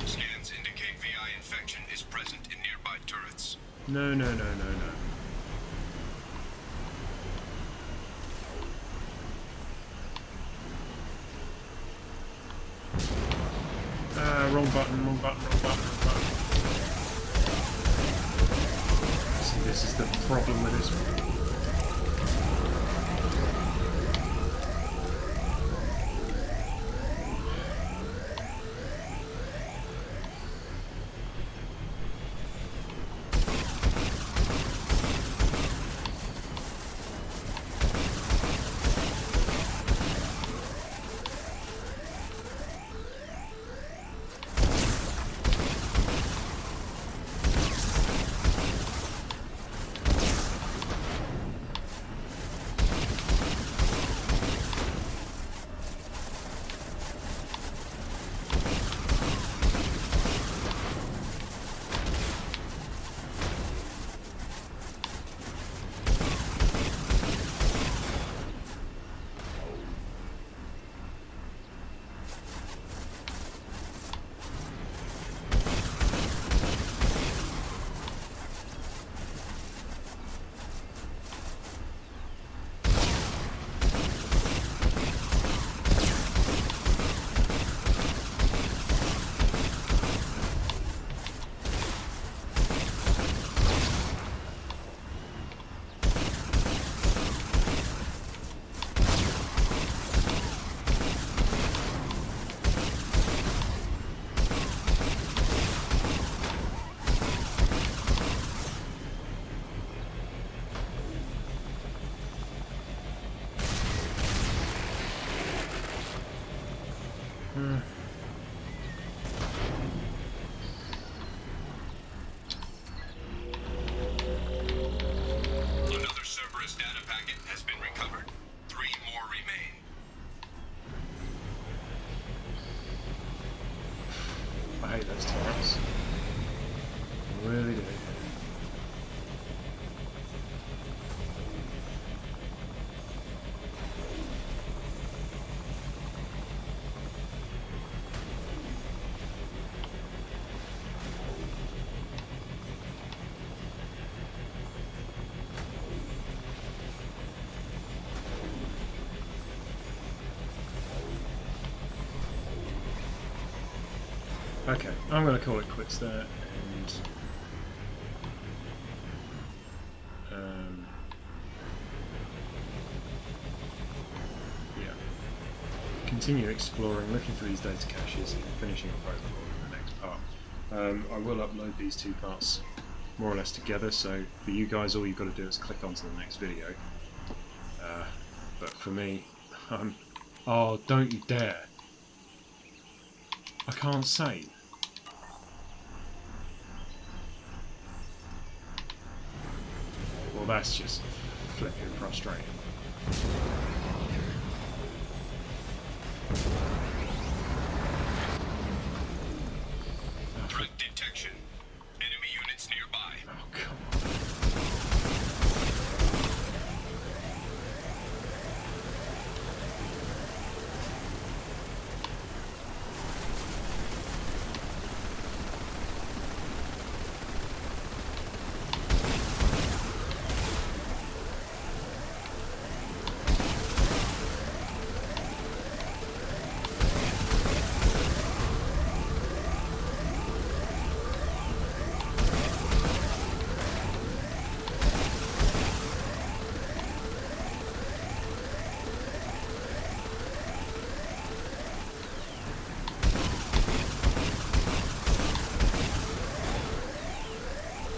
Scans indicate VI infection is present in nearby turrets. No. Wrong button. See, this is the problem with this one. Another Cerberus data packet has been recovered. 3 more remain. I hate those turrets. I really do. Okay, I'm going to call it quits there, and yeah, continue exploring, looking for these data caches, and finishing off Overlord in the next part. I will upload these 2 parts more or less together, so for you guys all you've got to do is click onto the next video. But for me, oh, don't you dare! I can't save. Well, that's just flipping frustrating. Threat detection. Enemy units nearby. Oh, come on.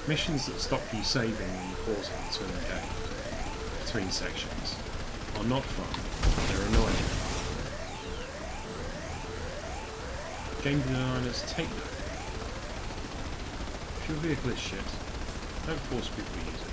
Missions that stop you saving and pausing between the game, between sections, are not fun. They're annoying. Game designers, take note. If your vehicle is shit, don't force people to use it.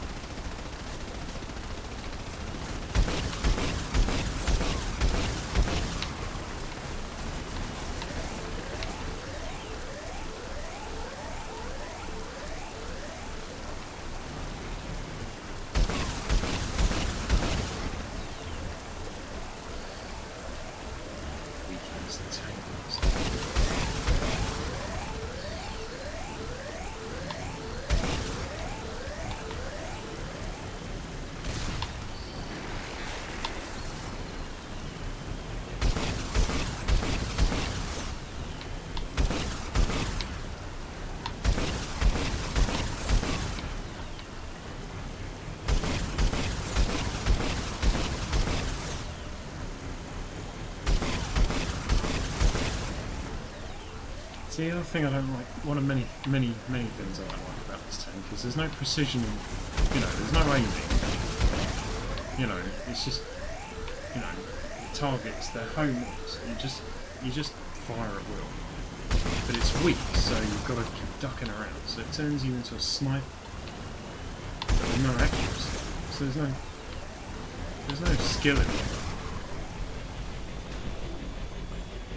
See, the other thing I don't like, one of many things I don't like about this tank is there's no precision, there's no aiming. It's just, the targets, they're homers. You just fire at will. But it's weak, so you've got to keep ducking around. So it turns you into a sniper. But there's no accuracy. So there's no skill in it.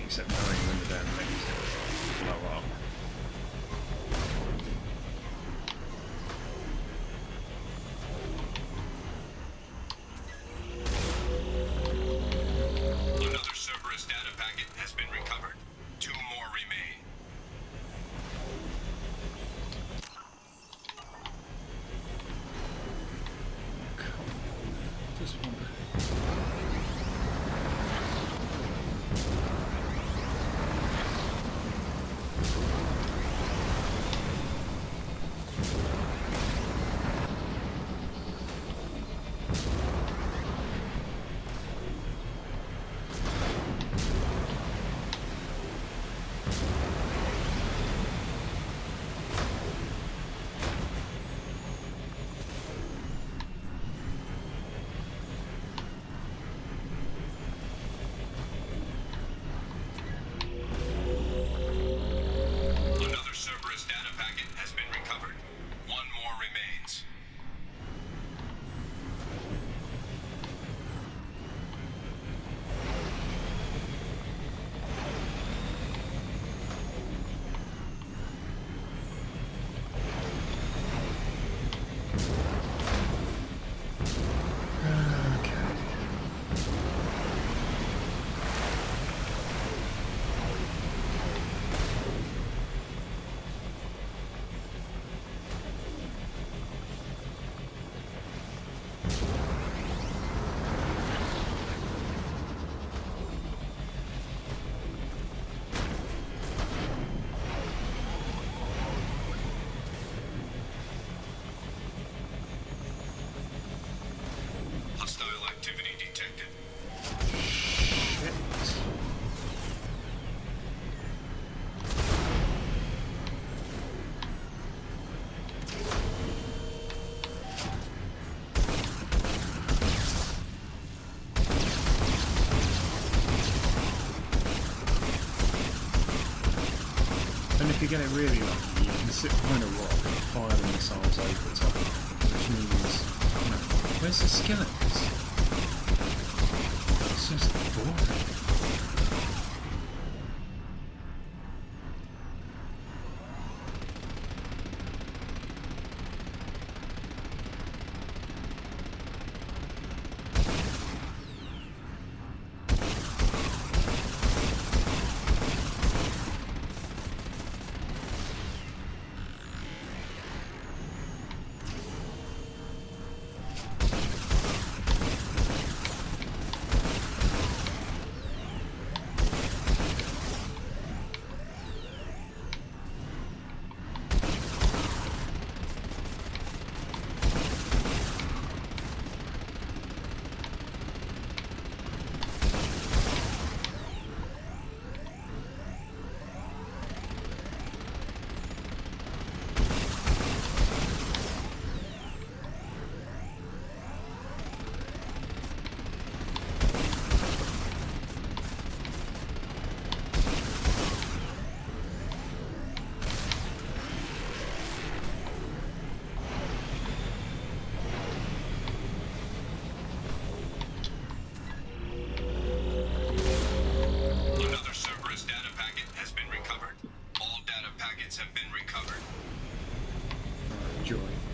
Except knowing when the damn thing's blow up. Another Cerberus data packet has been recovered. 2 more remain. Just one. you get it really lucky, you can sit behind a rock and fire the missiles over the top of it, which means, you know, where's the skeletons? It's just boring.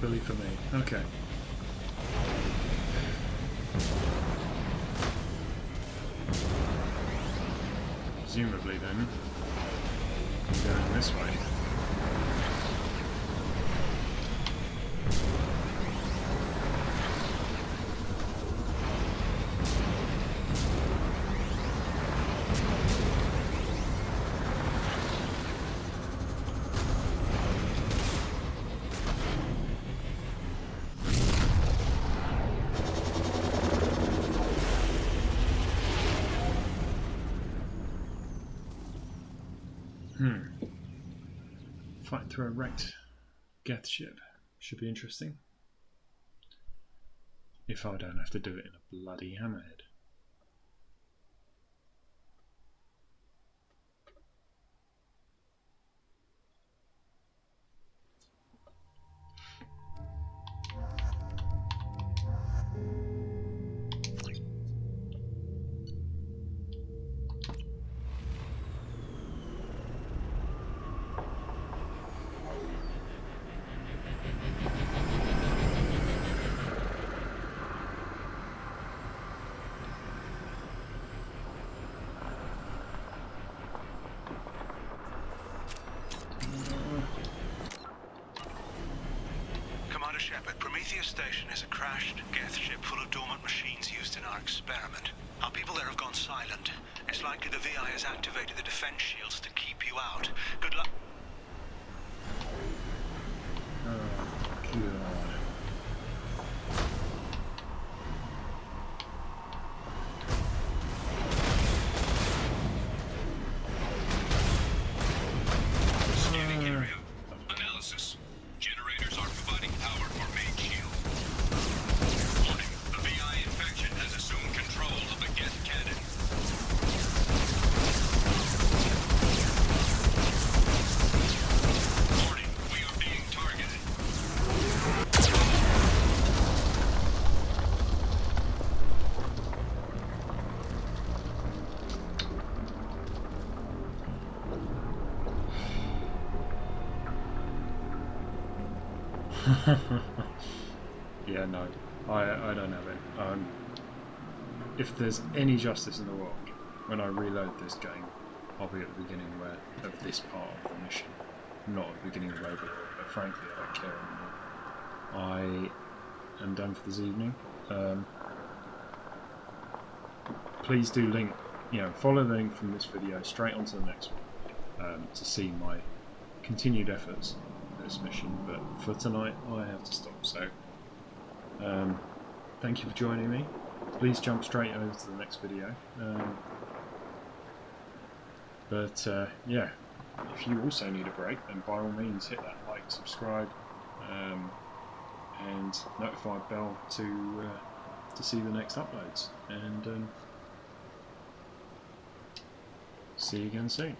Bully for me. Okay. Presumably then, I'm going this way. Fighting through a wrecked Geth ship. Should be interesting. If I don't have to do it in a bloody Hammerhead. Station is a crashed Geth ship full of dormant machines used in our experiment. Our people there have gone silent. It's likely the VI has activated the defense shields to keep you out. Good luck. Oh, God. Scanning area. Analysis. Generators are providing power for main shield. Warning. The VI infection has assumed control of the Geth cannon. Warning. We are being targeted. Yeah, no, I don't have it. If there's any justice in the world, when I reload this game, I'll be at the beginning of this part of the mission, not at the beginning of Overlord. But frankly, I don't care anymore. I am done for this evening. Please do follow the link from this video straight onto the next one to see my continued efforts in this mission. But for tonight, I have to stop. So. Thank you for joining me. Please jump straight over to the next video. Yeah, if you also need a break, then by all means hit that like, subscribe, and notify bell to see the next uploads. And see you again soon.